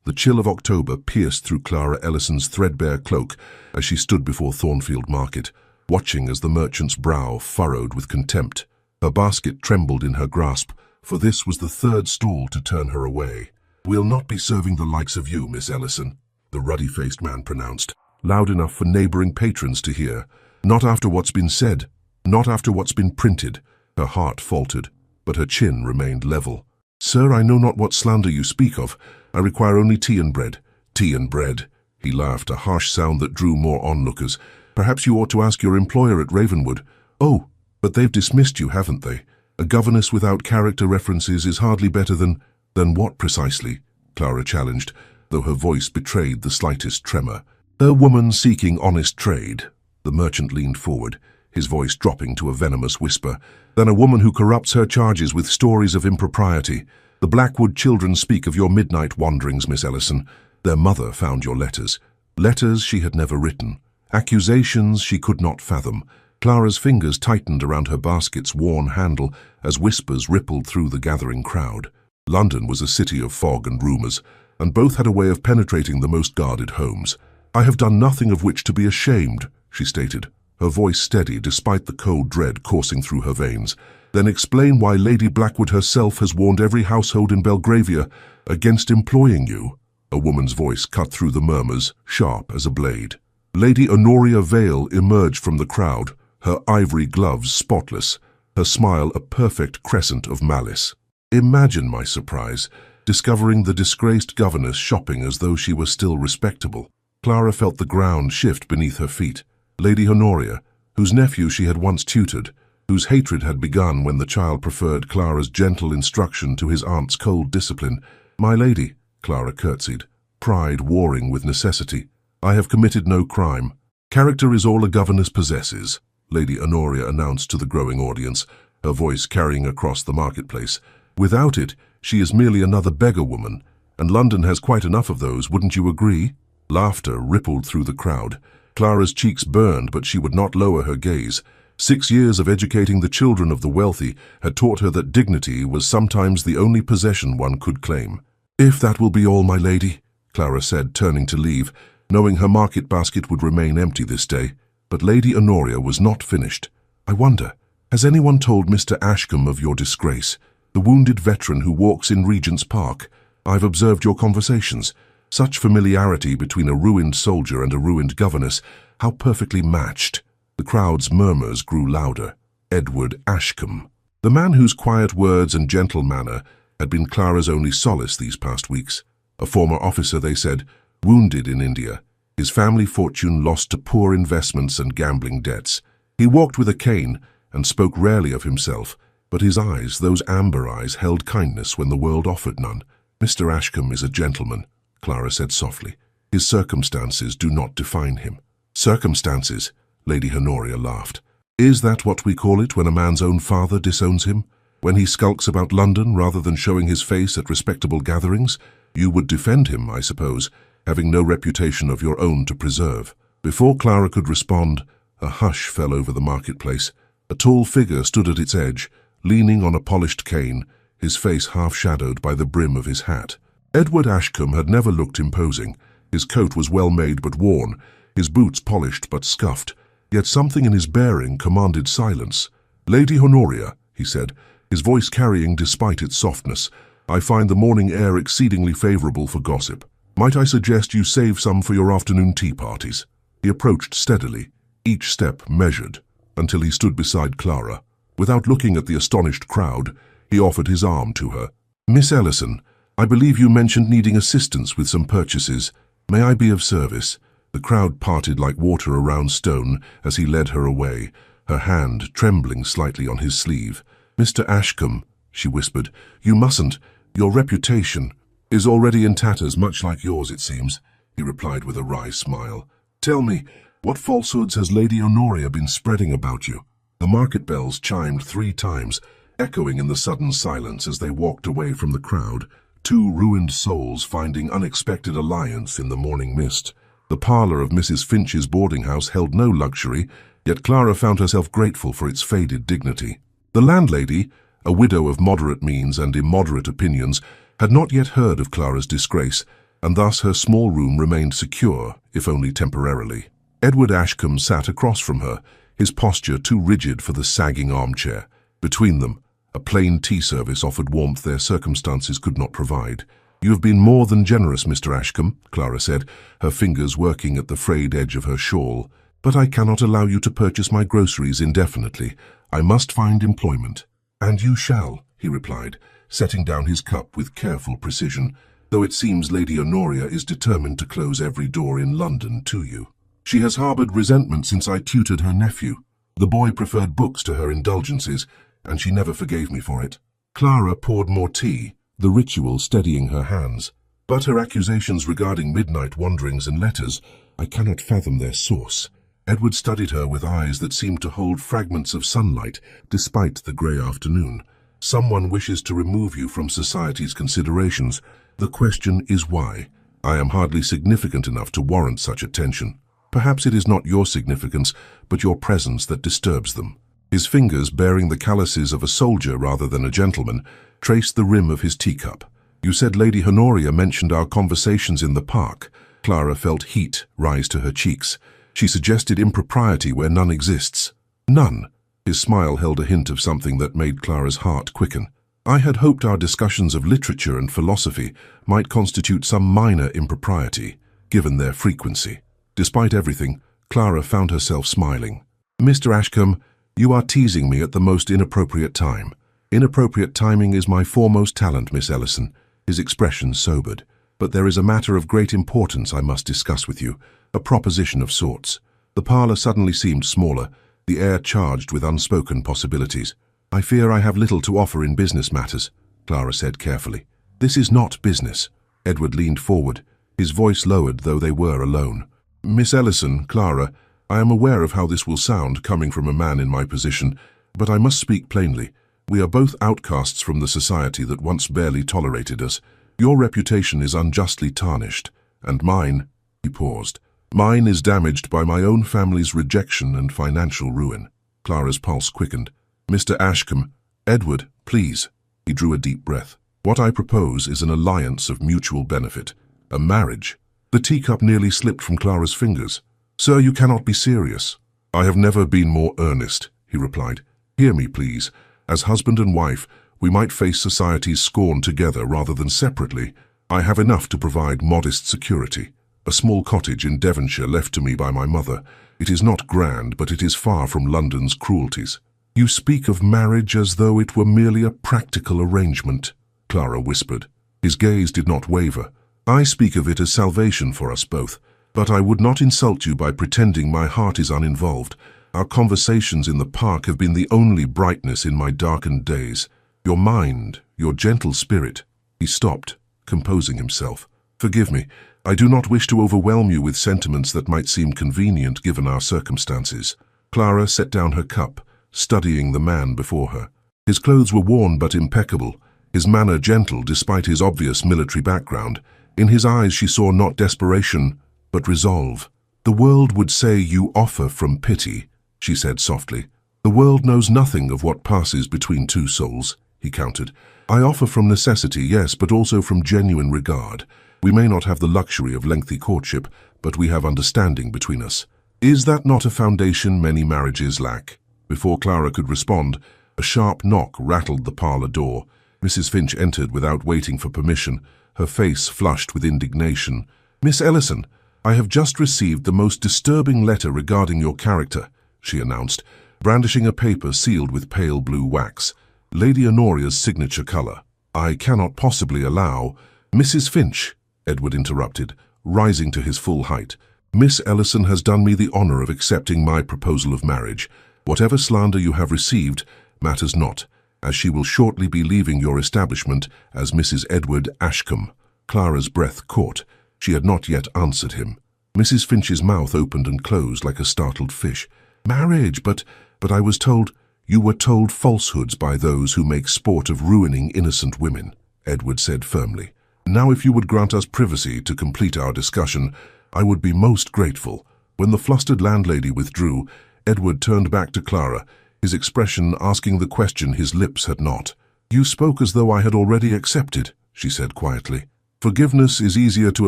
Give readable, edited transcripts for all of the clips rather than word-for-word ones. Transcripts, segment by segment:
The chill of October pierced through Clara Ellison's threadbare cloak as she stood before Thornfield Market, watching as the merchant's brow furrowed with contempt. Her basket trembled in her grasp, for this was the third stall to turn her away. "We'll not be serving the likes of you, Miss Ellison," the ruddy-faced man pronounced, loud enough for neighboring patrons to hear. "Not after what's been said, not after what's been printed." Her heart faltered, but her chin remained level. "Sir, I know not what slander you speak of. I require only tea and bread." "Tea and bread," he laughed, a harsh sound that drew more onlookers. "Perhaps you ought to ask your employer at Ravenwood." "Oh, but they've dismissed you, haven't they? A governess without character references is hardly better than—" "Than what precisely?" Clara challenged, though her voice betrayed the slightest tremor. "A woman seeking honest trade." The merchant leaned forward, his voice dropping to a venomous whisper. "Than a woman who corrupts her charges with stories of impropriety. The Blackwood children speak of your midnight wanderings, Miss Ellison. Their mother found your letters. Letters she had never written. Accusations she could not fathom." Clara's fingers tightened around her basket's worn handle as whispers rippled through the gathering crowd. London was a city of fog and rumours, and both had a way of penetrating the most guarded homes. "I have done nothing of which to be ashamed," she stated, her voice steady despite the cold dread coursing through her veins. "Then explain why Lady Blackwood herself has warned every household in Belgravia against employing you." A woman's voice cut through the murmurs, sharp as a blade. Lady Honoria Vale emerged from the crowd, her ivory gloves spotless, her smile a perfect crescent of malice. Imagine my surprise, discovering the disgraced governess shopping as though she were still respectable. Clara felt the ground shift beneath her feet. Lady Honoria, whose nephew she had once tutored, whose hatred had begun when the child preferred Clara's gentle instruction to his aunt's cold discipline. "My lady," Clara curtsied, pride warring with necessity. "I have committed no crime. Character is all a governess possesses," Lady Honoria announced to the growing audience, her voice carrying across the marketplace. "Without it, she is merely another beggar woman, and London has quite enough of those, wouldn't you agree?" Laughter rippled through the crowd. Clara's cheeks burned, but she would not lower her gaze. 6 years of educating the children of the wealthy had taught her that dignity was sometimes the only possession one could claim. "If that will be all, my lady," Clara said, turning to leave, knowing her market basket would remain empty this day. But Lady Honoria was not finished. "I wonder, has anyone told Mr. Ashcombe of your disgrace, the wounded veteran who walks in Regent's Park? I've observed your conversations. Such familiarity between a ruined soldier and a ruined governess, how perfectly matched." The crowd's murmurs grew louder. Edward Ashcombe, the man whose quiet words and gentle manner had been Clara's only solace these past weeks. A former officer, they said, wounded in India, his family fortune lost to poor investments and gambling debts. He walked with a cane and spoke rarely of himself, but his eyes, those amber eyes, held kindness when the world offered none. "Mr. Ashcombe is a gentleman," Clara said softly. "His circumstances do not define him." "Circumstances?" Lady Honoria laughed. "Is that what we call it when a man's own father disowns him? When he skulks about London rather than showing his face at respectable gatherings? You would defend him, I suppose, having no reputation of your own to preserve." Before Clara could respond, a hush fell over the marketplace. A tall figure stood at its edge, leaning on a polished cane, his face half-shadowed by the brim of his hat. Edward Ashcombe had never looked imposing. His coat was well made but worn, his boots polished but scuffed, yet something in his bearing commanded silence. "Lady Honoria," he said, his voice carrying despite its softness, "I find the morning air exceedingly favourable for gossip. Might I suggest you save some for your afternoon tea parties?" He approached steadily, each step measured, until he stood beside Clara. Without looking at the astonished crowd, he offered his arm to her. "Miss Ellison, I believe you mentioned needing assistance with some purchases. May I be of service?" The crowd parted like water around stone as he led her away, her hand trembling slightly on his sleeve. "Mr. Ashcombe," she whispered, "you mustn't. Your reputation is already in tatters, much like yours, it seems," he replied with a wry smile. "Tell me, what falsehoods has Lady Honoria been spreading about you?" The market bells chimed 3 times, echoing in the sudden silence as they walked away from the crowd, 2 ruined souls finding unexpected alliance in the morning mist. The parlour of Mrs. Finch's boarding house held no luxury, yet Clara found herself grateful for its faded dignity. The landlady, a widow of moderate means and immoderate opinions, had not yet heard of Clara's disgrace, and thus her small room remained secure, if only temporarily. Edward Ashcombe sat across from her, his posture too rigid for the sagging armchair. Between them, a plain tea service offered warmth their circumstances could not provide. "You have been more than generous, Mr. Ashcombe," Clara said, her fingers working at the frayed edge of her shawl. "But I cannot allow you to purchase my groceries indefinitely. I must find employment." "And you shall," he replied, setting down his cup with careful precision, "though it seems Lady Honoria is determined to close every door in London to you. She has harbored resentment since I tutored her nephew. The boy preferred books to her indulgences, and she never forgave me for it." Clara poured more tea, the ritual steadying her hands. "But her accusations regarding midnight wanderings and letters, I cannot fathom their source." Edward studied her with eyes that seemed to hold fragments of sunlight despite the grey afternoon. "Someone wishes to remove you from society's considerations. The question is why. I am hardly significant enough to warrant such attention. Perhaps it is not your significance, but your presence that disturbs them." His fingers, bearing the calluses of a soldier rather than a gentleman, traced the rim of his teacup. "You said Lady Honoria mentioned our conversations in the park." Clara felt heat rise to her cheeks. "She suggested impropriety where none exists." "None." His smile held a hint of something that made Clara's heart quicken. "I had hoped our discussions of literature and philosophy might constitute some minor impropriety, given their frequency." Despite everything, Clara found herself smiling. "Mr. Ashcombe, you are teasing me at the most inappropriate time." "Inappropriate timing is my foremost talent, Miss Ellison." His expression sobered. "But there is a matter of great importance I must discuss with you, a proposition of sorts." The parlour suddenly seemed smaller, the air charged with unspoken possibilities. "I fear I have little to offer in business matters," Clara said carefully. "This is not business." Edward leaned forward, his voice lowered though they were alone. "Miss Ellison, Clara, I am aware of how this will sound coming from a man in my position, but I must speak plainly. We are both outcasts from the society that once barely tolerated us. Your reputation is unjustly tarnished, and mine," he paused, "mine is damaged by my own family's rejection and financial ruin." Clara's pulse quickened. "Mr. Ashcombe, Edward, please." He drew a deep breath. "What I propose is an alliance of mutual benefit, a marriage." The teacup nearly slipped from Clara's fingers. "Sir, you cannot be serious." "I have never been more earnest," he replied. "Hear me, please. As husband and wife, we might face society's scorn together rather than separately. I have enough to provide modest security. A small cottage in Devonshire left to me by my mother. It is not grand, but it is far from London's cruelties." "You speak of marriage as though it were merely a practical arrangement," Clara whispered. His gaze did not waver. "I speak of it as salvation for us both, but I would not insult you by pretending my heart is uninvolved. Our conversations in the park have been the only brightness in my darkened days. Your mind, your gentle spirit." He stopped, composing himself. "Forgive me, I do not wish to overwhelm you with sentiments that might seem convenient given our circumstances." Clara set down her cup, studying the man before her. His clothes were worn but impeccable, his manner gentle despite his obvious military background. In his eyes she saw not desperation, but resolve. "The world would say you offer from pity," she said softly. "The world knows nothing of what passes between two souls," he countered. "I offer from necessity, yes, but also from genuine regard. We may not have the luxury of lengthy courtship, but we have understanding between us. Is that not a foundation many marriages lack?" Before Clara could respond, a sharp knock rattled the parlour door. Mrs. Finch entered without waiting for permission, her face flushed with indignation. "Miss Ellison, I have just received the most disturbing letter regarding your character," she announced, brandishing a paper sealed with pale blue wax. "Lady Honoria's signature colour. I cannot possibly allow—" "Mrs. Finch," Edward interrupted, rising to his full height. "Miss Ellison has done me the honour of accepting my proposal of marriage. Whatever slander you have received matters not, as she will shortly be leaving your establishment as Mrs. Edward Ashcombe." Clara's breath caught. She had not yet answered him. Mrs. Finch's mouth opened and closed like a startled fish. "Marriage, but I was told—" "You were told falsehoods by those who make sport of ruining innocent women," Edward said firmly. "Now if you would grant us privacy to complete our discussion, I would be most grateful." When the flustered landlady withdrew, Edward turned back to Clara, his expression asking the question his lips had not. "You spoke as though I had already accepted," she said quietly. "Forgiveness is easier to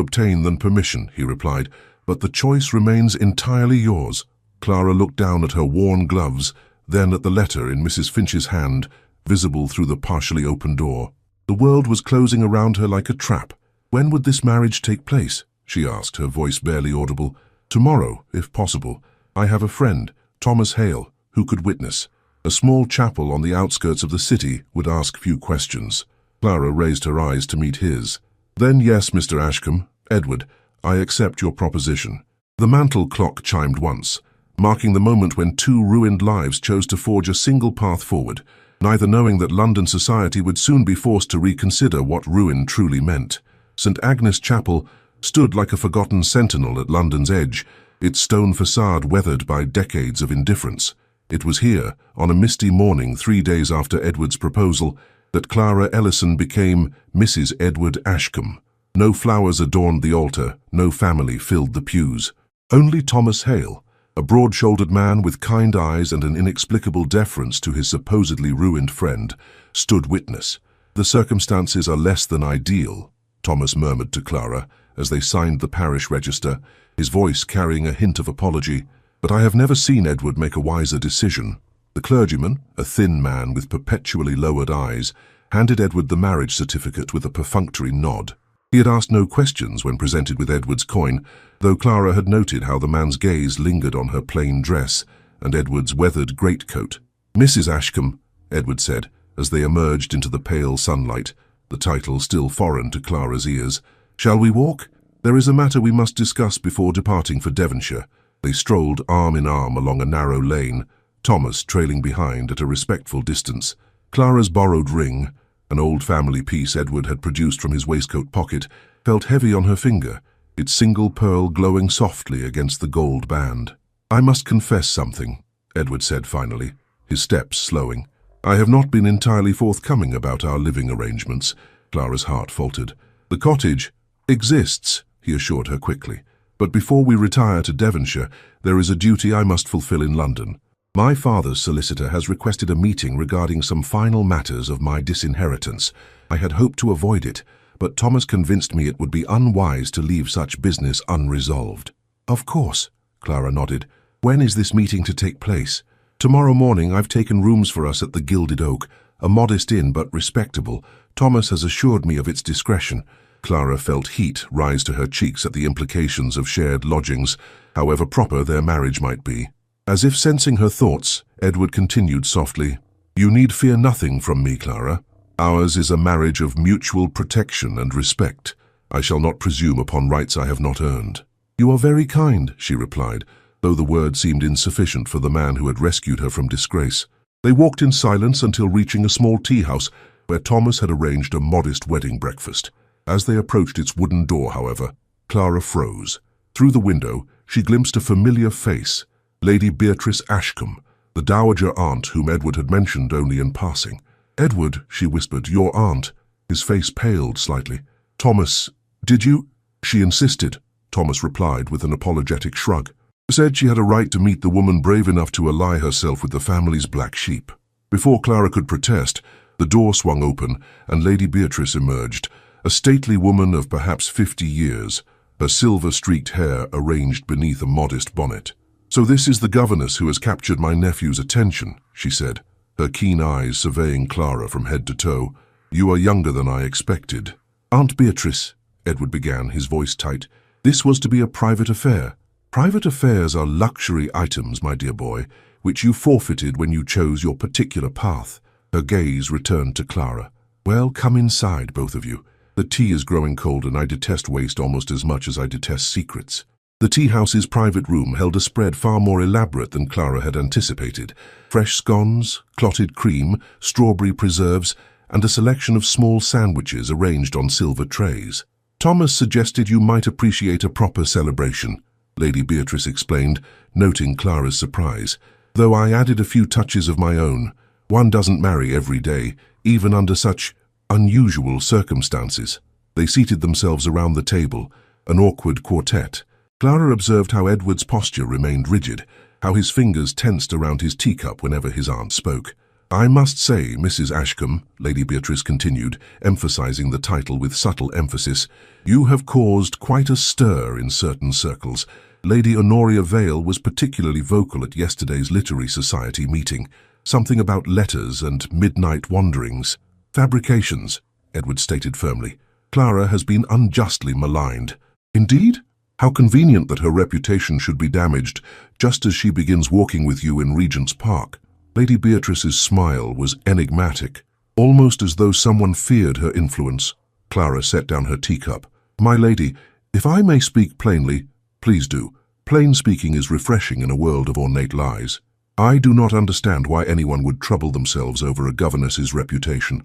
obtain than permission," he replied, "but the choice remains entirely yours." Clara looked down at her worn gloves, then at the letter in Mrs. Finch's hand, visible through the partially open door. The world was closing around her like a trap. "When would this marriage take place?" she asked, her voice barely audible. "Tomorrow, if possible. I have a friend, Thomas Hale, who could witness. A small chapel on the outskirts of the city would ask few questions." Clara raised her eyes to meet his. "Then yes, Mr. Ashcombe, Edward, I accept your proposition." The mantel clock chimed once, marking the moment when two ruined lives chose to forge a single path forward, neither knowing that London society would soon be forced to reconsider what ruin truly meant. St. Agnes Chapel stood like a forgotten sentinel at London's edge, its stone facade weathered by decades of indifference. It was here, on a misty morning 3 days after Edward's proposal, that Clara Ellison became Mrs. Edward Ashcombe. No flowers adorned the altar, no family filled the pews. Only Thomas Hale, a broad-shouldered man with kind eyes and an inexplicable deference to his supposedly ruined friend, stood witness. "The circumstances are less than ideal," Thomas murmured to Clara as they signed the parish register, his voice carrying a hint of apology. "But I have never seen Edward make a wiser decision." The clergyman, a thin man with perpetually lowered eyes, handed Edward the marriage certificate with a perfunctory nod. He had asked no questions when presented with Edward's coin, though Clara had noted how the man's gaze lingered on her plain dress and Edward's weathered greatcoat. "Mrs. Ashcombe," Edward said, as they emerged into the pale sunlight, the title still foreign to Clara's ears. "Shall we walk? There is a matter we must discuss before departing for Devonshire." They strolled arm in arm along a narrow lane, Thomas trailing behind at a respectful distance. Clara's borrowed ring, an old family piece Edward had produced from his waistcoat pocket, felt heavy on her finger, its single pearl glowing softly against the gold band. "I must confess something," Edward said finally, his steps slowing. "I have not been entirely forthcoming about our living arrangements." Clara's heart faltered. "The cottage exists," he assured her quickly. "But before we retire to Devonshire, there is a duty I must fulfill in London. My father's solicitor has requested a meeting regarding some final matters of my disinheritance. I had hoped to avoid it, but Thomas convinced me it would be unwise to leave such business unresolved." "Of course," Clara nodded. "When is this meeting to take place?" "Tomorrow morning. I've taken rooms for us at the Gilded Oak, a modest inn but respectable. Thomas has assured me of its discretion." Clara felt heat rise to her cheeks at the implications of shared lodgings, however proper their marriage might be. As if sensing her thoughts, Edward continued softly, "You need fear nothing from me, Clara. Ours is a marriage of mutual protection and respect. I shall not presume upon rights I have not earned." "You are very kind," she replied, though the word seemed insufficient for the man who had rescued her from disgrace. They walked in silence until reaching a small tea-house where Thomas had arranged a modest wedding breakfast. As they approached its wooden door, however, Clara froze. Through the window, she glimpsed a familiar face, Lady Beatrice Ashcombe, the dowager aunt whom Edward had mentioned only in passing. "Edward," she whispered, "your aunt." His face paled slightly. "Thomas, did you—" "She insisted," Thomas replied with an apologetic shrug. "Said she had a right to meet the woman brave enough to ally herself with the family's black sheep." Before Clara could protest, the door swung open and Lady Beatrice emerged, a stately woman of perhaps 50 years, her silver-streaked hair arranged beneath a modest bonnet. "So this is the governess who has captured my nephew's attention," she said, her keen eyes surveying Clara from head to toe. "You are younger than I expected." "Aunt Beatrice," Edward began, his voice tight, "this was to be a private affair." "Private affairs are luxury items, my dear boy, which you forfeited when you chose your particular path." Her gaze returned to Clara. "Well, come inside, both of you. The tea is growing cold and I detest waste almost as much as I detest secrets." The tea-house's private room held a spread far more elaborate than Clara had anticipated. Fresh scones, clotted cream, strawberry preserves, and a selection of small sandwiches arranged on silver trays. "Thomas suggested you might appreciate a proper celebration," Lady Beatrice explained, noting Clara's surprise. "Though I added a few touches of my own. One doesn't marry every day, even under such unusual circumstances." They seated themselves around the table, an awkward quartet. Clara observed how Edward's posture remained rigid, how his fingers tensed around his teacup whenever his aunt spoke. I must say, Mrs. Ashcombe, Lady Beatrice continued, emphasizing the title with subtle emphasis, you have caused quite a stir in certain circles. Lady Honoria Vale was particularly vocal at yesterday's Literary Society meeting. Something about letters and midnight wanderings. Fabrications, Edward stated firmly. Clara has been unjustly maligned. Indeed? How convenient that her reputation should be damaged just as she begins walking with you in Regent's Park. Lady Beatrice's smile was enigmatic, almost as though someone feared her influence. Clara set down her teacup. My lady, if I may speak plainly, please do. Plain speaking is refreshing in a world of ornate lies. I do not understand why anyone would trouble themselves over a governess's reputation.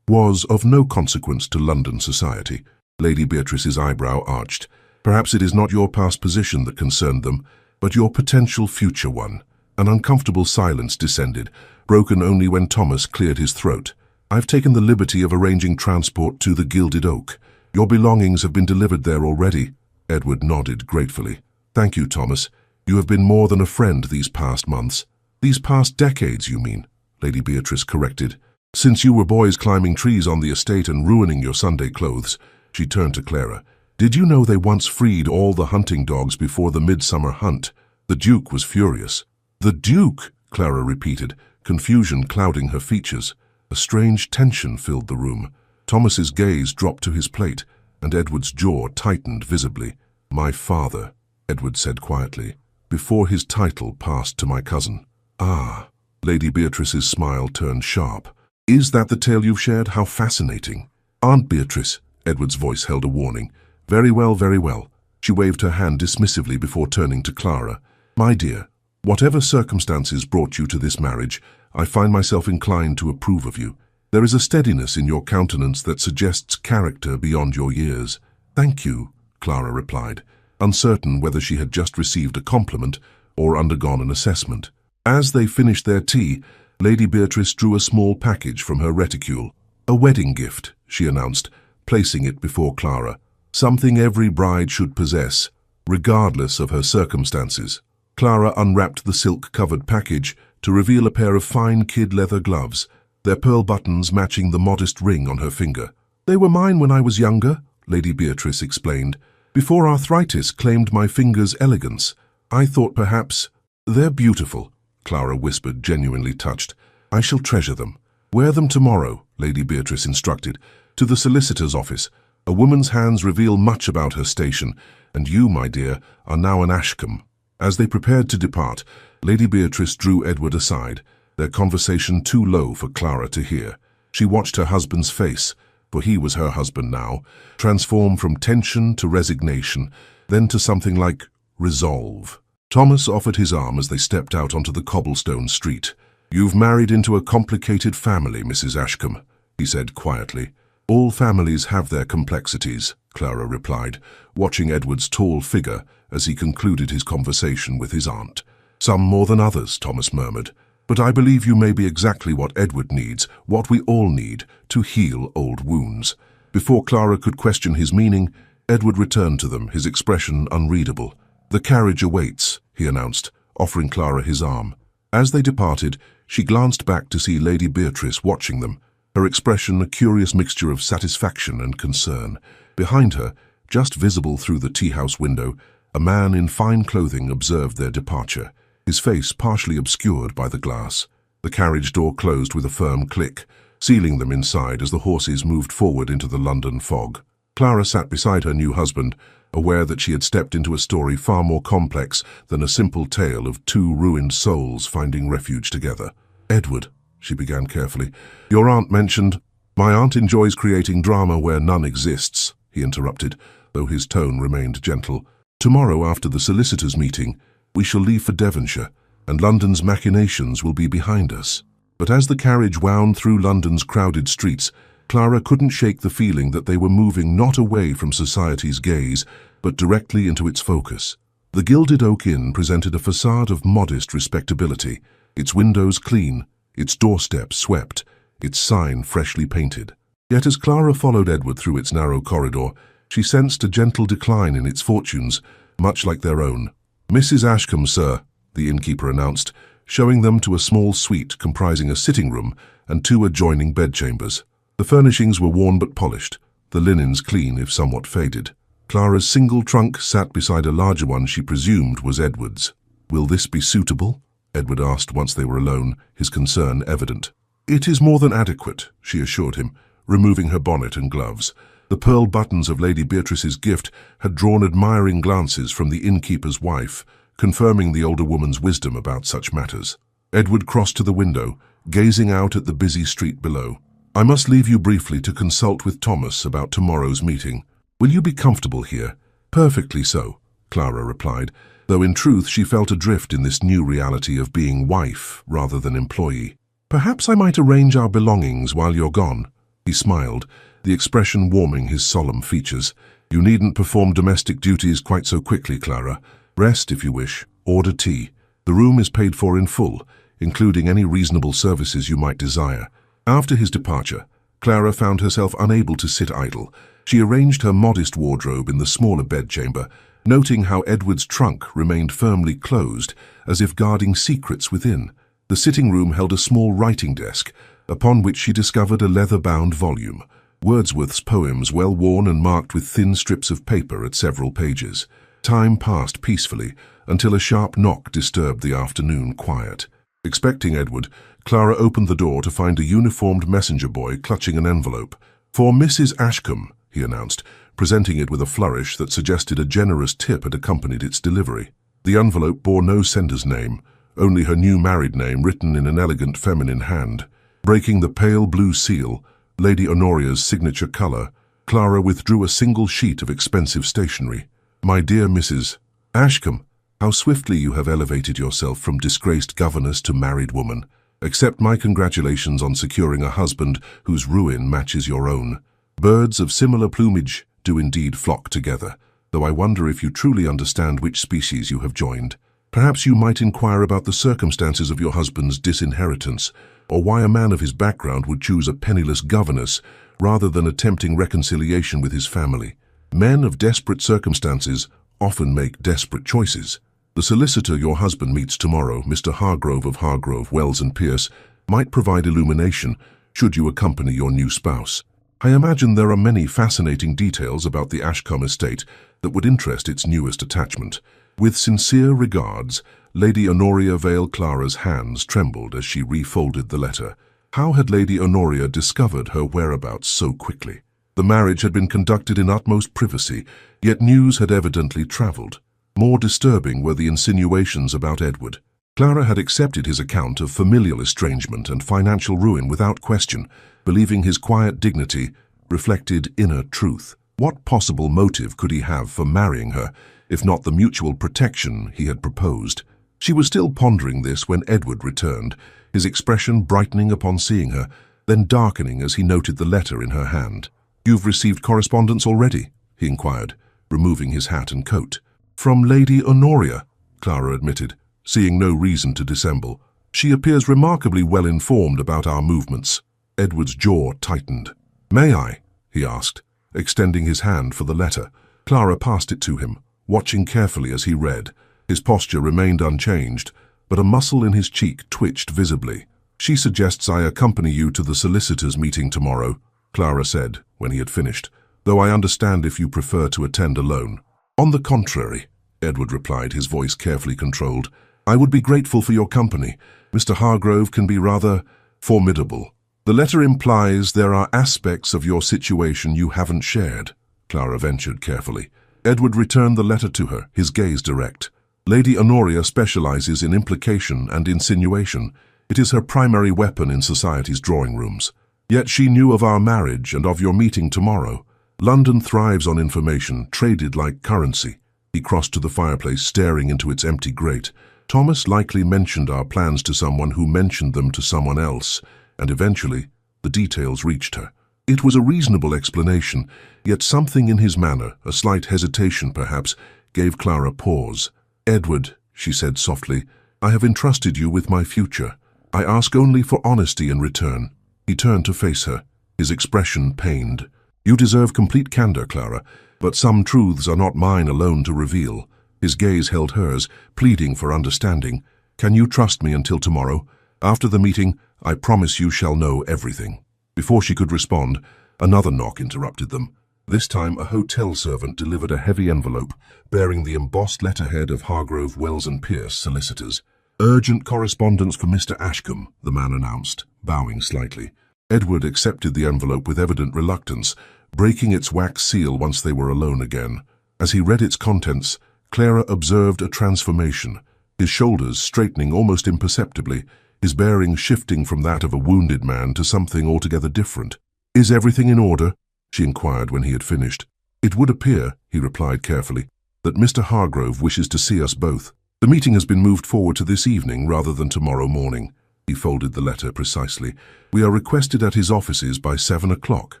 Was of no consequence to London society. Lady Beatrice's eyebrow arched. Perhaps it is not your past position that concerned them, but your potential future one. An uncomfortable silence descended, broken only when Thomas cleared his throat. I've taken the liberty of arranging transport to the Gilded Oak. Your belongings have been delivered there already. Edward nodded gratefully. Thank you, Thomas. You have been more than a friend these past months. These past decades, you mean, Lady Beatrice corrected. Since you were boys climbing trees on the estate and ruining your Sunday clothes. She turned to Clara. Did you know they once freed all the hunting dogs before the midsummer hunt? The Duke was furious. The Duke, Clara repeated, confusion clouding her features. A strange tension filled the room. Thomas's gaze dropped to his plate, and Edward's jaw tightened visibly. My father, Edward said quietly, before his title passed to my cousin. Ah, Lady Beatrice's smile turned sharp. Is that the tale you've shared? How fascinating. Aunt Beatrice, Edward's voice held a warning. Very well, very well. She waved her hand dismissively before turning to Clara. My dear, whatever circumstances brought you to this marriage, I find myself inclined to approve of you. There is a steadiness in your countenance that suggests character beyond your years. Thank you, Clara replied, uncertain whether she had just received a compliment or undergone an assessment. As they finished their tea, Lady Beatrice drew a small package from her reticule. A wedding gift, she announced, placing it before Clara. Something every bride should possess, regardless of her circumstances. Clara unwrapped the silk-covered package to reveal a pair of fine kid leather gloves, their pearl buttons matching the modest ring on her finger. They were mine when I was younger, Lady Beatrice explained. Before arthritis claimed my fingers' elegance, I thought perhaps... They're beautiful, Clara whispered, genuinely touched. I shall treasure them. Wear them tomorrow, Lady Beatrice instructed, to the solicitor's office. A woman's hands reveal much about her station, and you, my dear, are now an Ashcombe. As they prepared to depart, Lady Beatrice drew Edward aside, their conversation too low for Clara to hear. She watched her husband's face, for he was her husband now, transform from tension to resignation, then to something like resolve. Thomas offered his arm as they stepped out onto the cobblestone street. You've married into a complicated family, Mrs. Ashcombe, he said quietly. All families have their complexities, Clara replied, watching Edward's tall figure as he concluded his conversation with his aunt. Some more than others, Thomas murmured. But I believe you may be exactly what Edward needs, what we all need, to heal old wounds. Before Clara could question his meaning, Edward returned to them, his expression unreadable. The carriage awaits, he announced, offering Clara his arm. As they departed, she glanced back to see Lady Beatrice watching them, her expression a curious mixture of satisfaction and concern. Behind her, just visible through the tea-house window, a man in fine clothing observed their departure, his face partially obscured by the glass. The carriage door closed with a firm click, sealing them inside as the horses moved forward into the London fog. Clara sat beside her new husband, aware that she had stepped into a story far more complex than a simple tale of two ruined souls finding refuge together. Edward, she began carefully, your aunt mentioned... My aunt enjoys creating drama where none exists, he interrupted, though his tone remained gentle. Tomorrow, after the solicitors' meeting, we shall leave for Devonshire, and London's machinations will be behind us. But as the carriage wound through London's crowded streets, Clara couldn't shake the feeling that they were moving not away from society's gaze, but directly into its focus. The Gilded Oak Inn presented a facade of modest respectability, its windows clean, its doorsteps swept, its sign freshly painted. Yet as Clara followed Edward through its narrow corridor, she sensed a gentle decline in its fortunes, much like their own. Mrs. Ashcombe, sir, the innkeeper announced, showing them to a small suite comprising a sitting room and 2 adjoining bedchambers. The furnishings were worn but polished, the linens clean if somewhat faded. Clara's single trunk sat beside a larger one she presumed was Edward's. "Will this be suitable?" Edward asked once they were alone, his concern evident. "It is more than adequate," she assured him, removing her bonnet and gloves. The pearl buttons of Lady Beatrice's gift had drawn admiring glances from the innkeeper's wife, confirming the older woman's wisdom about such matters. Edward crossed to the window, gazing out at the busy street below. "I must leave you briefly to consult with Thomas about tomorrow's meeting. Will you be comfortable here?" "Perfectly so," Clara replied, though in truth she felt adrift in this new reality of being wife rather than employee. "Perhaps I might arrange our belongings while you're gone." He smiled, the expression warming his solemn features. "You needn't perform domestic duties quite so quickly, Clara. Rest if you wish. Order tea. The room is paid for in full, including any reasonable services you might desire." After his departure, Clara found herself unable to sit idle. She arranged her modest wardrobe in the smaller bedchamber, noting how Edward's trunk remained firmly closed, as if guarding secrets within. The sitting room held a small writing desk, upon which she discovered a leather-bound volume, Wordsworth's poems well worn and marked with thin strips of paper at several pages. Time passed peacefully until a sharp knock disturbed the afternoon quiet. Expecting Edward, Clara opened the door to find a uniformed messenger boy clutching an envelope. "For Mrs. Ashcombe," he announced, presenting it with a flourish that suggested a generous tip had accompanied its delivery. The envelope bore no sender's name, only her new married name written in an elegant feminine hand. Breaking the pale blue seal, Lady Honoria's signature colour, Clara withdrew a single sheet of expensive stationery. "My dear Mrs. Ashcombe, how swiftly you have elevated yourself from disgraced governess to married woman. Accept my congratulations on securing a husband whose ruin matches your own. Birds of similar plumage do indeed flock together, though I wonder if you truly understand which species you have joined. Perhaps you might inquire about the circumstances of your husband's disinheritance, or why a man of his background would choose a penniless governess rather than attempting reconciliation with his family. Men of desperate circumstances often make desperate choices. The solicitor your husband meets tomorrow, Mr. Hargrove of Hargrove, Wells and Pierce, might provide illumination should you accompany your new spouse. I imagine there are many fascinating details about the Ashcombe estate that would interest its newest attachment. With sincere regards, Lady Honoria Vale. Clara's hands trembled as she refolded the letter. How had Lady Honoria discovered her whereabouts so quickly? The marriage had been conducted in utmost privacy, yet news had evidently travelled. More disturbing were the insinuations about Edward. Clara had accepted his account of familial estrangement and financial ruin without question, believing his quiet dignity reflected inner truth. What possible motive could he have for marrying her, if not the mutual protection he had proposed? She was still pondering this when Edward returned, his expression brightening upon seeing her, then darkening as he noted the letter in her hand. "You've received correspondence already?" he inquired, removing his hat and coat. "From Lady Honoria," Clara admitted, seeing no reason to dissemble. "She appears remarkably well informed about our movements." Edward's jaw tightened. "May I?" he asked, extending his hand for the letter. Clara passed it to him, watching carefully as he read. His posture remained unchanged, but a muscle in his cheek twitched visibly. "She suggests I accompany you to the solicitors' meeting tomorrow," Clara said when he had finished, "though I understand if you prefer to attend alone." "On the contrary," Edward replied, his voice carefully controlled. "I would be grateful for your company. Mr. Hargrove can be rather formidable." "The letter implies there are aspects of your situation you haven't shared," Clara ventured carefully. Edward returned the letter to her, his gaze direct. "Lady Honoria specializes in implication and insinuation. It is her primary weapon in society's drawing rooms. Yet she knew of our marriage and of your meeting tomorrow. London thrives on information, traded like currency." He crossed to the fireplace, staring into its empty grate. "Thomas likely mentioned our plans to someone who mentioned them to someone else, and eventually the details reached her." It was a reasonable explanation, yet something in his manner, a slight hesitation perhaps, gave Clara pause. "Edward," she said softly, "I have entrusted you with my future. I ask only for honesty in return." He turned to face her, his expression pained. "You deserve complete candor, Clara, but some truths are not mine alone to reveal." His gaze held hers, pleading for understanding. Can you trust me until tomorrow? After the meeting, I promise you shall know everything." Before she could respond, another knock interrupted them. This time, a hotel servant delivered a heavy envelope bearing the embossed letterhead of Hargrove, Wells and Pierce, solicitors. "Urgent correspondence for Mr. Ashcombe," the man announced, bowing slightly. Edward accepted the envelope with evident reluctance, breaking its wax seal once they were alone again. As he read its contents, Clara observed a transformation, his shoulders straightening almost imperceptibly, his bearing shifting from that of a wounded man to something altogether different. "Is everything in order?" she inquired when he had finished. "It would appear," he replied carefully, "that Mr. Hargrove wishes to see us both. The meeting has been moved forward to this evening rather than tomorrow morning." He folded the letter precisely. "We are requested at his offices by 7 o'clock.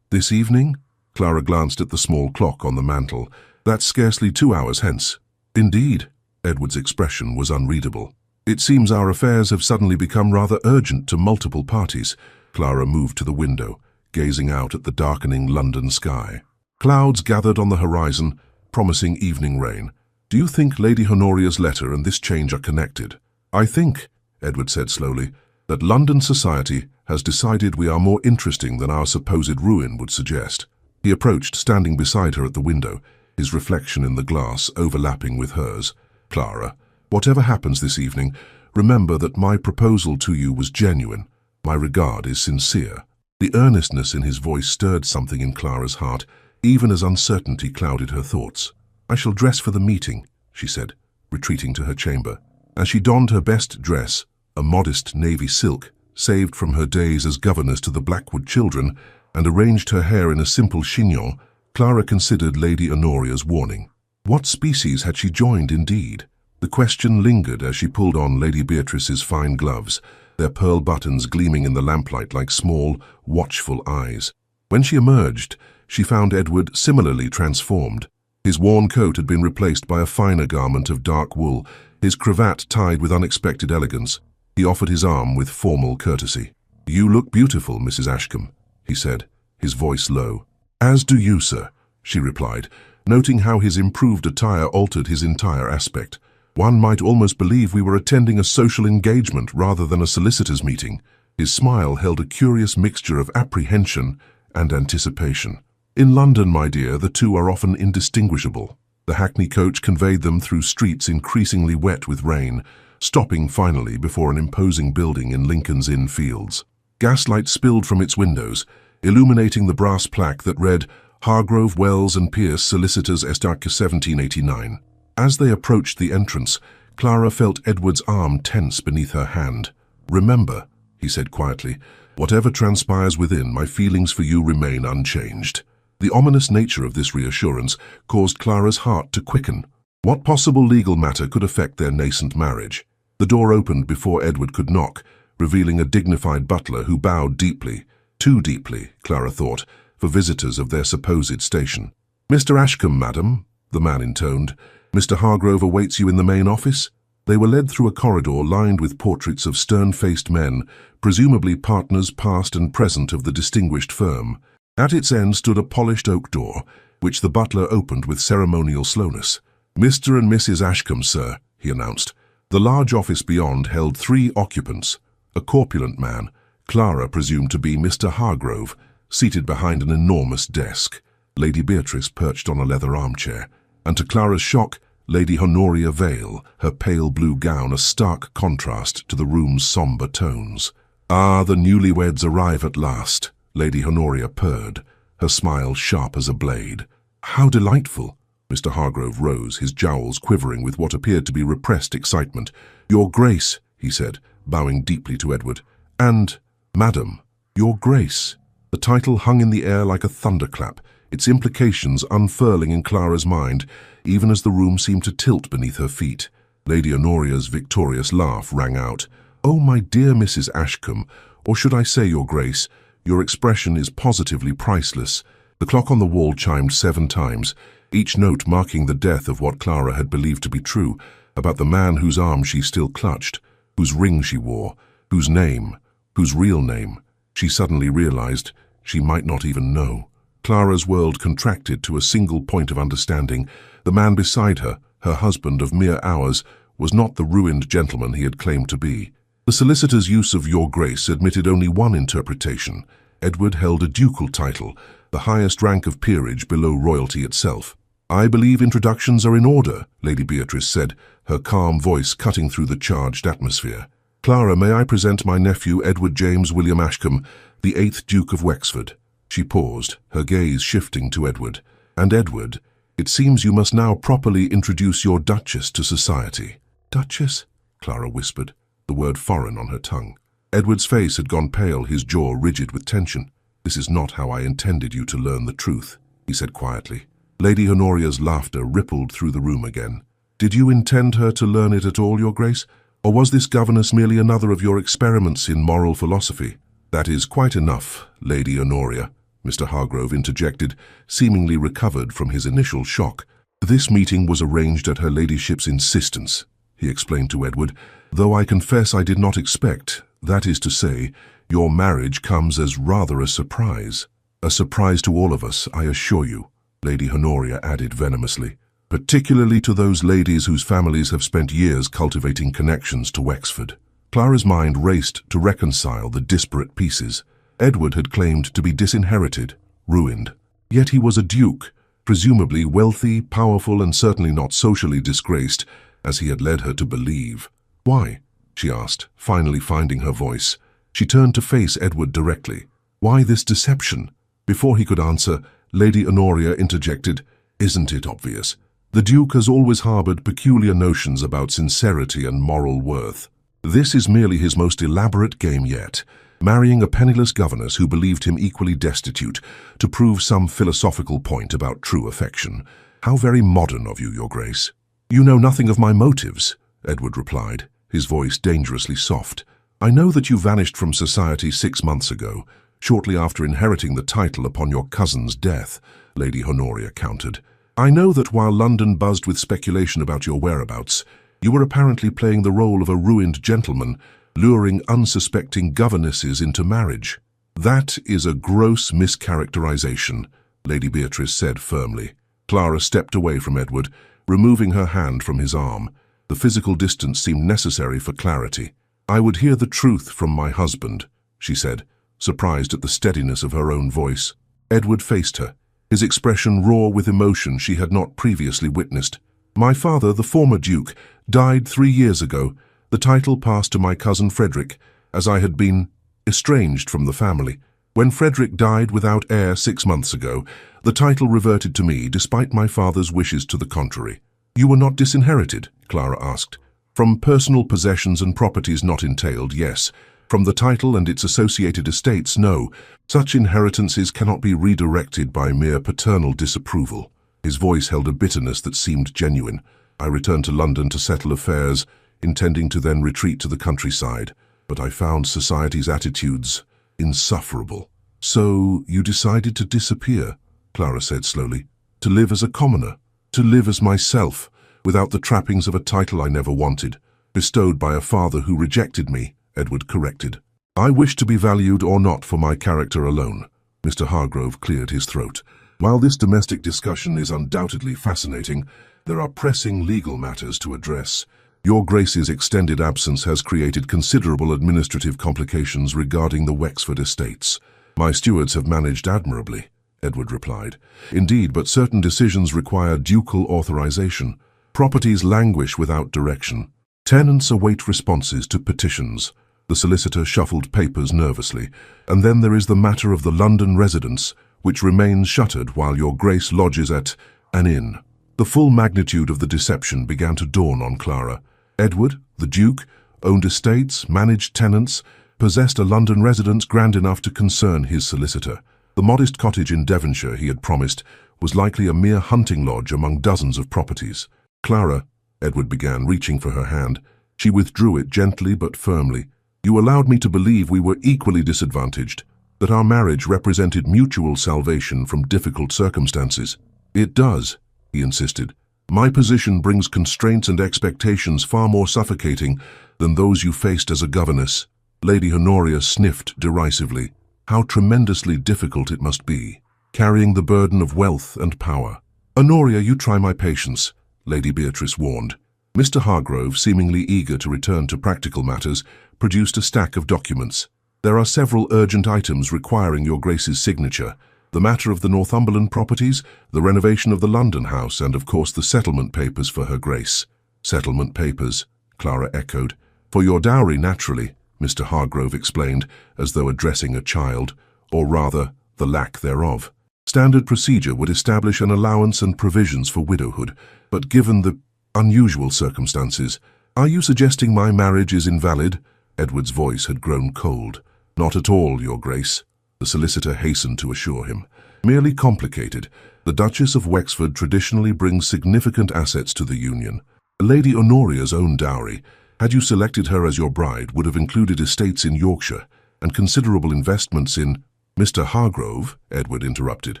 "This evening?" Clara glanced at the small clock on the mantel. "That's scarcely 2 hours hence." "Indeed." Edward's expression was unreadable. "It seems our affairs have suddenly become rather urgent to multiple parties." Clara moved to the window, gazing out at the darkening London sky. Clouds gathered on the horizon, promising evening rain. "Do you think Lady Honoria's letter and this change are connected?" "I think," Edward said slowly, "that London society has decided we are more interesting than our supposed ruin would suggest." He approached, standing beside her at the window, his reflection in the glass overlapping with hers. "Clara, whatever happens this evening, remember that my proposal to you was genuine. My regard is sincere." The earnestness in his voice stirred something in Clara's heart, even as uncertainty clouded her thoughts. "I shall dress for the meeting," she said, retreating to her chamber. As she donned her best dress, a modest navy silk, saved from her days as governess to the Blackwood children, and arranged her hair in a simple chignon, Clara considered Lady Honoria's warning. What species had she joined indeed? The question lingered as she pulled on Lady Beatrice's fine gloves, their pearl buttons gleaming in the lamplight like small, watchful eyes. When she emerged, she found Edward similarly transformed. His worn coat had been replaced by a finer garment of dark wool, his cravat tied with unexpected elegance. He offered his arm with formal courtesy. "You look beautiful, Mrs. Ashcombe," he said, his voice low. "As do you, sir," she replied, noting how his improved attire altered his entire aspect. "One might almost believe we were attending a social engagement rather than a solicitors' meeting." His smile held a curious mixture of apprehension and anticipation. "In London, my dear, the two are often indistinguishable." The hackney coach conveyed them through streets increasingly wet with rain, stopping finally before an imposing building in Lincoln's Inn Fields. Gaslight spilled from its windows, illuminating the brass plaque that read, "Hargrove, Wells and Pierce, Solicitors Estac 1789. As they approached the entrance, Clara felt Edward's arm tense beneath her hand. "Remember," he said quietly, "whatever transpires within, my feelings for you remain unchanged." The ominous nature of this reassurance caused Clara's heart to quicken. What possible legal matter could affect their nascent marriage? The door opened before Edward could knock, revealing a dignified butler who bowed deeply, too deeply, Clara thought, for visitors of their supposed station. "Mr. Ashcombe, madam," the man intoned. "Mr. Hargrove awaits you in the main office." They were led through a corridor lined with portraits of stern-faced men, presumably partners past and present of the distinguished firm. At its end stood a polished oak door, which the butler opened with ceremonial slowness. "Mr. and Mrs. Ashcombe, sir," he announced. The large office beyond held 3 occupants. A corpulent man, Clara presumed to be Mr. Hargrove, seated behind an enormous desk. Lady Beatrice perched on a leather armchair, and to Clara's shock, Lady Honoria Vale, her pale blue gown a stark contrast to the room's sombre tones. "Ah, the newlyweds arrive at last," Lady Honoria purred, her smile sharp as a blade. "How delightful!" Mr. Hargrove rose, his jowls quivering with what appeared to be repressed excitement. "Your Grace," he said, bowing deeply to Edward. "And, Madam, Your Grace." The title hung in the air like a thunderclap, its implications unfurling in Clara's mind, even as the room seemed to tilt beneath her feet. Lady Honoria's victorious laugh rang out. "Oh, my dear Mrs. Ashcombe, or should I say, Your Grace, your expression is positively priceless." The clock on the wall chimed 7 times, each note marking the death of what Clara had believed to be true about the man whose arm she still clutched, whose ring she wore, whose real name, she suddenly realized she might not even know. Clara's world contracted to a single point of understanding. The man beside her, her husband of mere hours, was not the ruined gentleman he had claimed to be. The solicitor's use of Your Grace admitted only one interpretation. Edward held a ducal title, the highest rank of peerage below royalty itself. "I believe introductions are in order," Lady Beatrice said, her calm voice cutting through the charged atmosphere. "Clara, may I present my nephew Edward James William Ashcombe, the 8th Duke of Wexford?" She paused, her gaze shifting to Edward. "And Edward, it seems you must now properly introduce your Duchess to society." "Duchess?" Clara whispered, the word foreign on her tongue. Edward's face had gone pale, his jaw rigid with tension. "This is not how I intended you to learn the truth," he said quietly. Lady Honoria's laughter rippled through the room again. "Did you intend her to learn it at all, Your Grace? Or was this governess merely another of your experiments in moral philosophy?" "That is quite enough, Lady Honoria," Mr. Hargrove interjected, seemingly recovered from his initial shock. "This meeting was arranged at her ladyship's insistence," he explained to Edward, "though I confess I did not expect, that is to say, your marriage comes as rather a surprise. A surprise to all of us, I assure you," Lady Honoria added venomously, "particularly to those ladies whose families have spent years cultivating connections to Wexford." Clara's mind raced to reconcile the disparate pieces. Edward had claimed to be disinherited, ruined. Yet he was a duke, presumably wealthy, powerful, and certainly not socially disgraced, as he had led her to believe. "Why?" she asked, finally finding her voice. She turned to face Edward directly. "Why this deception?" Before he could answer, Lady Honoria interjected, "Isn't it obvious? The Duke has always harbored peculiar notions about sincerity and moral worth. This is merely his most elaborate game yet, marrying a penniless governess who believed him equally destitute to prove some philosophical point about true affection. How very modern of you, Your Grace." "You know nothing of my motives," Edward replied, his voice dangerously soft. "I know that you vanished from society 6 months ago, shortly after inheriting the title upon your cousin's death," Lady Honoria countered. "I know that while London buzzed with speculation about your whereabouts, you were apparently playing the role of a ruined gentleman, luring unsuspecting governesses into marriage." "That is a gross mischaracterization," Lady Beatrice said firmly. Clara stepped away from Edward, removing her hand from his arm. The physical distance seemed necessary for clarity. "I would hear the truth from my husband," she said, surprised at the steadiness of her own voice. Edward faced her, his expression raw with emotion she had not previously witnessed. "My father, the former Duke, died 3 years ago. The title passed to my cousin Frederick, as I had been estranged from the family. When Frederick died without heir 6 months ago, the title reverted to me, despite my father's wishes to the contrary." "You were not disinherited?" Clara asked. "From personal possessions and properties not entailed, yes. From the title and its associated estates, no. Such inheritances cannot be redirected by mere paternal disapproval." His voice held a bitterness that seemed genuine. "I returned to London to settle affairs, intending to then retreat to the countryside, but I found society's attitudes insufferable." "So you decided to disappear," Clara said slowly. "To live as a commoner, to live as myself, without the trappings of a title I never wanted, bestowed by a father who rejected me," Edward corrected. "I wish to be valued or not for my character alone." Mr. Hargrove cleared his throat. "While this domestic discussion is undoubtedly fascinating, there are pressing legal matters to address. Your Grace's extended absence has created considerable administrative complications regarding the Wexford estates." "My stewards have managed admirably," Edward replied. "Indeed, but certain decisions require ducal authorization. Properties languish without direction. Tenants await responses to petitions." The solicitor shuffled papers nervously. "And then there is the matter of the London residence, which remains shuttered while your Grace lodges at an inn." The full magnitude of the deception began to dawn on Clara. Edward, the Duke, owned estates, managed tenants, possessed a London residence grand enough to concern his solicitor. The modest cottage in Devonshire he had promised was likely a mere hunting lodge among dozens of properties. "Clara," Edward began, reaching for her hand. She withdrew it gently but firmly. "You allowed me to believe we were equally disadvantaged, that our marriage represented mutual salvation from difficult circumstances." "It does," he insisted. "My position brings constraints and expectations far more suffocating than those you faced as a governess." Lady Honoria sniffed derisively. How tremendously difficult it must be, carrying the burden of wealth and power. "Honoria, you try my patience," Lady Beatrice warned. Mr. Hargrove, seemingly eager to return to practical matters, produced a stack of documents. "There are several urgent items requiring your Grace's signature. The matter of the Northumberland properties, the renovation of the London house, and of course the settlement papers for her Grace." "Settlement papers," Clara echoed. "For your dowry, naturally," Mr. Hargrove explained, as though addressing a child, or rather, the lack thereof. "Standard procedure would establish an allowance and provisions for widowhood, but given the unusual circumstances, are you suggesting my marriage is invalid?" Edward's voice had grown cold. "Not at all, Your Grace," the solicitor hastened to assure him. "Merely complicated. The Duchess of Wexford traditionally brings significant assets to the union. Lady Honoria's own dowry, had you selected her as your bride, would have included estates in Yorkshire and considerable investments in—" "Mr. Hargrove," Edward interrupted,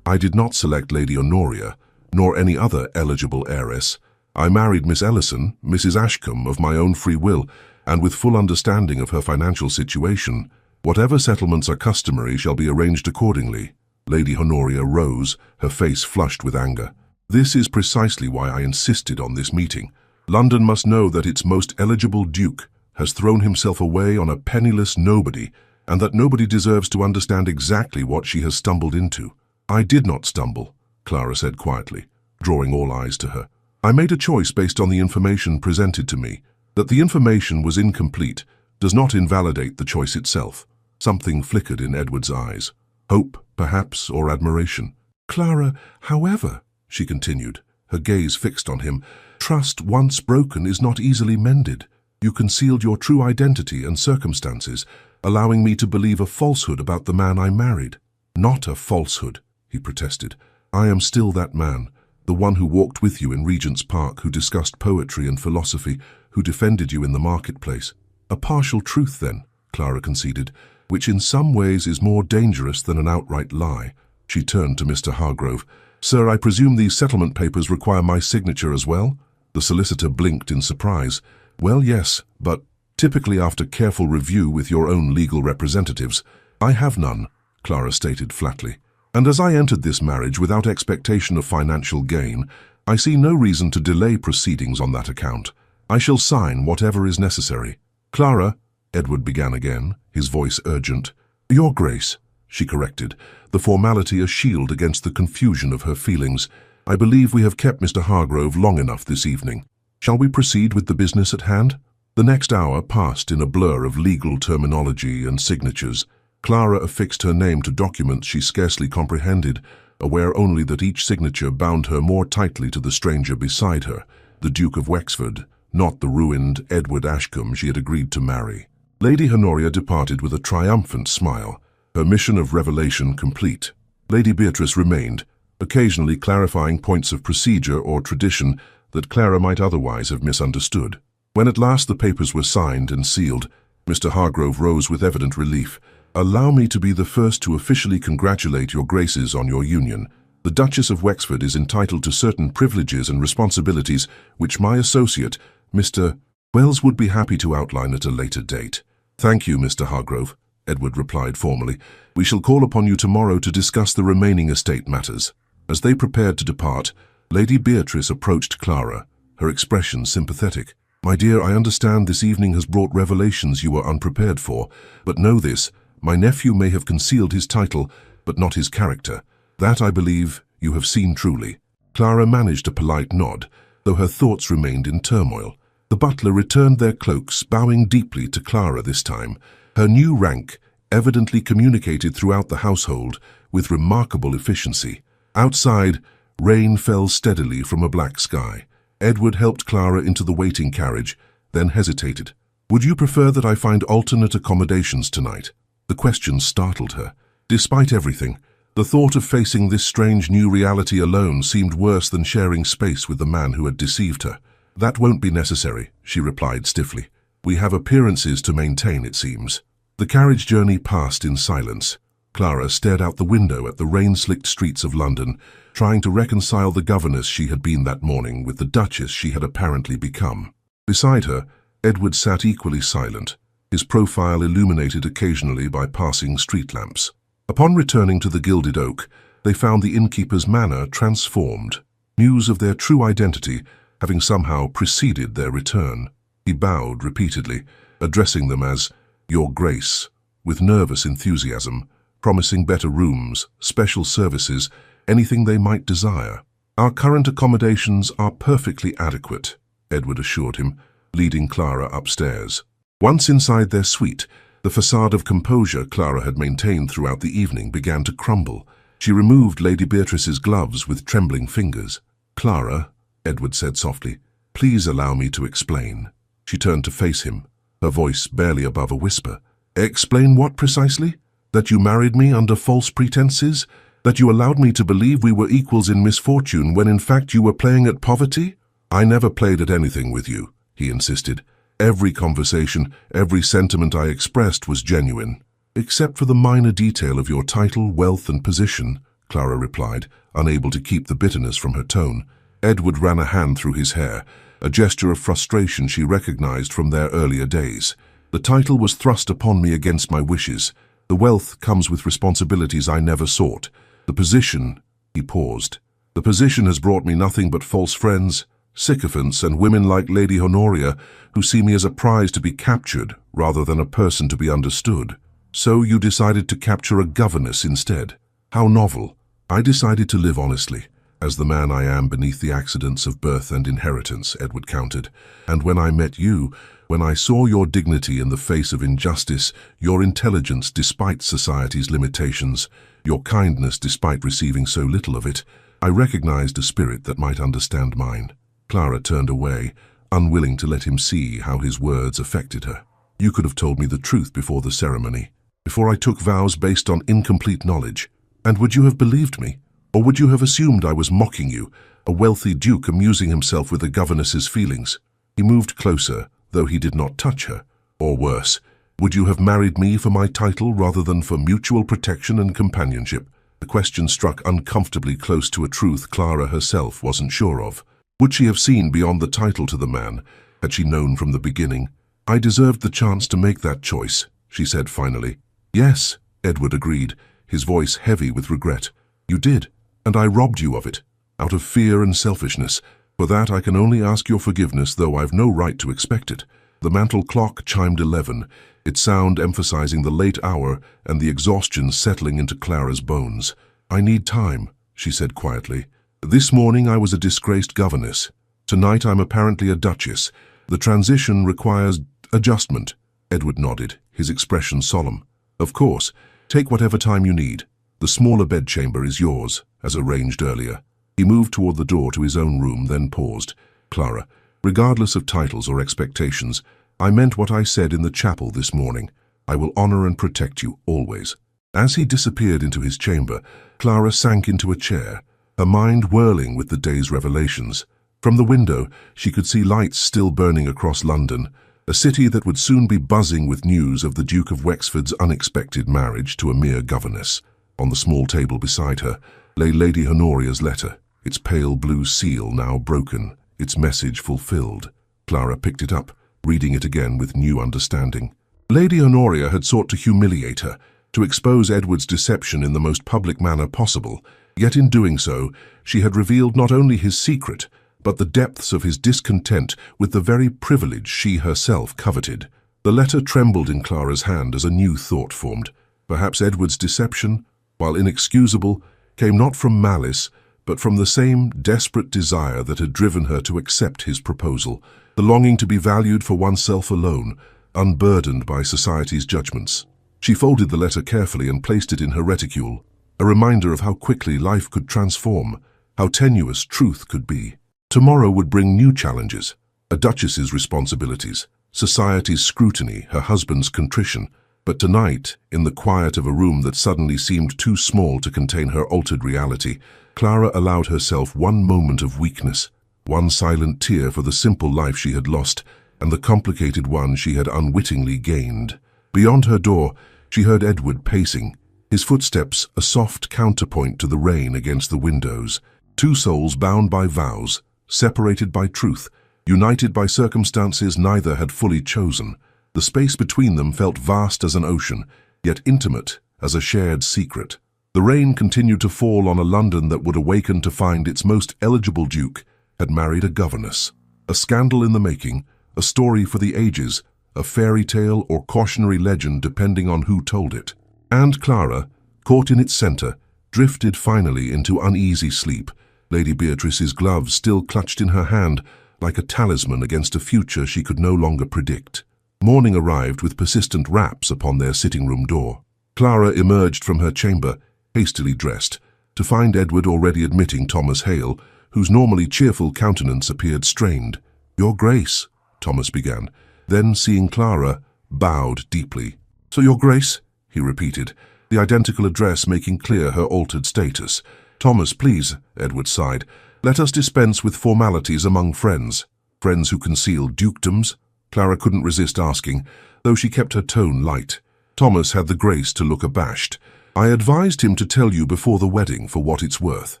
"I did not select Lady Honoria, nor any other eligible heiress. I married Miss Ellison, Mrs. Ashcombe, of my own free will, and with full understanding of her financial situation. Whatever settlements are customary shall be arranged accordingly." Lady Honoria rose, her face flushed with anger. "This is precisely why I insisted on this meeting. London must know that its most eligible duke has thrown himself away on a penniless nobody, and that nobody deserves to understand exactly what she has stumbled into." "I did not stumble," Clara said quietly, drawing all eyes to her. "I made a choice based on the information presented to me. That the information was incomplete does not invalidate the choice itself." Something flickered in Edward's eyes. Hope, perhaps, or admiration. "Clara, however," she continued, her gaze fixed on him, "trust once broken is not easily mended. You concealed your true identity and circumstances, allowing me to believe a falsehood about the man I married." "Not a falsehood," he protested. "I am still that man, the one who walked with you in Regent's Park, who discussed poetry and philosophy, who defended you in the marketplace." "A partial truth, then," Clara conceded, "which in some ways is more dangerous than an outright lie." She turned to Mr. Hargrove. "Sir, I presume these settlement papers require my signature as well?" The solicitor blinked in surprise. "Well, yes, but typically after careful review with your own legal representatives." "I have none," Clara stated flatly. "And as I entered this marriage without expectation of financial gain, I see no reason to delay proceedings on that account. I shall sign whatever is necessary." "Clara," Edward began again, his voice urgent. "Your Grace," she corrected, the formality a shield against the confusion of her feelings. "I believe we have kept Mr. Hargrove long enough this evening. Shall we proceed with the business at hand?" The next hour passed in a blur of legal terminology and signatures. Clara affixed her name to documents she scarcely comprehended, aware only that each signature bound her more tightly to the stranger beside her, the Duke of Wexford, not the ruined Edward Ashcombe she had agreed to marry. Lady Honoria departed with a triumphant smile, her mission of revelation complete. Lady Beatrice remained, occasionally clarifying points of procedure or tradition that Clara might otherwise have misunderstood. When at last the papers were signed and sealed, Mr. Hargrove rose with evident relief. "Allow me to be the first to officially congratulate your Graces on your union. The Duchess of Wexford is entitled to certain privileges and responsibilities which my associate, Mr. Wells, would be happy to outline at a later date." "Thank you, Mr. Hargrove," Edward replied formally. "We shall call upon you tomorrow to discuss the remaining estate matters." As they prepared to depart, Lady Beatrice approached Clara, her expression sympathetic. "My dear, I understand this evening has brought revelations you were unprepared for, but know this, my nephew may have concealed his title, but not his character. That, I believe, you have seen truly." Clara managed a polite nod, though her thoughts remained in turmoil. The butler returned their cloaks, bowing deeply to Clara this time, her new rank evidently communicated throughout the household with remarkable efficiency. Outside, rain fell steadily from a black sky. Edward helped Clara into the waiting carriage, then hesitated. "Would you prefer that I find alternate accommodations tonight?" The question startled her. Despite everything, the thought of facing this strange new reality alone seemed worse than sharing space with the man who had deceived her. "That won't be necessary," she replied stiffly. "We have appearances to maintain, it seems." The carriage journey passed in silence. Clara stared out the window at the rain-slicked streets of London, trying to reconcile the governess she had been that morning with the Duchess she had apparently become. Beside her, Edward sat equally silent, his profile illuminated occasionally by passing street lamps. Upon returning to the Gilded Oak, they found the innkeeper's manner transformed. News of their true identity having somehow preceded their return. He bowed repeatedly, addressing them as "Your Grace," with nervous enthusiasm, promising better rooms, special services, anything they might desire. "Our current accommodations are perfectly adequate," Edward assured him, leading Clara upstairs. Once inside their suite, the facade of composure Clara had maintained throughout the evening began to crumble. She removed Lady Beatrice's gloves with trembling fingers. "Clara," Edward said softly, "please allow me to explain." She turned to face him, her voice barely above a whisper. "Explain what precisely? That you married me under false pretenses? That you allowed me to believe we were equals in misfortune when in fact you were playing at poverty?" "I never played at anything with you," he insisted. "Every conversation, every sentiment I expressed was genuine." "Except for the minor detail of your title, wealth, and position," Clara replied, unable to keep the bitterness from her tone. Edward ran a hand through his hair, a gesture of frustration she recognized from their earlier days. "The title was thrust upon me against my wishes. The wealth comes with responsibilities I never sought. The position—" he paused. "The position has brought me nothing but false friends, sycophants, and women like Lady Honoria, who see me as a prize to be captured rather than a person to be understood. So you decided to capture a governess instead. How novel." "I decided to live honestly, as the man I am beneath the accidents of birth and inheritance," Edward countered. "And when I met you, when I saw your dignity in the face of injustice, your intelligence despite society's limitations, your kindness despite receiving so little of it, I recognized a spirit that might understand mine." Clara turned away, unwilling to let him see how his words affected her. "You could have told me the truth before the ceremony, before I took vows based on incomplete knowledge. And would you have believed me? Or would you have assumed I was mocking you, a wealthy duke amusing himself with a governess's feelings?" He moved closer, though he did not touch her. "Or worse, would you have married me for my title rather than for mutual protection and companionship?" The question struck uncomfortably close to a truth Clara herself wasn't sure of. Would she have seen beyond the title to the man, had she known from the beginning? "I deserved the chance to make that choice," she said finally. "Yes," Edward agreed, his voice heavy with regret. "You did, and I robbed you of it, out of fear and selfishness. For that I can only ask your forgiveness, though I've no right to expect it." The mantel clock chimed 11, its sound emphasizing the late hour and the exhaustion settling into Clara's bones. "I need time," she said quietly. "This morning I was a disgraced governess. Tonight I'm apparently a duchess. The transition requires adjustment." Edward nodded, his expression solemn. "Of course, take whatever time you need. The smaller bedchamber is yours, as arranged earlier." He moved toward the door to his own room, then paused. "Clara, regardless of titles or expectations, I meant what I said in the chapel this morning. I will honor and protect you always." As he disappeared into his chamber, Clara sank into a chair, her mind whirling with the day's revelations. From the window, she could see lights still burning across London, a city that would soon be buzzing with news of the Duke of Wexford's unexpected marriage to a mere governess. On the small table beside her lay Lady Honoria's letter, its pale blue seal now broken, its message fulfilled. Clara picked it up, reading it again with new understanding. Lady Honoria had sought to humiliate her, to expose Edward's deception in the most public manner possible, yet in doing so, she had revealed not only his secret, but the depths of his discontent with the very privilege she herself coveted. The letter trembled in Clara's hand as a new thought formed. Perhaps Edward's deception, while inexcusable, came not from malice, but from the same desperate desire that had driven her to accept his proposal, the longing to be valued for oneself alone, unburdened by society's judgments. She folded the letter carefully and placed it in her reticule, a reminder of how quickly life could transform, how tenuous truth could be. Tomorrow would bring new challenges, a duchess's responsibilities, society's scrutiny, her husband's contrition. But tonight, in the quiet of a room that suddenly seemed too small to contain her altered reality, Clara allowed herself one moment of weakness, one silent tear for the simple life she had lost and the complicated one she had unwittingly gained. Beyond her door, she heard Edward pacing, his footsteps a soft counterpoint to the rain against the windows. Two souls bound by vows, separated by truth, united by circumstances neither had fully chosen. The space between them felt vast as an ocean, yet intimate as a shared secret. The rain continued to fall on a London that would awaken to find its most eligible duke, had married a governess. A scandal in the making, a story for the ages, a fairy tale or cautionary legend depending on who told it. And Clara, caught in its center, drifted finally into uneasy sleep, Lady Beatrice's gloves still clutched in her hand like a talisman against a future she could no longer predict. Morning arrived with persistent raps upon their sitting-room door. Clara emerged from her chamber, hastily dressed, to find Edward already admitting Thomas Hale, whose normally cheerful countenance appeared strained. "Your Grace," Thomas began, then, seeing Clara, bowed deeply. "So, Your Grace," he repeated, the identical address making clear her altered status. "Thomas, please," Edward sighed, "let us dispense with formalities among friends." Friends who conceal dukedoms? Clara couldn't resist asking, though she kept her tone light. Thomas had the grace to look abashed. "I advised him to tell you before the wedding for what it's worth."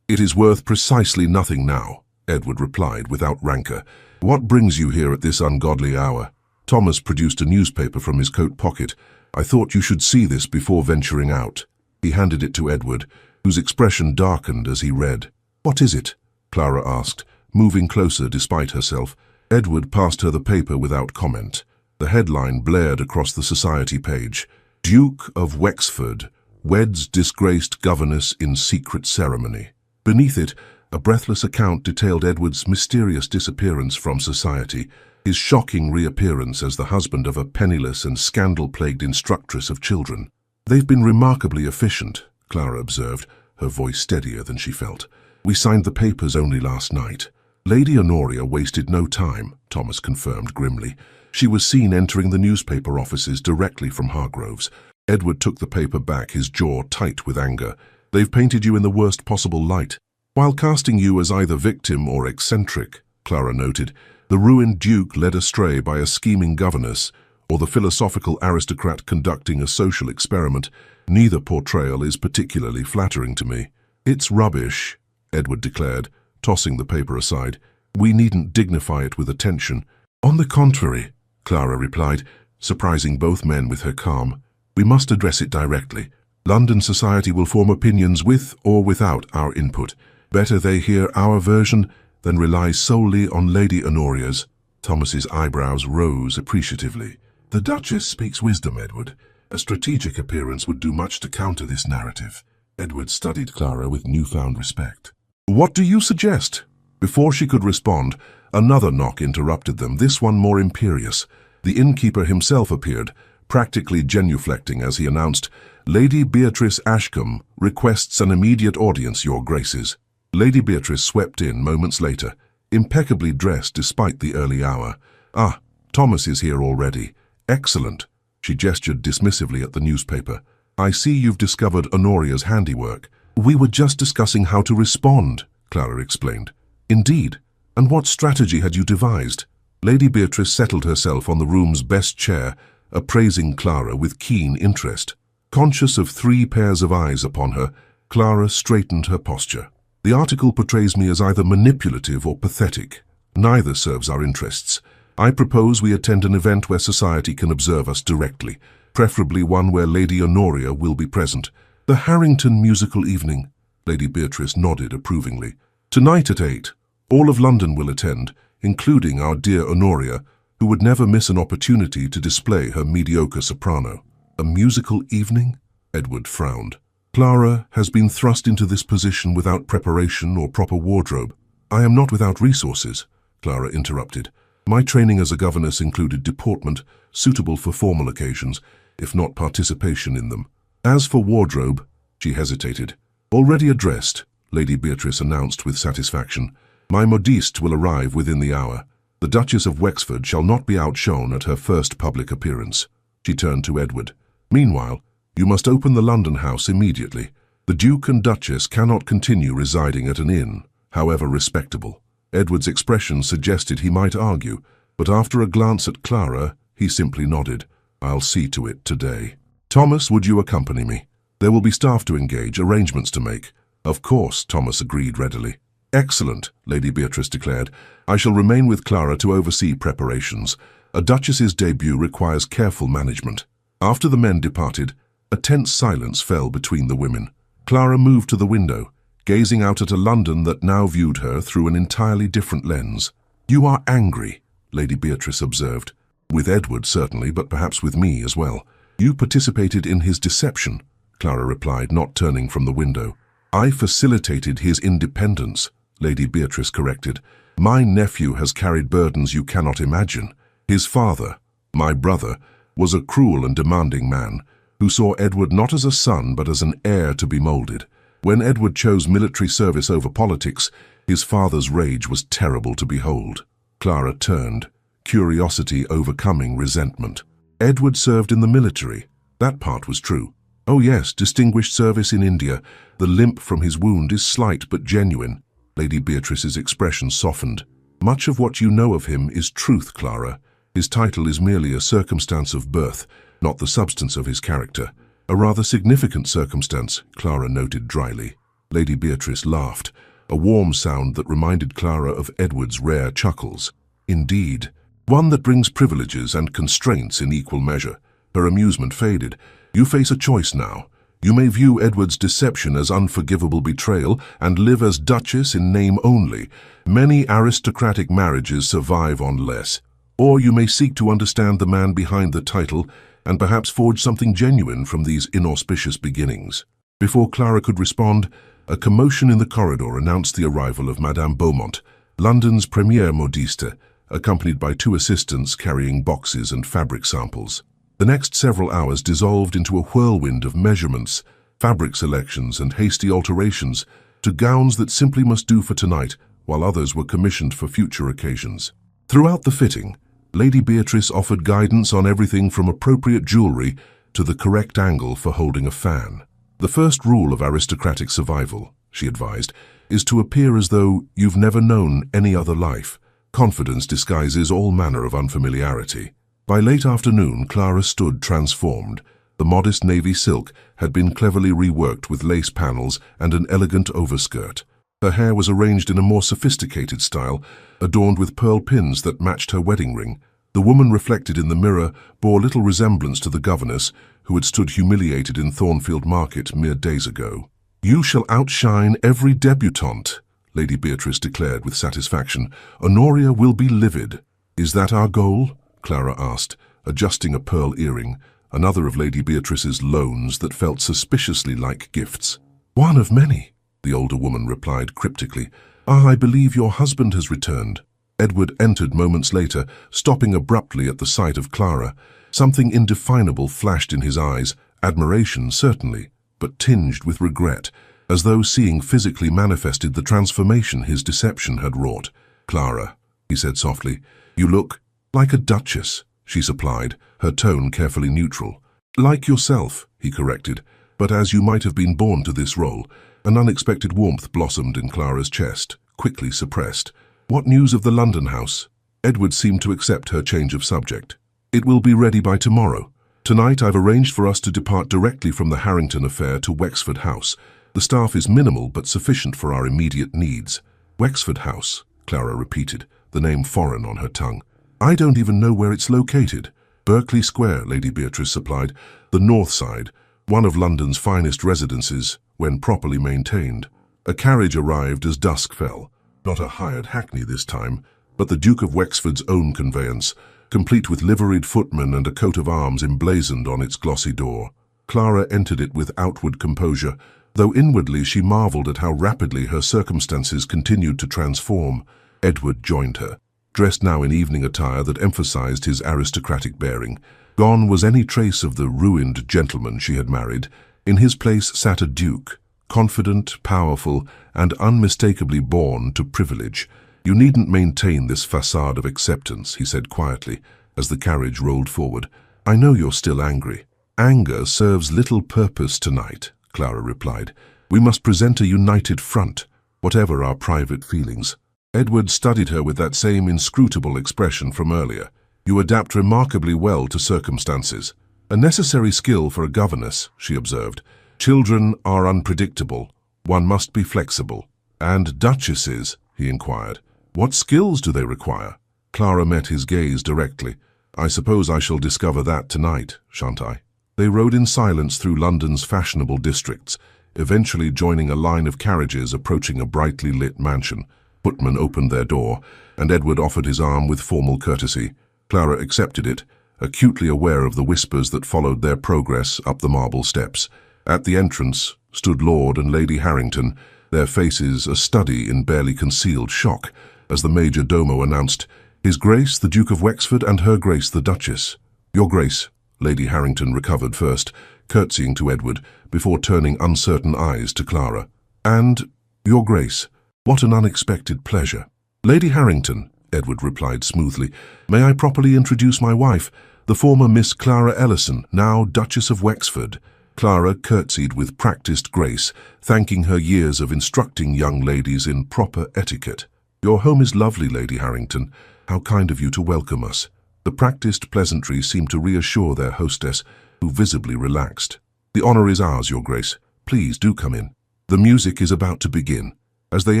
"It is worth precisely nothing now," Edward replied without rancor. "What brings you here at this ungodly hour?" Thomas produced a newspaper from his coat pocket. "I thought you should see this before venturing out." He handed it to Edward, whose expression darkened as he read. "What is it?" Clara asked, moving closer despite herself. Edward passed her the paper without comment. The headline blared across the society page. "Duke of Wexford weds disgraced governess in secret ceremony." Beneath it, a breathless account detailed Edward's mysterious disappearance from society, his shocking reappearance as the husband of a penniless and scandal-plagued instructress of children. "They've been remarkably efficient," Clara observed, her voice steadier than she felt. "We signed the papers only last night." Lady Honoria wasted no time, Thomas confirmed grimly. She was seen entering the newspaper offices directly from Hargrove's. Edward took the paper back, his jaw tight with anger. "They've painted you in the worst possible light. While casting you as either victim or eccentric," Clara noted, "the ruined duke led astray by a scheming governess, or the philosophical aristocrat conducting a social experiment. Neither portrayal is particularly flattering to me." "It's rubbish," Edward declared, tossing the paper aside. "We needn't dignify it with attention." "On the contrary," Clara replied, surprising both men with her calm. "We must address it directly. London society will form opinions with or without our input. Better they hear our version than rely solely on Lady Honoria's." Thomas's eyebrows rose appreciatively. "The Duchess speaks wisdom, Edward. A strategic appearance would do much to counter this narrative." Edward studied Clara with newfound respect. "What do you suggest?" Before she could respond, another knock interrupted them, this one more imperious. The innkeeper himself appeared, practically genuflecting as he announced, "Lady Beatrice Ashcombe requests an immediate audience, Your Graces." Lady Beatrice swept in moments later, impeccably dressed despite the early hour. "Ah, Thomas is here already. Excellent." She gestured dismissively at the newspaper. "I see you've discovered Honoria's handiwork." "We were just discussing how to respond," Clara explained. "Indeed? And what strategy had you devised?" Lady Beatrice settled herself on the room's best chair, appraising Clara with keen interest. Conscious of 3 pairs of eyes upon her, Clara straightened her posture. "The article portrays me as either manipulative or pathetic. Neither serves our interests. I propose we attend an event where society can observe us directly, preferably one where Lady Honoria will be present. The Harrington musical evening." Lady Beatrice nodded approvingly. "Tonight at 8. All of London will attend, including our dear Honoria, who would never miss an opportunity to display her mediocre soprano." "A musical evening?" Edward frowned. "Clara has been thrust into this position without preparation or proper wardrobe." "I am not without resources," Clara interrupted. "My training as a governess included deportment suitable for formal occasions, if not participation in them. As for wardrobe," she hesitated. "Already addressed," Lady Beatrice announced with satisfaction. "My modiste will arrive within the hour. The Duchess of Wexford shall not be outshone at her first public appearance." She turned to Edward. "Meanwhile, you must open the London house immediately. The Duke and Duchess cannot continue residing at an inn, however respectable." Edward's expression suggested he might argue, but after a glance at Clara, he simply nodded. "I'll see to it today." "Thomas, would you accompany me? There will be staff to engage, arrangements to make." "Of course," Thomas agreed readily. "Excellent," Lady Beatrice declared. "I shall remain with Clara to oversee preparations. A duchess's debut requires careful management." After the men departed, a tense silence fell between the women. Clara moved to the window, gazing out at a London that now viewed her through an entirely different lens. "You are angry," Lady Beatrice observed. "With Edward, certainly, but perhaps with me as well." "You participated in his deception," Clara replied, not turning from the window. "I facilitated his independence," Lady Beatrice corrected. "My nephew has carried burdens you cannot imagine. His father, my brother, was a cruel and demanding man, who saw Edward not as a son but as an heir to be moulded. When Edward chose military service over politics, his father's rage was terrible to behold." Clara turned, curiosity overcoming resentment. "Edward served in the military. That part was true." "Oh yes, distinguished service in India. The limp from his wound is slight but genuine." Lady Beatrice's expression softened. "Much of what you know of him is truth, Clara. His title is merely a circumstance of birth, not the substance of his character." "A rather significant circumstance," Clara noted dryly. Lady Beatrice laughed, a warm sound that reminded Clara of Edward's rare chuckles. "Indeed. One that brings privileges and constraints in equal measure." Her amusement faded. "You face a choice now. You may view Edward's deception as unforgivable betrayal and live as Duchess in name only. Many aristocratic marriages survive on less. Or you may seek to understand the man behind the title and perhaps forge something genuine from these inauspicious beginnings." Before Clara could respond, a commotion in the corridor announced the arrival of Madame Beaumont, London's premier modiste, accompanied by 2 assistants carrying boxes and fabric samples. The next several hours dissolved into a whirlwind of measurements, fabric selections, and hasty alterations to gowns that simply must do for tonight, while others were commissioned for future occasions. Throughout the fitting, Lady Beatrice offered guidance on everything from appropriate jewelry to the correct angle for holding a fan. "The first rule of aristocratic survival," she advised, "is to appear as though you've never known any other life. Confidence disguises all manner of unfamiliarity." By late afternoon, Clara stood transformed. The modest navy silk had been cleverly reworked with lace panels and an elegant overskirt. Her hair was arranged in a more sophisticated style, adorned with pearl pins that matched her wedding ring. The woman reflected in the mirror bore little resemblance to the Governess, who had stood humiliated in Thornfield Market mere days ago. "You shall outshine every debutante," Lady Beatrice declared with satisfaction. "Honoria will be livid." "Is that our goal?" Clara asked, adjusting a pearl earring, another of Lady Beatrice's loans that felt suspiciously like gifts. "One of many," the older woman replied cryptically. "Ah, I believe your husband has returned." Edward entered moments later, stopping abruptly at the sight of Clara. Something indefinable flashed in his eyes, admiration certainly, but tinged with regret, as though seeing physically manifested the transformation his deception had wrought. "Clara," he said softly, "you look like a duchess," she supplied, her tone carefully neutral. "Like yourself," he corrected, "but as you might have been born to this role." An unexpected warmth blossomed in Clara's chest, quickly suppressed. "What news of the London house?" Edward seemed to accept her change of subject. "It will be ready by tomorrow. Tonight I've arranged for us to depart directly from the Harrington affair to Wexford House. The staff is minimal but sufficient for our immediate needs." "Wexford House," Clara repeated, the name foreign on her tongue. "I don't even know where it's located." "Berkeley Square," Lady Beatrice supplied. "The north side, one of London's finest residences, when properly maintained." A carriage arrived as dusk fell. Not a hired hackney this time, but the Duke of Wexford's own conveyance, complete with liveried footmen and a coat of arms emblazoned on its glossy door. Clara entered it with outward composure, though inwardly she marvelled at how rapidly her circumstances continued to transform. Edward joined her, dressed now in evening attire that emphasized his aristocratic bearing. Gone was any trace of the ruined gentleman she had married. In his place sat a duke, confident, powerful, and unmistakably born to privilege. "You needn't maintain this facade of acceptance," he said quietly, as the carriage rolled forward. "I know you're still angry." "Anger serves little purpose tonight," Clara replied. "We must present a united front, whatever our private feelings." Edward studied her with that same inscrutable expression from earlier. "You adapt remarkably well to circumstances." "A necessary skill for a governess," she observed. "Children are unpredictable. One must be flexible." "And duchesses?" he inquired. "What skills do they require?" Clara met his gaze directly. "I suppose I shall discover that tonight, shan't I?" They rode in silence through London's fashionable districts, eventually joining a line of carriages approaching a brightly lit mansion. Footmen opened their door, and Edward offered his arm with formal courtesy. Clara accepted it, acutely aware of the whispers that followed their progress up the marble steps. At the entrance stood Lord and Lady Harrington, their faces a study in barely concealed shock, as the major domo announced, "His Grace the Duke of Wexford and Her Grace the Duchess." "Your Grace," Lady Harrington recovered first, curtsying to Edward, before turning uncertain eyes to Clara. "And, Your Grace, what an unexpected pleasure." "Lady Harrington," Edward replied smoothly, "may I properly introduce my wife, the former Miss Clara Ellison, now Duchess of Wexford." Clara curtsied with practiced grace, thanking her years of instructing young ladies in proper etiquette. "Your home is lovely, Lady Harrington. How kind of you to welcome us." The practiced pleasantries seemed to reassure their hostess, who visibly relaxed. "The honor is ours, Your Grace. Please do come in." The music is about to begin. As they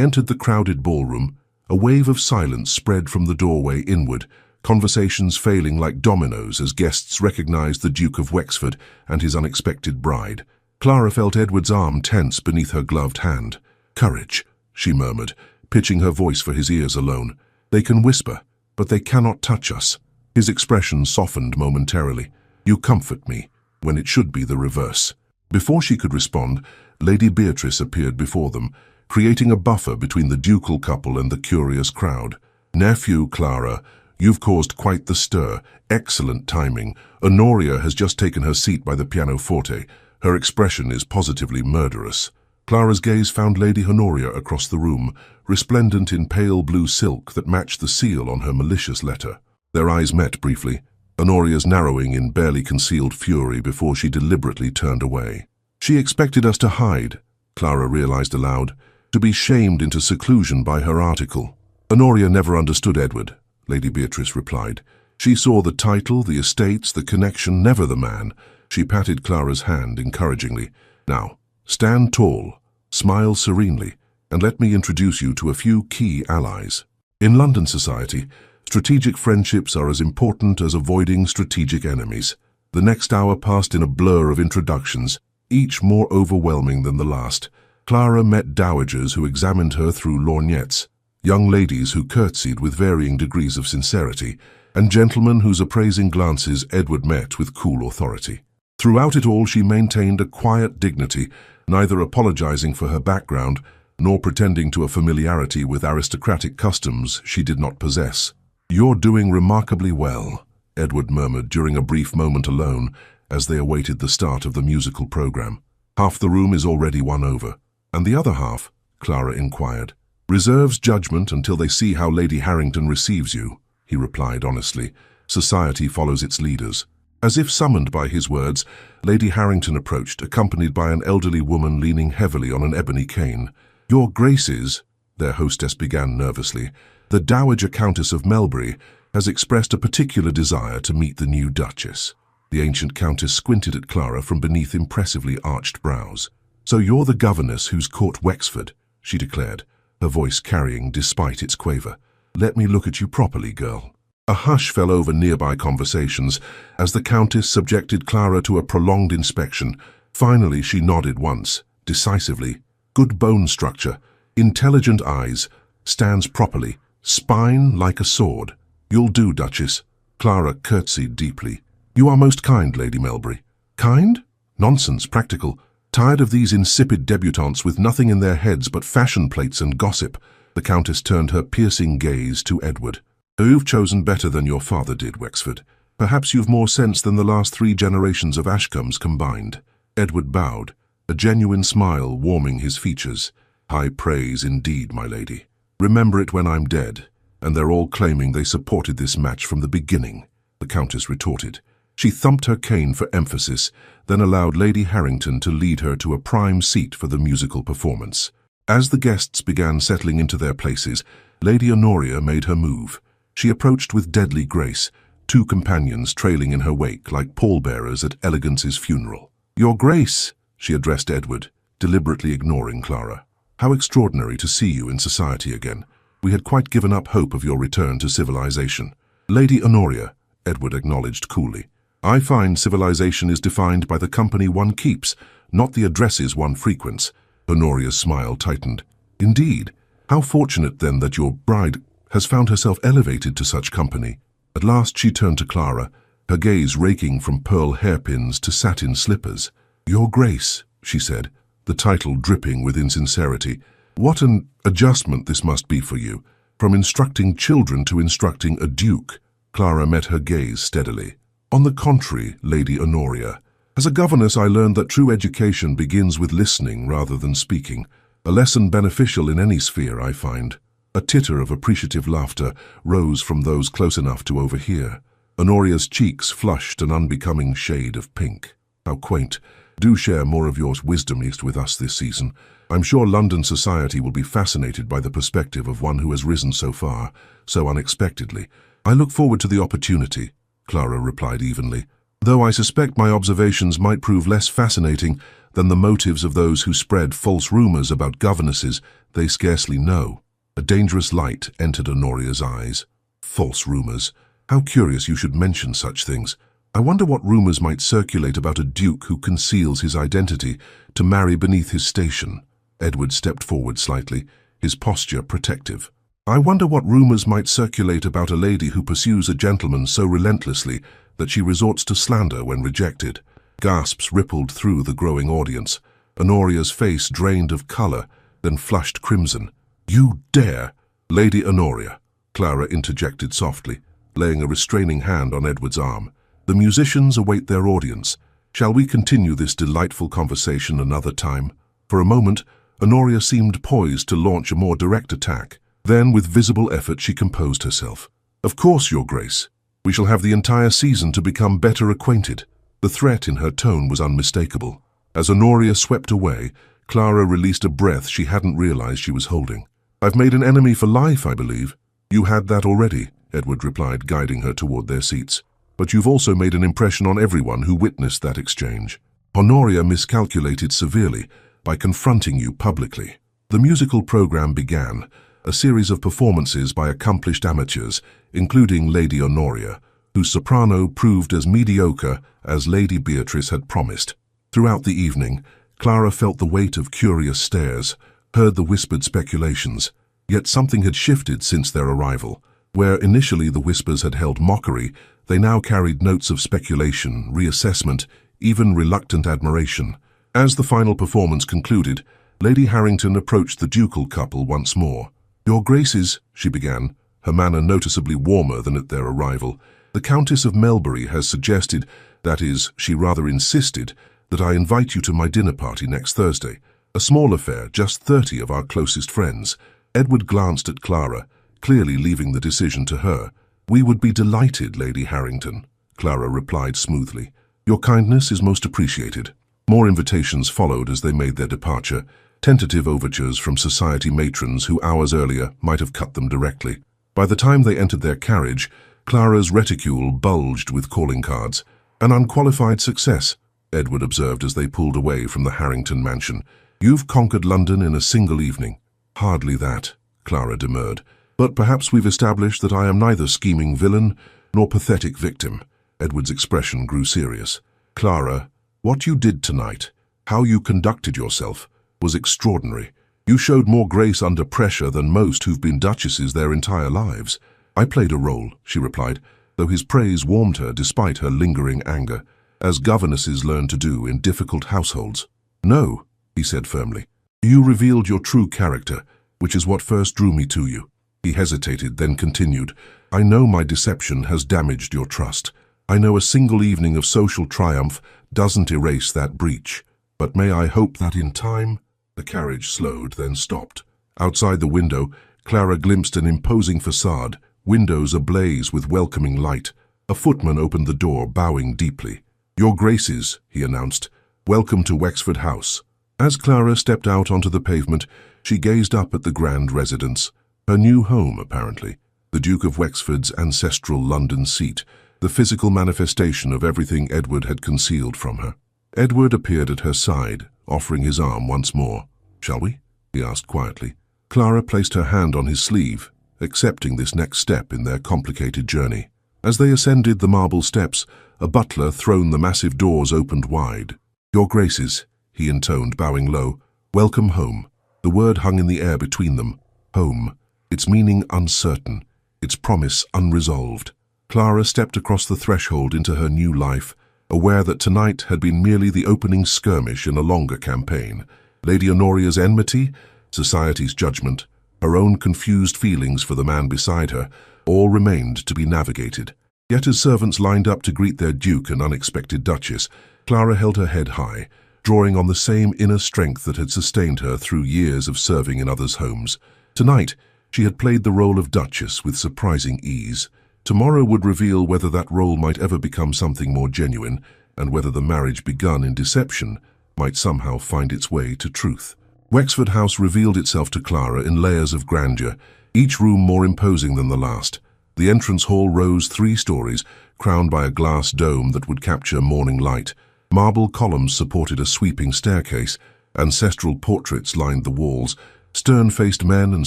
entered the crowded ballroom, a wave of silence spread from the doorway inward, conversations failing like dominoes as guests recognized the Duke of Wexford and his unexpected bride. Clara felt Edward's arm tense beneath her gloved hand. "Courage," she murmured, pitching her voice for his ears alone. "They can whisper, but they cannot touch us." His expression softened momentarily. "You comfort me, when it should be the reverse." Before she could respond, Lady Beatrice appeared before them, creating a buffer between the ducal couple and the curious crowd. "Nephew, Clara, you've caused quite the stir. Excellent timing. Honoria has just taken her seat by the pianoforte. Her expression is positively murderous." Clara's gaze found Lady Honoria across the room, resplendent in pale blue silk that matched the seal on her malicious letter. Their eyes met briefly, Honoria's narrowing in barely concealed fury before she deliberately turned away. "She expected us to hide," Clara realized aloud, "to be shamed into seclusion by her article." "Honoria never understood Edward," Lady Beatrice replied. "She saw the title, the estates, the connection, never the man." She patted Clara's hand encouragingly. "Now, stand tall, smile serenely, and let me introduce you to a few key allies. In London society, strategic friendships are as important as avoiding strategic enemies." The next hour passed in a blur of introductions, each more overwhelming than the last. Clara met dowagers who examined her through lorgnettes, young ladies who curtsied with varying degrees of sincerity, and gentlemen whose appraising glances Edward met with cool authority. Throughout it all she maintained a quiet dignity, neither apologizing for her background nor pretending to a familiarity with aristocratic customs she did not possess. "You're doing remarkably well," Edward murmured during a brief moment alone as they awaited the start of the musical program. "Half the room is already won over." "And the other half?" Clara inquired. "Reserves judgment until they see how Lady Harrington receives you," he replied honestly. "Society follows its leaders." As if summoned by his words, Lady Harrington approached, accompanied by an elderly woman leaning heavily on an ebony cane. "Your Graces," their hostess began nervously, "the Dowager Countess of Melbury has expressed a particular desire to meet the new Duchess." The ancient Countess squinted at Clara from beneath impressively arched brows. "So you're the governess who's caught Wexford," she declared, her voice carrying despite its quaver. "Let me look at you properly, girl." A hush fell over nearby conversations as the Countess subjected Clara to a prolonged inspection. Finally she nodded once, decisively. "Good bone structure, intelligent eyes, stands properly, spine like a sword. You'll do, Duchess." Clara curtsied deeply. "You are most kind, Lady Melbury." "Kind? Nonsense, practical. Tired of these insipid debutantes with nothing in their heads but fashion plates and gossip." The Countess turned her piercing gaze to Edward. "You've chosen better than your father did, Wexford. Perhaps you've more sense than the last 3 generations of Ashcombs combined." Edward bowed, a genuine smile warming his features. "High praise indeed, my lady. Remember it when I'm dead, and they're all claiming they supported this match from the beginning," the Countess retorted. She thumped her cane for emphasis, then allowed Lady Harrington to lead her to a prime seat for the musical performance. As the guests began settling into their places, Lady Honoria made her move. She approached with deadly grace, 2 companions trailing in her wake like pallbearers at Elegance's funeral. "Your Grace," she addressed Edward, deliberately ignoring Clara. "How extraordinary to see you in society again. We had quite given up hope of your return to civilization." "Lady Honoria," Edward acknowledged coolly. "I find civilization is defined by the company one keeps, not the addresses one frequents. Honoria's smile tightened. Indeed. How fortunate, then, that your bride has found herself elevated to such company. At last she turned to Clara, her gaze raking from pearl hairpins to satin slippers. Your Grace, she said, the title dripping with insincerity. What an adjustment this must be for you. From instructing children to instructing a duke. Clara met her gaze steadily. On the contrary, Lady Honoria. As a governess, I learned that true education begins with listening rather than speaking. A lesson beneficial in any sphere, I find. A titter of appreciative laughter rose from those close enough to overhear. Honoria's cheeks flushed an unbecoming shade of pink. How quaint. Do share more of your wisdom with us this season. I'm sure London society will be fascinated by the perspective of one who has risen so far, so unexpectedly. I look forward to the opportunity, Clara replied evenly, though I suspect my observations might prove less fascinating than the motives of those who spread false rumors about governesses they scarcely know. A dangerous light entered Honoria's eyes. False rumors. How curious you should mention such things. I wonder what rumors might circulate about a duke who conceals his identity to marry beneath his station. Edward stepped forward slightly, his posture protective. I wonder what rumors might circulate about a lady who pursues a gentleman so relentlessly that she resorts to slander when rejected. Gasps rippled through the growing audience. Honoria's face drained of color, then flushed crimson. You dare! Lady Honoria, Clara interjected softly, laying a restraining hand on Edward's arm. The musicians await their audience. Shall we continue this delightful conversation another time? For a moment, Honoria seemed poised to launch a more direct attack. Then, with visible effort, she composed herself. Of course, Your Grace. We shall have the entire season to become better acquainted. The threat in her tone was unmistakable. As Honoria swept away, Clara released a breath she hadn't realized she was holding. I've made an enemy for life, I believe. You had that already, Edward replied, guiding her toward their seats. But you've also made an impression on everyone who witnessed that exchange. Honoria miscalculated severely by confronting you publicly. The musical program began, a series of performances by accomplished amateurs, including Lady Honoria, whose soprano proved as mediocre as Lady Beatrice had promised. Throughout the evening, Clara felt the weight of curious stares, heard the whispered speculations. Yet something had shifted since their arrival. Where initially the whispers had held mockery, they now carried notes of speculation, reassessment, even reluctant admiration. As the final performance concluded, Lady Harrington approached the ducal couple once more. Your Graces, she began, her manner noticeably warmer than at their arrival, the Countess of Melbury has suggested, that is, she rather insisted, that I invite you to my dinner party next Thursday. A small affair, just 30 of our closest friends. Edward glanced at Clara, clearly leaving the decision to her. We would be delighted, Lady Harrington, Clara replied smoothly. Your kindness is most appreciated. More invitations followed as they made their departure, tentative overtures from society matrons who hours earlier might have cut them directly. By the time they entered their carriage, Clara's reticule bulged with calling cards. An unqualified success, Edward observed as they pulled away from the Harrington mansion. You've conquered London in a single evening. Hardly that, Clara demurred. But perhaps we've established that I am neither scheming villain nor pathetic victim. Edward's expression grew serious. Clara, what you did tonight, how you conducted yourself, was extraordinary. You showed more grace under pressure than most who've been duchesses their entire lives. I played a role, she replied, though his praise warmed her despite her lingering anger, as governesses learn to do in difficult households. No, he said firmly. You revealed your true character, which is what first drew me to you. He hesitated, then continued, I know my deception has damaged your trust. I know a single evening of social triumph doesn't erase that breach. But may I hope that in time... The carriage slowed, then stopped. Outside the window, Clara glimpsed an imposing facade, windows ablaze with welcoming light. A footman opened the door, bowing deeply. Your Graces, he announced, welcome to Wexford House. As Clara stepped out onto the pavement, she gazed up at the grand residence. Her new home, apparently. The Duke of Wexford's ancestral London seat, the physical manifestation of everything Edward had concealed from her. Edward appeared at her side, offering his arm once more. Shall we? He asked quietly. Clara placed her hand on his sleeve, accepting this next step in their complicated journey. As they ascended the marble steps, a butler throned the massive doors opened wide. Your Graces, he intoned, bowing low. "Welcome home." The word hung in the air between them. Home. Its meaning uncertain, its promise unresolved. Clara stepped across the threshold into her new life, aware that tonight had been merely the opening skirmish in a longer campaign. Lady Honoria's enmity, society's judgment, her own confused feelings for the man beside her, all remained to be navigated. Yet as servants lined up to greet their duke and unexpected duchess, Clara held her head high, drawing on the same inner strength that had sustained her through years of serving in others' homes. Tonight, she had played the role of duchess with surprising ease. Tomorrow would reveal whether that role might ever become something more genuine, and whether the marriage begun in deception might somehow find its way to truth. Wexford House revealed itself to Clara in layers of grandeur, each room more imposing than the last. The entrance hall rose 3 stories, crowned by a glass dome that would capture morning light. Marble columns supported a sweeping staircase. Ancestral portraits lined the walls, stern-faced men and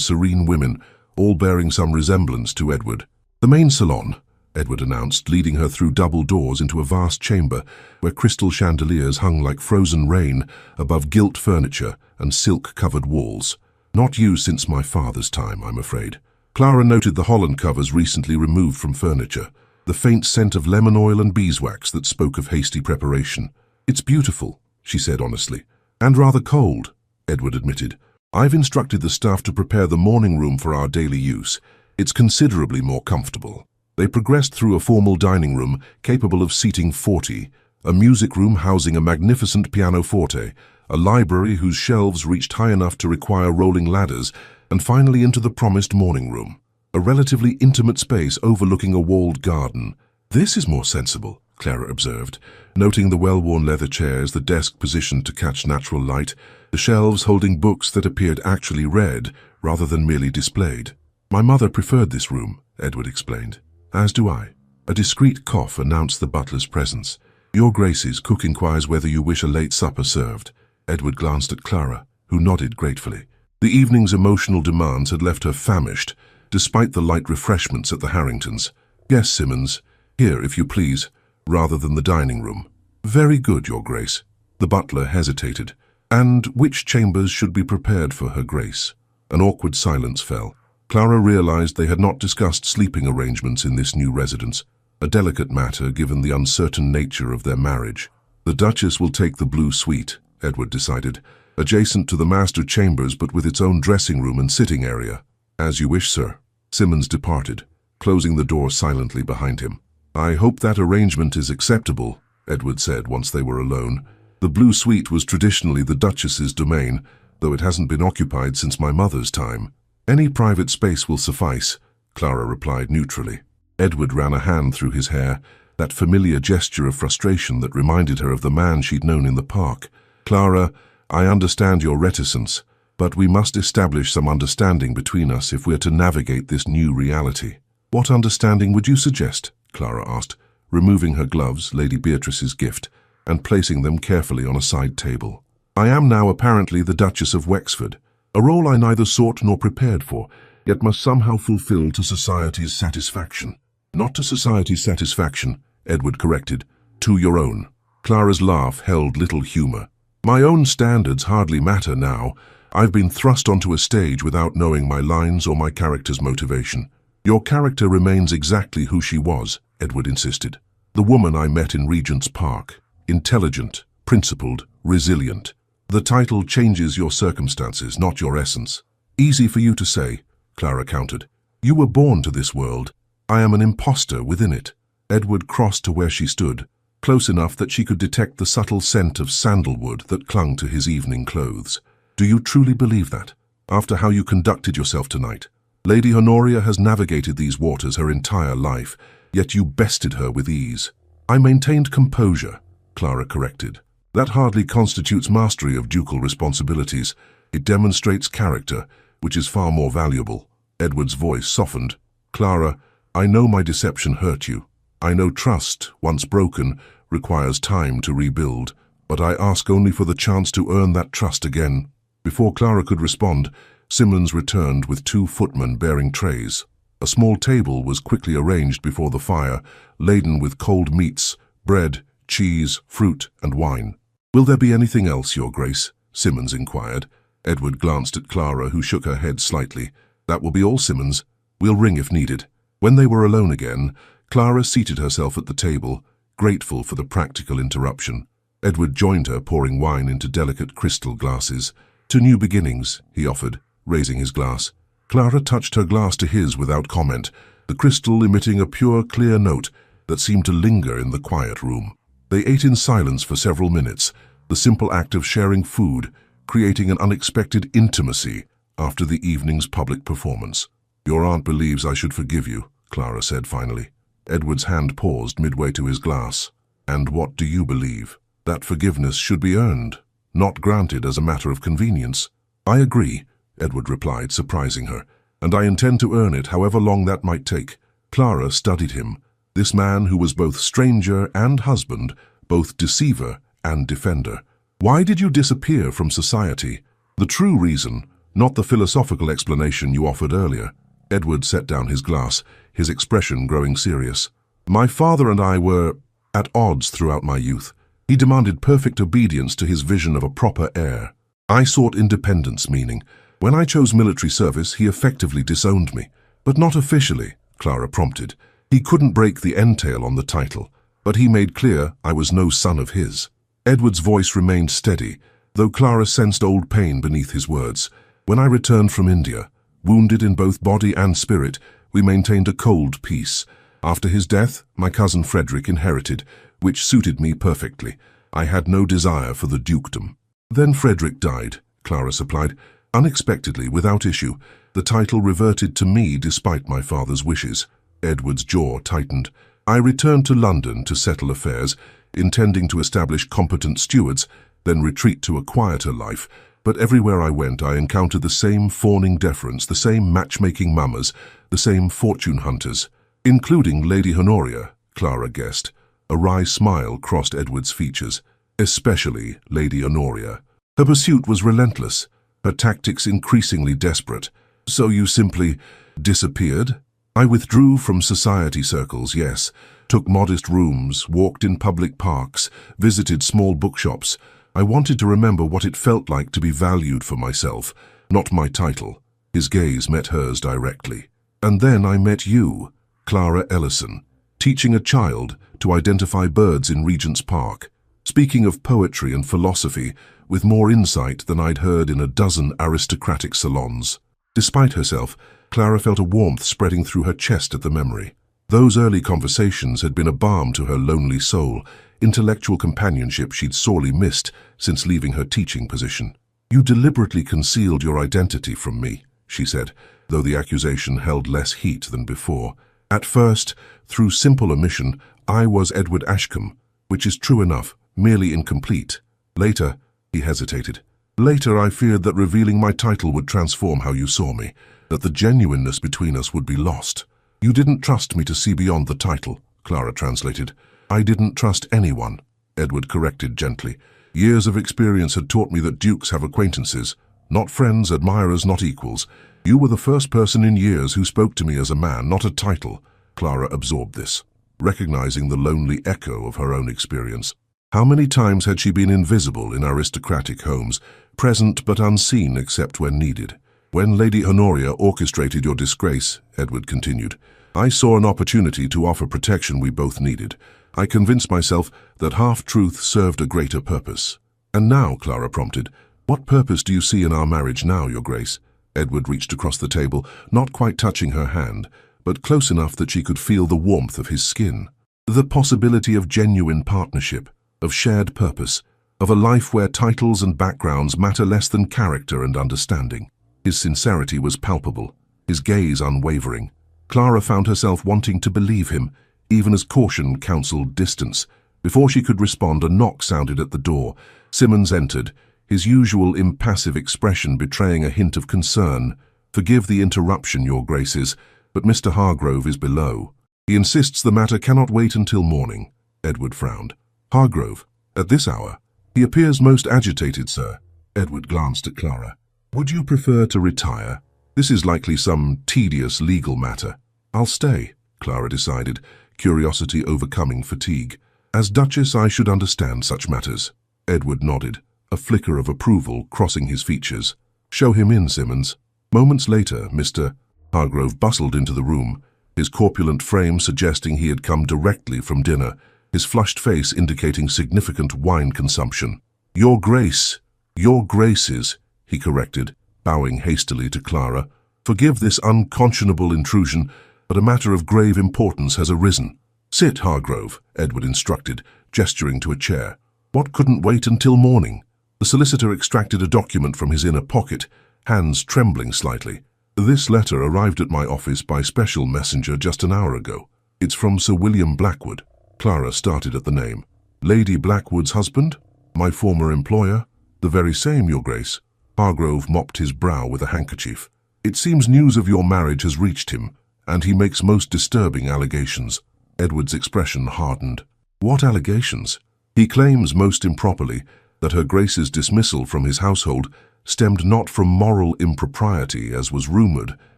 serene women, all bearing some resemblance to Edward. "The main salon," Edward announced, leading her through double doors into a vast chamber where crystal chandeliers hung like frozen rain above gilt furniture and silk-covered walls. "Not used since my father's time, I'm afraid." Clara noted the Holland covers recently removed from furniture, the faint scent of lemon oil and beeswax that spoke of hasty preparation. "It's beautiful," she said honestly. "And rather cold," Edward admitted. "I've instructed the staff to prepare the morning room for our daily use. It's considerably more comfortable." They progressed through a formal dining room capable of seating 40, a music room housing a magnificent pianoforte, a library whose shelves reached high enough to require rolling ladders, and finally into the promised morning room, a relatively intimate space overlooking a walled garden. "This is more sensible," Clara observed, noting the well-worn leather chairs, the desk positioned to catch natural light, the shelves holding books that appeared actually read rather than merely displayed. "My mother preferred this room," Edward explained. "As do I." A discreet cough announced the butler's presence. "Your Grace's cook inquires whether you wish a late supper served." Edward glanced at Clara, who nodded gratefully. The evening's emotional demands had left her famished, despite the light refreshments at the Harringtons. "Yes, Simmons, here, if you please, rather than the dining room." "Very good, Your Grace." The butler hesitated. "And which chambers should be prepared for Her Grace?" An awkward silence fell. Clara realized they had not discussed sleeping arrangements in this new residence, a delicate matter given the uncertain nature of their marriage. "The Duchess will take the blue suite," Edward decided, "adjacent to the master chambers but with its own dressing room and sitting area." "As you wish, sir." Simmons departed, closing the door silently behind him. "I hope that arrangement is acceptable," Edward said once they were alone. "The blue suite was traditionally the Duchess's domain, though it hasn't been occupied since my mother's time." "Any private space will suffice," Clara replied neutrally. Edward ran a hand through his hair, that familiar gesture of frustration that reminded her of the man she'd known in the park. "Clara, I understand your reticence, but we must establish some understanding between us if we're to navigate this new reality." "What understanding would you suggest?" Clara asked, removing her gloves, Lady Beatrice's gift, and placing them carefully on a side table. "I am now apparently the Duchess of Wexford, a role I neither sought nor prepared for, yet must somehow fulfill to society's satisfaction." "Not to society's satisfaction," Edward corrected, "to your own." Clara's laugh held little humor. "My own standards hardly matter now. I've been thrust onto a stage without knowing my lines or my character's motivation." "Your character remains exactly who she was," Edward insisted. "The woman I met in Regent's Park. Intelligent, principled, resilient. The title changes your circumstances, not your essence." "Easy for you to say," Clara countered. "You were born to this world. I am an imposter within it." Edward crossed to where she stood, close enough that she could detect the subtle scent of sandalwood that clung to his evening clothes. "Do you truly believe that, after how you conducted yourself tonight? Lady Honoria has navigated these waters her entire life, yet you bested her with ease." "I maintained composure," Clara corrected. "That hardly constitutes mastery of ducal responsibilities. It demonstrates character, which is far more valuable." Edward's voice softened. "Clara, I know my deception hurt you. I know trust, once broken, requires time to rebuild, but I ask only for the chance to earn that trust again." Before Clara could respond, Simmons returned with 2 footmen bearing trays. A small table was quickly arranged before the fire, laden with cold meats, bread, cheese, fruit, and wine. "Will there be anything else, Your Grace?" Simmons inquired. Edward glanced at Clara, who shook her head slightly. "That will be all, Simmons. We'll ring if needed." When they were alone again, Clara seated herself at the table, grateful for the practical interruption. Edward joined her, pouring wine into delicate crystal glasses. "To new beginnings," he offered, raising his glass. Clara touched her glass to his without comment, the crystal emitting a pure, clear note that seemed to linger in the quiet room. They ate in silence for several minutes, the simple act of sharing food, creating an unexpected intimacy after the evening's public performance. "Your aunt believes I should forgive you," Clara said finally. Edward's hand paused midway to his glass. "And what do you believe?" "That forgiveness should be earned, not granted as a matter of convenience." "I agree," Edward replied, surprising her, "and I intend to earn it however long that might take." Clara studied him, this man who was both stranger and husband, both deceiver and defender. "Why did you disappear from society?" "The true reason, not the philosophical explanation you offered earlier." Edward set down his glass, his expression growing serious. "My father and I were at odds throughout my youth. He demanded perfect obedience to his vision of a proper heir. I sought independence, meaning, when I chose military service, he effectively disowned me. But not officially," Clara prompted. "He couldn't break the entail on the title, but he made clear I was no son of his." Edward's voice remained steady, though Clara sensed old pain beneath his words. "When I returned from India, wounded in both body and spirit, we maintained a cold peace. After his death, my cousin Frederick inherited, which suited me perfectly. I had no desire for the dukedom." "Then Frederick died," Clara supplied. "Unexpectedly, without issue, the title reverted to me despite my father's wishes." Edward's jaw tightened. "I returned to London to settle affairs, intending to establish competent stewards, then retreat to a quieter life. But everywhere I went, I encountered the same fawning deference, the same matchmaking mammas, the same fortune hunters." "Including Lady Honoria," Clara guessed. A wry smile crossed Edward's features. "Especially Lady Honoria. Her pursuit was relentless, her tactics increasingly desperate." "So you simply disappeared?" "I withdrew from society circles, yes. Took modest rooms, walked in public parks, visited small bookshops. I wanted to remember what it felt like to be valued for myself, not my title." His gaze met hers directly. "And then I met you, Clara Ellison, teaching a child to identify birds in Regent's Park, speaking of poetry and philosophy with more insight than I'd heard in a dozen aristocratic salons." Despite herself, Clara felt a warmth spreading through her chest at the memory. Those early conversations had been a balm to her lonely soul, intellectual companionship she'd sorely missed since leaving her teaching position. "You deliberately concealed your identity from me," she said, though the accusation held less heat than before. "At first, through simple omission, I was Edward Ashcombe, which is true enough, merely incomplete. Later," he hesitated, "later I feared that revealing my title would transform how you saw me, that the genuineness between us would be lost." "You didn't trust me to see beyond the title," Clara translated. "I didn't trust anyone," Edward corrected gently. "Years of experience had taught me that dukes have acquaintances, not friends, admirers, not equals. You were the first person in years who spoke to me as a man, not a title." Clara absorbed this, recognizing the lonely echo of her own experience. How many times had she been invisible in aristocratic homes, present but unseen except when needed? "When Lady Honoria orchestrated your disgrace," Edward continued, "I saw an opportunity to offer protection we both needed. I convinced myself that half-truth served a greater purpose." "And now," Clara prompted, "what purpose do you see in our marriage now, Your Grace?" Edward reached across the table, not quite touching her hand, but close enough that she could feel the warmth of his skin. "The possibility of genuine partnership, of shared purpose, of a life where titles and backgrounds matter less than character and understanding." His sincerity was palpable, his gaze unwavering. Clara found herself wanting to believe him, even as caution counseled distance. Before she could respond, a knock sounded at the door. Simmons entered, his usual impassive expression betraying a hint of concern. "Forgive the interruption, Your Graces, but Mr. Hargrove is below. He insists the matter cannot wait until morning." Edward frowned. "Hargrove? At this hour? He appears most agitated, sir." Edward glanced at Clara. "Would you prefer to retire? This is likely some tedious legal matter." "I'll stay," Clara decided, curiosity overcoming fatigue. "As Duchess, I should understand such matters." Edward nodded, a flicker of approval crossing his features. "Show him in, Simmons." Moments later, Mr. Hargrove bustled into the room, his corpulent frame suggesting he had come directly from dinner, his flushed face indicating significant wine consumption. "Your Grace, your Graces," he corrected, bowing hastily to Clara. "Forgive this unconscionable intrusion, but a matter of grave importance has arisen." "Sit, Hargrove," Edward instructed, gesturing to a chair. "What couldn't wait until morning?" The solicitor extracted a document from his inner pocket, hands trembling slightly. "This letter arrived at my office by special messenger just an hour ago. It's from Sir William Blackwood." Clara started at the name. "Lady Blackwood's husband? My former employer?" "The very same, Your Grace." Hargrove mopped his brow with a handkerchief. "It seems news of your marriage has reached him, and he makes most disturbing allegations." Edward's expression hardened. "What allegations?" "He claims, most improperly, that Her Grace's dismissal from his household stemmed not from moral impropriety, as was rumoured,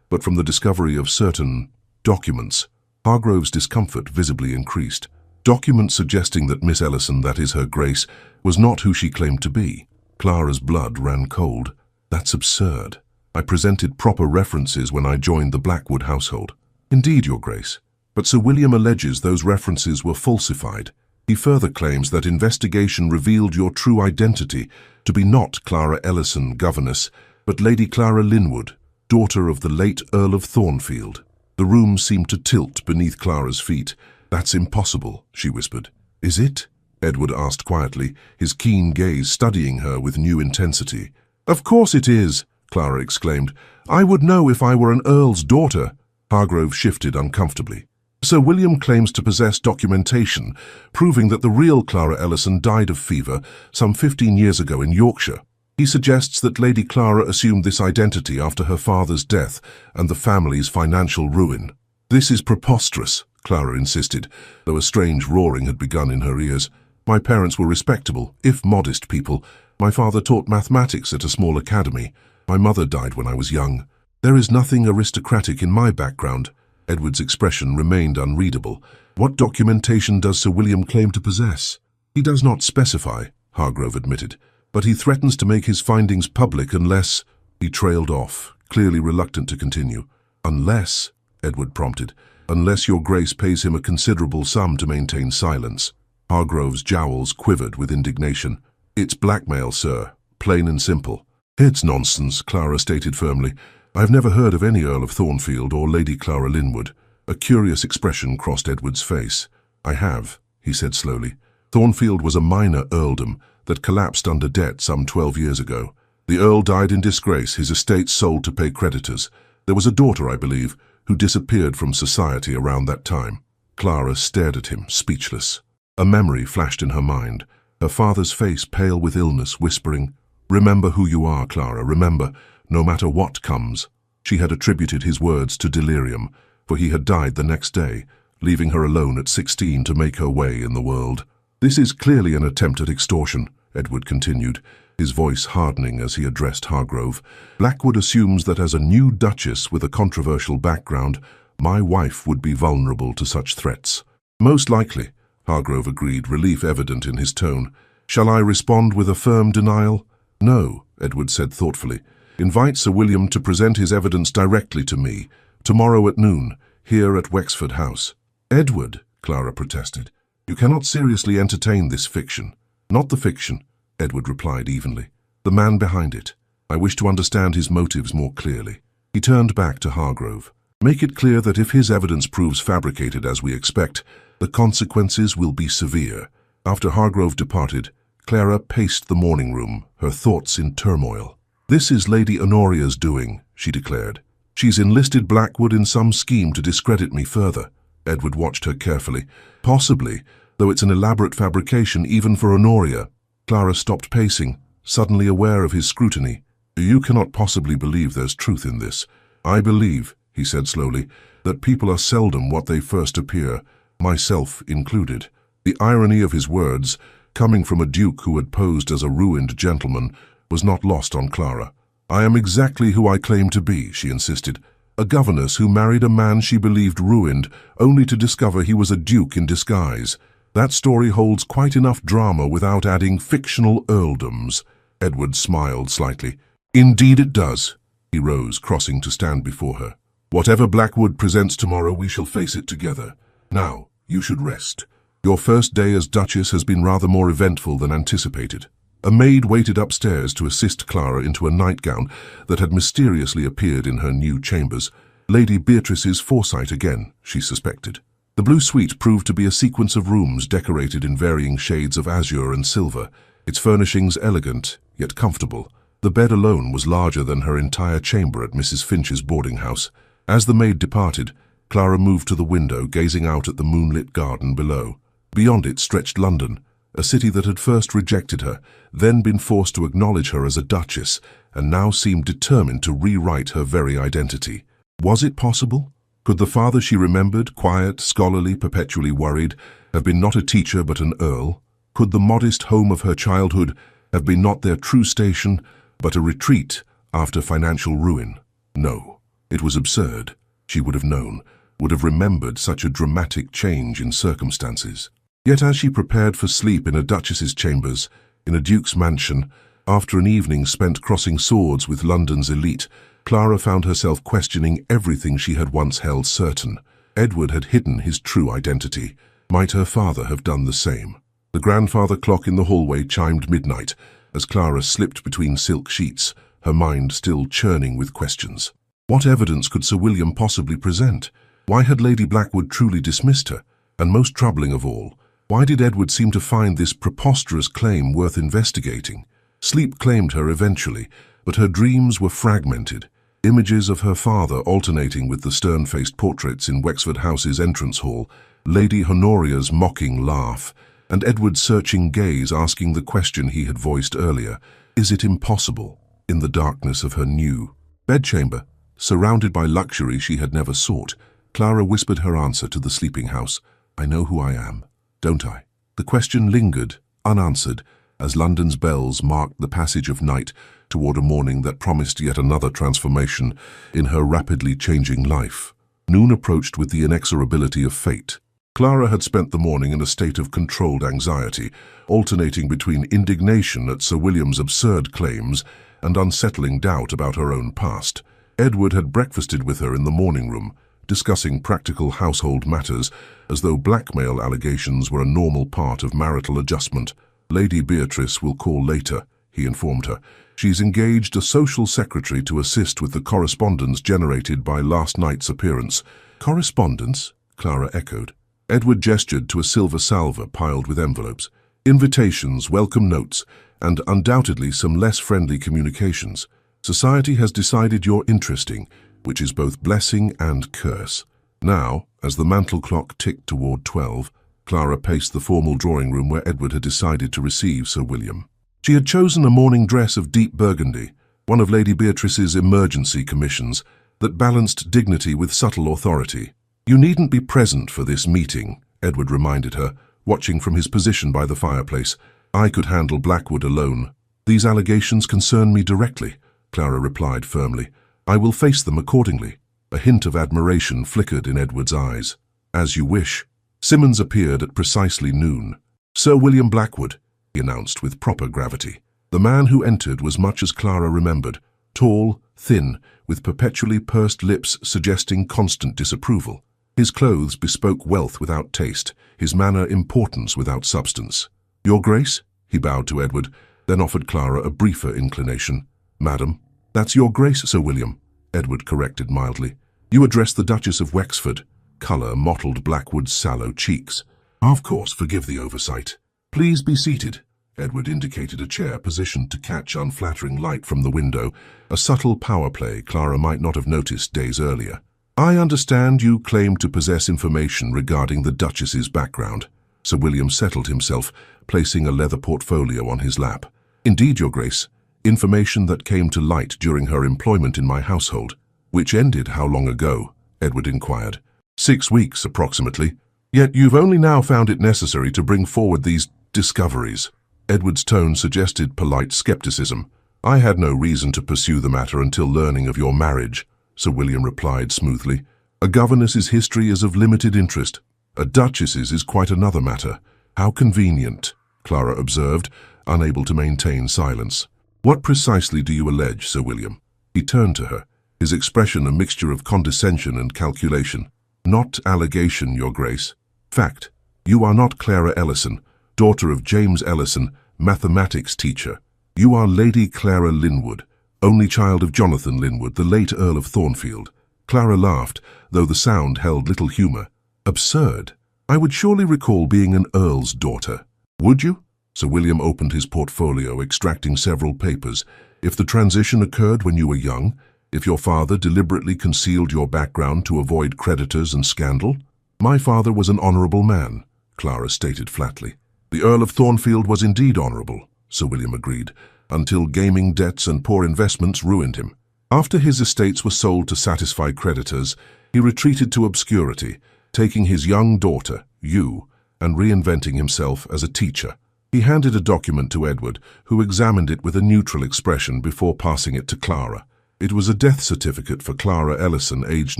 but from the discovery of certain documents." Hargrove's discomfort visibly increased. "Documents suggesting that Miss Ellison, that is Her Grace, was not who she claimed to be." Clara's blood ran cold. "That's absurd. I presented proper references when I joined the Blackwood household." "Indeed, Your Grace. But Sir William alleges those references were falsified. He further claims that investigation revealed your true identity to be not Clara Ellison, Governess, but Lady Clara Linwood, daughter of the late Earl of Thornfield." The room seemed to tilt beneath Clara's feet. "That's impossible," she whispered. "Is it?" Edward asked quietly, his keen gaze studying her with new intensity. "Of course it is," Clara exclaimed. "I would know if I were an earl's daughter." Hargrove shifted uncomfortably. "Sir William claims to possess documentation proving that the real Clara Ellison died of fever some 15 years ago in Yorkshire. He suggests that Lady Clara assumed this identity after her father's death and the family's financial ruin." "This is preposterous," Clara insisted, though a strange roaring had begun in her ears. "My parents were respectable, if modest people. My father taught mathematics at a small academy. My mother died when I was young. There is nothing aristocratic in my background." Edward's expression remained unreadable. "What documentation does Sir William claim to possess?" "He does not specify," Hargrove admitted, "but he threatens to make his findings public unless—" He trailed off, clearly reluctant to continue. "Unless," Edward prompted, "unless your Grace pays him a considerable sum to maintain silence." Hargrove's jowls quivered with indignation. "It's blackmail, sir, plain and simple." "It's nonsense," Clara stated firmly. "I've never heard of any Earl of Thornfield or Lady Clara Linwood." A curious expression crossed Edward's face. "I have," he said slowly. "Thornfield was a minor earldom that collapsed under debt some 12 years ago. The Earl died in disgrace, his estate sold to pay creditors. There was a daughter, I believe, who disappeared from society around that time." Clara stared at him, speechless. A memory flashed in her mind, her father's face pale with illness, whispering, "Remember who you are, Clara, remember, no matter what comes." She had attributed his words to delirium, for he had died the next day, leaving her alone at 16 to make her way in the world. "This is clearly an attempt at extortion," Edward continued, his voice hardening as he addressed Hargrove. "Blackwood assumes that as a new duchess with a controversial background, my wife would be vulnerable to such threats." "Most likely," Hargrove agreed, relief evident in his tone. "Shall I respond with a firm denial?" "No," Edward said thoughtfully. "Invite Sir William to present his evidence directly to me, tomorrow at noon, here at Wexford House." "Edward," Clara protested, "you cannot seriously entertain this fiction." "Not the fiction," Edward replied evenly. "The man behind it. I wish to understand his motives more clearly." He turned back to Hargrove. "Make it clear that if his evidence proves fabricated as we expect, the consequences will be severe." After Hargrove departed, Clara paced the morning room, her thoughts in turmoil. "This is Lady Honoria's doing," she declared. "She's enlisted Blackwood in some scheme to discredit me further." Edward watched her carefully. "Possibly, though it's an elaborate fabrication even for Honoria." Clara stopped pacing, suddenly aware of his scrutiny. "You cannot possibly believe there's truth in this." "I believe," he said slowly, "that people are seldom what they first appear, myself included." The irony of his words, coming from a duke who had posed as a ruined gentleman, was not lost on Clara. "I am exactly who I claim to be," she insisted. "A governess who married a man she believed ruined, only to discover he was a duke in disguise. That story holds quite enough drama without adding fictional earldoms. Edward smiled slightly. Indeed it does. He rose, crossing to stand before her. Whatever Blackwood presents tomorrow, we shall face it together. Now, you should rest. Your first day as Duchess has been rather more eventful than anticipated. A maid waited upstairs to assist Clara into a nightgown that had mysteriously appeared in her new chambers. Lady Beatrice's foresight again, she suspected. The blue suite proved to be a sequence of rooms decorated in varying shades of azure and silver, its furnishings elegant, yet comfortable. The bed alone was larger than her entire chamber at Mrs. Finch's boarding house. As the maid departed, Clara moved to the window, gazing out at the moonlit garden below. Beyond it stretched London, a city that had first rejected her, then been forced to acknowledge her as a duchess, and now seemed determined to rewrite her very identity. Was it possible? Could the father she remembered, quiet, scholarly, perpetually worried, have been not a teacher but an earl? Could the modest home of her childhood have been not their true station, but a retreat after financial ruin? No, it was absurd. She would have known, would have remembered such a dramatic change in circumstances. Yet as she prepared for sleep in a duchess's chambers, in a duke's mansion, after an evening spent crossing swords with London's elite, Clara found herself questioning everything she had once held certain. Edward had hidden his true identity. Might her father have done the same? The grandfather clock in the hallway chimed midnight as Clara slipped between silk sheets, her mind still churning with questions. What evidence could Sir William possibly present? Why had Lady Blackwood truly dismissed her? And most troubling of all, why did Edward seem to find this preposterous claim worth investigating? Sleep claimed her eventually, but her dreams were fragmented. Images of her father alternating with the stern-faced portraits in Wexford House's entrance hall, Lady Honoria's mocking laugh, and Edward's searching gaze asking the question he had voiced earlier, is it impossible? In the darkness of her new bedchamber, surrounded by luxury she had never sought, Clara whispered her answer to the sleeping house. I know who I am, don't I? The question lingered, unanswered, as London's bells marked the passage of night toward a morning that promised yet another transformation in her rapidly changing life. Noon approached with the inexorability of fate. Clara had spent the morning in a state of controlled anxiety, alternating between indignation at Sir William's absurd claims and unsettling doubt about her own past. Edward had breakfasted with her in the morning room, discussing practical household matters as though blackmail allegations were a normal part of marital adjustment. Lady Beatrice will call later, he informed her. She's engaged a social secretary to assist with the correspondence generated by last night's appearance. Correspondence? Clara echoed. Edward gestured to a silver salver piled with envelopes. Invitations, welcome notes, and undoubtedly some less friendly communications. Society has decided you're interesting, which is both blessing and curse. Now, as the mantel clock ticked toward 12, Clara paced the formal drawing room where Edward had decided to receive Sir William. She had chosen a morning dress of deep burgundy, one of Lady Beatrice's emergency commissions, that balanced dignity with subtle authority. You needn't be present for this meeting, Edward reminded her, watching from his position by the fireplace. I could handle Blackwood alone. These allegations concern me directly, Clara replied firmly. I will face them accordingly. A hint of admiration flickered in Edward's eyes. As you wish. Simmons appeared at precisely noon. Sir William Blackwood, he announced with proper gravity. The man who entered was much as Clara remembered, tall, thin, with perpetually pursed lips suggesting constant disapproval. His clothes bespoke wealth without taste, his manner importance without substance. Your Grace? He bowed to Edward, then offered Clara a briefer inclination. Madam. That's Your Grace, Sir William, Edward corrected mildly. You address the Duchess of Wexford. Colour mottled Blackwood's sallow cheeks. Of course, forgive the oversight. Please be seated. Edward indicated a chair positioned to catch unflattering light from the window, a subtle power play Clara might not have noticed days earlier. I understand you claim to possess information regarding the Duchess's background. Sir William settled himself, placing a leather portfolio on his lap. Indeed, Your Grace. Information that came to light during her employment in my household. Which ended how long ago? Edward inquired. 6 weeks, approximately. Yet you've only now found it necessary to bring forward these discoveries. Edward's tone suggested polite skepticism. I had no reason to pursue the matter until learning of your marriage, Sir William replied smoothly. A governess's history is of limited interest. A duchess's is quite another matter. How convenient, Clara observed, unable to maintain silence. What precisely do you allege, Sir William? He turned to her, his expression a mixture of condescension and calculation. Not allegation, Your Grace. Fact. You are not Clara Ellison, daughter of James Ellison, mathematics teacher. You are Lady Clara Linwood, only child of Jonathan Linwood, the late Earl of Thornfield. Clara laughed, though the sound held little humour. Absurd. I would surely recall being an earl's daughter. Would you? Sir William opened his portfolio, extracting several papers. If the transition occurred when you were young, if your father deliberately concealed your background to avoid creditors and scandal? My father was an honourable man, Clara stated flatly. The Earl of Thornfield was indeed honourable, Sir William agreed, until gaming debts and poor investments ruined him. After his estates were sold to satisfy creditors, he retreated to obscurity, taking his young daughter, you, and reinventing himself as a teacher. He handed a document to Edward, who examined it with a neutral expression before passing it to Clara. It was a death certificate for Clara Ellison, aged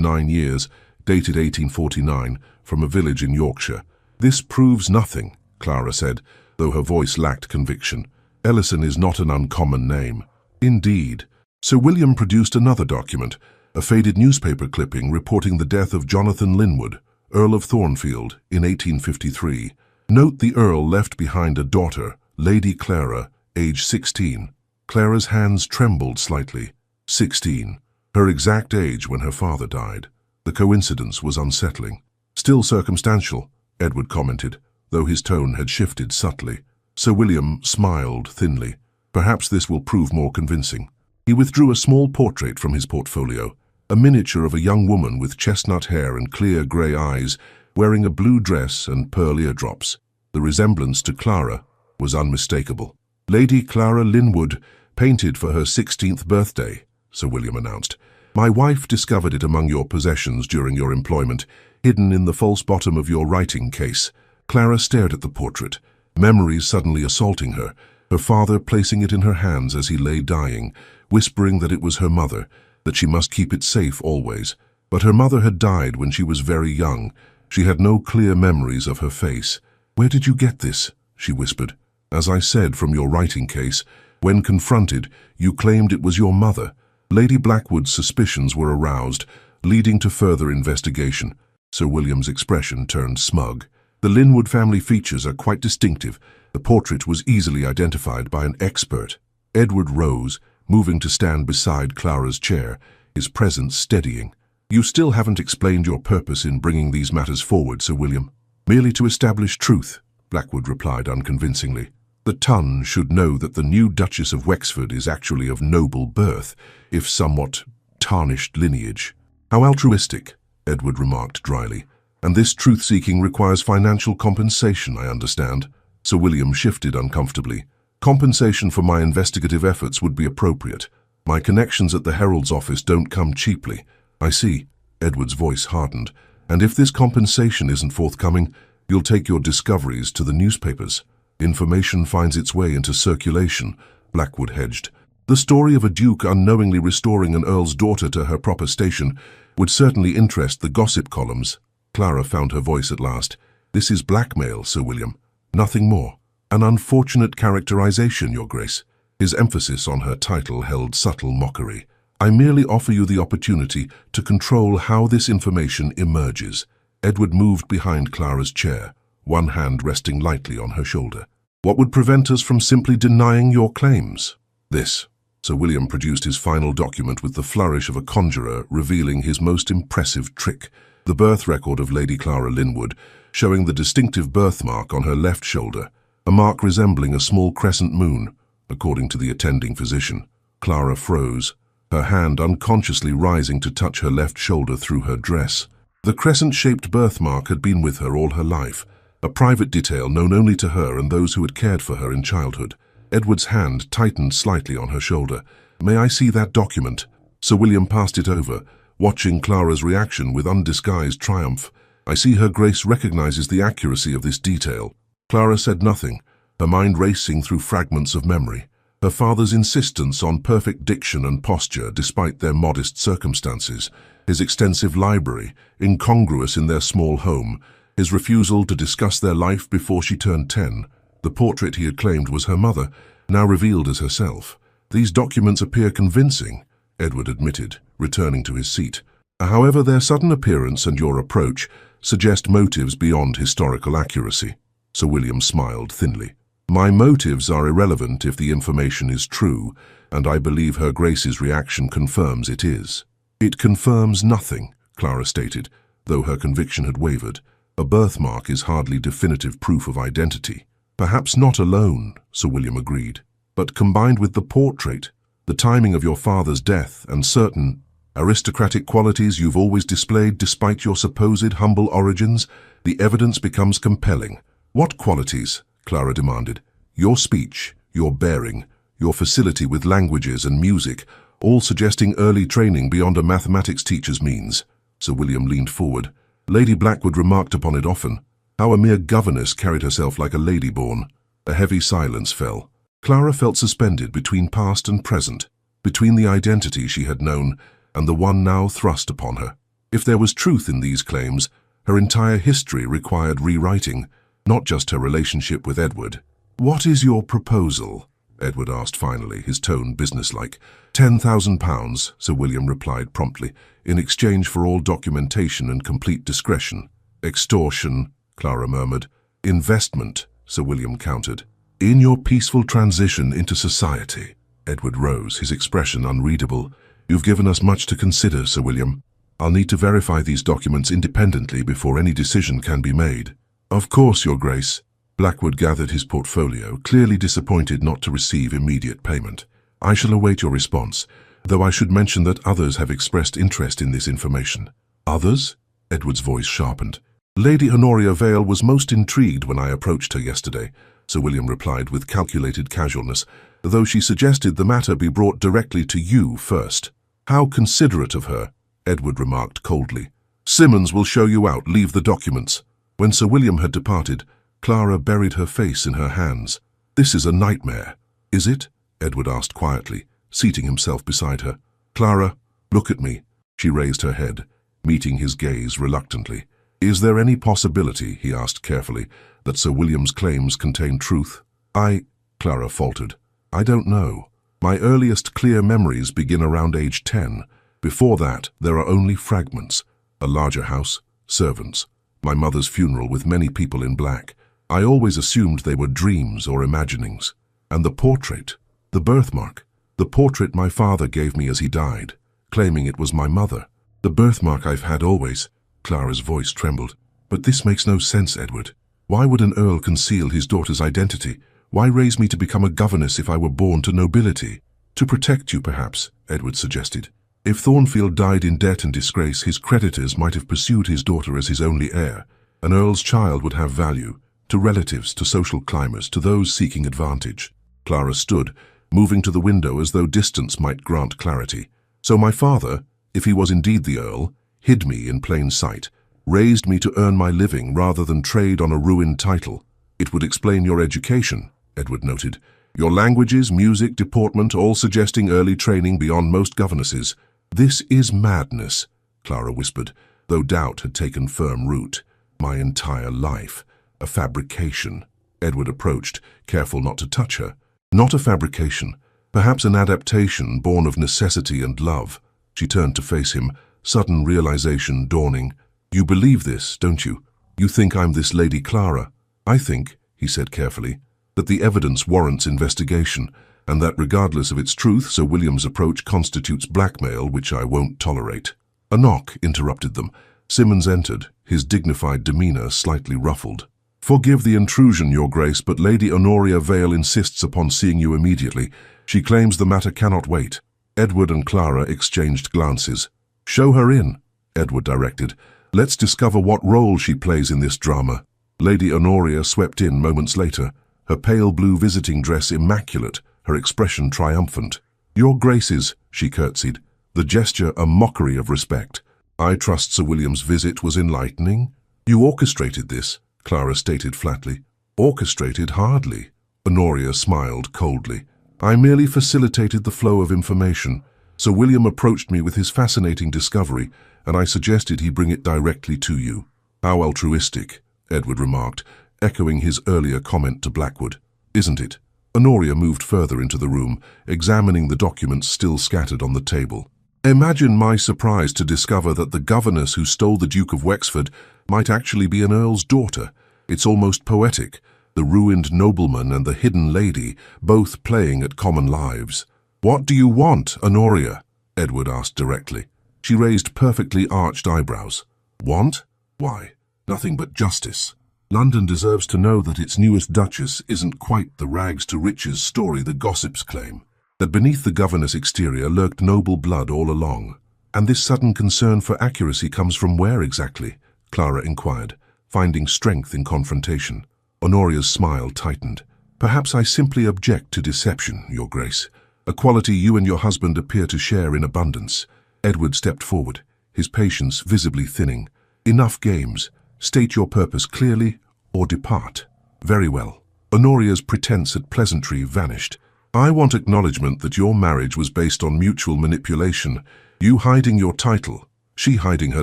9 years, dated 1849, from a village in Yorkshire. This proves nothing, Clara said, though her voice lacked conviction. Ellison is not an uncommon name. Indeed. Sir William produced another document, a faded newspaper clipping reporting the death of Jonathan Linwood, Earl of Thornfield, in 1853. Note the Earl left behind a daughter, Lady Clara, aged 16. Clara's hands trembled slightly. 16. Her exact age when her father died. The coincidence was unsettling. Still circumstantial, Edward commented, though his tone had shifted subtly. Sir William smiled thinly. Perhaps this will prove more convincing. He withdrew a small portrait from his portfolio, a miniature of a young woman with chestnut hair and clear grey eyes, wearing a blue dress and pearl eardrops. The resemblance to Clara was unmistakable. Lady Clara Linwood, painted for her 16th birthday, Sir William announced. My wife discovered it among your possessions during your employment, hidden in the false bottom of your writing case. Clara stared at the portrait, memories suddenly assaulting her, her father placing it in her hands as he lay dying, whispering that it was her mother, that she must keep it safe always. But her mother had died when she was very young. She had no clear memories of her face. Where did you get this? She whispered. As I said, from your writing case. When confronted, you claimed it was your mother. Lady Blackwood's suspicions were aroused, leading to further investigation. Sir William's expression turned smug. The Linwood family features are quite distinctive. The portrait was easily identified by an expert. Edward rose, moving to stand beside Clara's chair, his presence steadying. You still haven't explained your purpose in bringing these matters forward, Sir William. Merely to establish truth, Blackwood replied unconvincingly. The Ton should know that the new Duchess of Wexford is actually of noble birth, if somewhat tarnished lineage. How altruistic, Edward remarked dryly. And this truth-seeking requires financial compensation, I understand. Sir William shifted uncomfortably. Compensation for my investigative efforts would be appropriate. My connections at the Herald's office don't come cheaply. I see. Edward's voice hardened. And if this compensation isn't forthcoming, you'll take your discoveries to the newspapers. Information finds its way into circulation, Blackwood hedged. The story of a duke unknowingly restoring an earl's daughter to her proper station would certainly interest the gossip columns. Clara found her voice at last. This is blackmail, Sir William. Nothing more. An unfortunate characterization, Your Grace. His emphasis on her title held subtle mockery. I merely offer you the opportunity to control how this information emerges. Edward moved behind Clara's chair, one hand resting lightly on her shoulder. What would prevent us from simply denying your claims? This. Sir William produced his final document with the flourish of a conjurer revealing his most impressive trick, the birth record of Lady Clara Linwood, showing the distinctive birthmark on her left shoulder, a mark resembling a small crescent moon, according to the attending physician. Clara froze, her hand unconsciously rising to touch her left shoulder through her dress. The crescent-shaped birthmark had been with her all her life, a private detail known only to her and those who had cared for her in childhood. Edward's hand tightened slightly on her shoulder. May I see that document? Sir William passed it over, watching Clara's reaction with undisguised triumph. I see Her Grace recognizes the accuracy of this detail. Clara said nothing, her mind racing through fragments of memory. Her father's insistence on perfect diction and posture despite their modest circumstances, his extensive library, incongruous in their small home, his refusal to discuss their life before she turned 10, the portrait he had claimed was her mother, now revealed as herself. These documents appear convincing, Edward admitted, returning to his seat. However, their sudden appearance and your approach suggest motives beyond historical accuracy. Sir William smiled thinly. My motives are irrelevant if the information is true, and I believe Her Grace's reaction confirms it is. It confirms nothing, Clara stated, though her conviction had wavered. A birthmark is hardly definitive proof of identity. Perhaps not alone, Sir William agreed, but combined with the portrait, the timing of your father's death, and certain aristocratic qualities you've always displayed despite your supposed humble origins, the evidence becomes compelling. What qualities? Clara demanded. Your speech, your bearing, your facility with languages and music, all suggesting early training beyond a mathematics teacher's means. Sir William leaned forward. Lady Blackwood remarked upon it often, how a mere governess carried herself like a lady born. A heavy silence fell. Clara felt suspended between past and present, between the identity she had known and the one now thrust upon her. If there was truth in these claims, her entire history required rewriting, not just her relationship with Edward. What is your proposal? Edward asked finally, his tone businesslike. £10,000, Sir William replied promptly, in exchange for all documentation and complete discretion. Extortion, Clara murmured. Investment, Sir William countered. In your peaceful transition into society. Edward rose, his expression unreadable. You've given us much to consider, Sir William. I'll need to verify these documents independently before any decision can be made. Of course, Your Grace. Blackwood gathered his portfolio, clearly disappointed not to receive immediate payment. I shall await your response, though I should mention that others have expressed interest in this information. Others? Edward's voice sharpened. Lady Honoria Vale was most intrigued when I approached her yesterday, Sir William replied with calculated casualness, though she suggested the matter be brought directly to you first. How considerate of her, Edward remarked coldly. Simmons will show you out. Leave the documents. When Sir William had departed, Clara buried her face in her hands. This is a nightmare. Is it? Edward asked quietly, seating himself beside her. Clara, look at me. She raised her head, meeting his gaze reluctantly. Is there any possibility, he asked carefully, that Sir William's claims contain truth? Clara faltered. I don't know. My earliest clear memories begin around age 10. Before that, there are only fragments. A larger house, servants, my mother's funeral with many people in black. I always assumed they were dreams or imaginings. And the portrait, the birthmark, the portrait my father gave me as he died, claiming it was my mother. The birthmark I've had always. Clara's voice trembled. But this makes no sense, Edward. Why would an earl conceal his daughter's identity? Why raise me to become a governess if I were born to nobility? To protect you, perhaps, Edward suggested. If Thornfield died in debt and disgrace, his creditors might have pursued his daughter as his only heir. An earl's child would have value, to relatives, to social climbers, to those seeking advantage. Clara stood, moving to the window as though distance might grant clarity. So my father, if he was indeed the earl, hid me in plain sight, raised me to earn my living rather than trade on a ruined title. It would explain your education, Edward noted. Your languages, music, deportment, all suggesting early training beyond most governesses. This is madness, Clara whispered, though doubt had taken firm root. My entire life. A fabrication. Edward approached, careful not to touch her. Not a fabrication. Perhaps an adaptation born of necessity and love. She turned to face him, sudden realization dawning. You believe this, don't you? You think I'm this Lady Clara? I think, he said carefully, that the evidence warrants investigation, and that regardless of its truth, Sir William's approach constitutes blackmail, which I won't tolerate. A knock interrupted them. Simmons entered, his dignified demeanor slightly ruffled. Forgive the intrusion, Your Grace, but Lady Honoria Vale insists upon seeing you immediately. She claims the matter cannot wait. Edward and Clara exchanged glances. Show her in, Edward directed. Let's discover what role she plays in this drama. Lady Honoria swept in moments later, her pale blue visiting dress immaculate, her expression triumphant. Your Graces, she curtsied, the gesture a mockery of respect. I trust Sir William's visit was enlightening? You orchestrated this, Clara stated flatly. Orchestrated? Hardly. Honoria smiled coldly. I merely facilitated the flow of information. Sir William approached me with his fascinating discovery, and I suggested he bring it directly to you. How altruistic, Edward remarked, echoing his earlier comment to Blackwood. "Isn't it?" Honoria moved further into the room, examining the documents still scattered on the table. "Imagine my surprise to discover that the governess who stole the Duke of Wexford might actually be an earl's daughter. It's almost poetic, the ruined nobleman and the hidden lady, both playing at common lives." "What do you want, Honoria?" Edward asked directly. She raised perfectly arched eyebrows. "Want? Why, nothing but justice. London deserves to know that its newest duchess isn't quite the rags-to-riches story the gossips claim, that beneath the governess exterior lurked noble blood all along. And this sudden concern for accuracy comes from where exactly?" Clara inquired, finding strength in confrontation. Honoria's smile tightened. "Perhaps I simply object to deception, Your Grace, a quality you and your husband appear to share in abundance." Edward stepped forward, his patience visibly thinning. "Enough games. State your purpose clearly, or depart." "Very well." Honoria's pretense at pleasantry vanished. "I want acknowledgement that your marriage was based on mutual manipulation, you hiding your title, she hiding her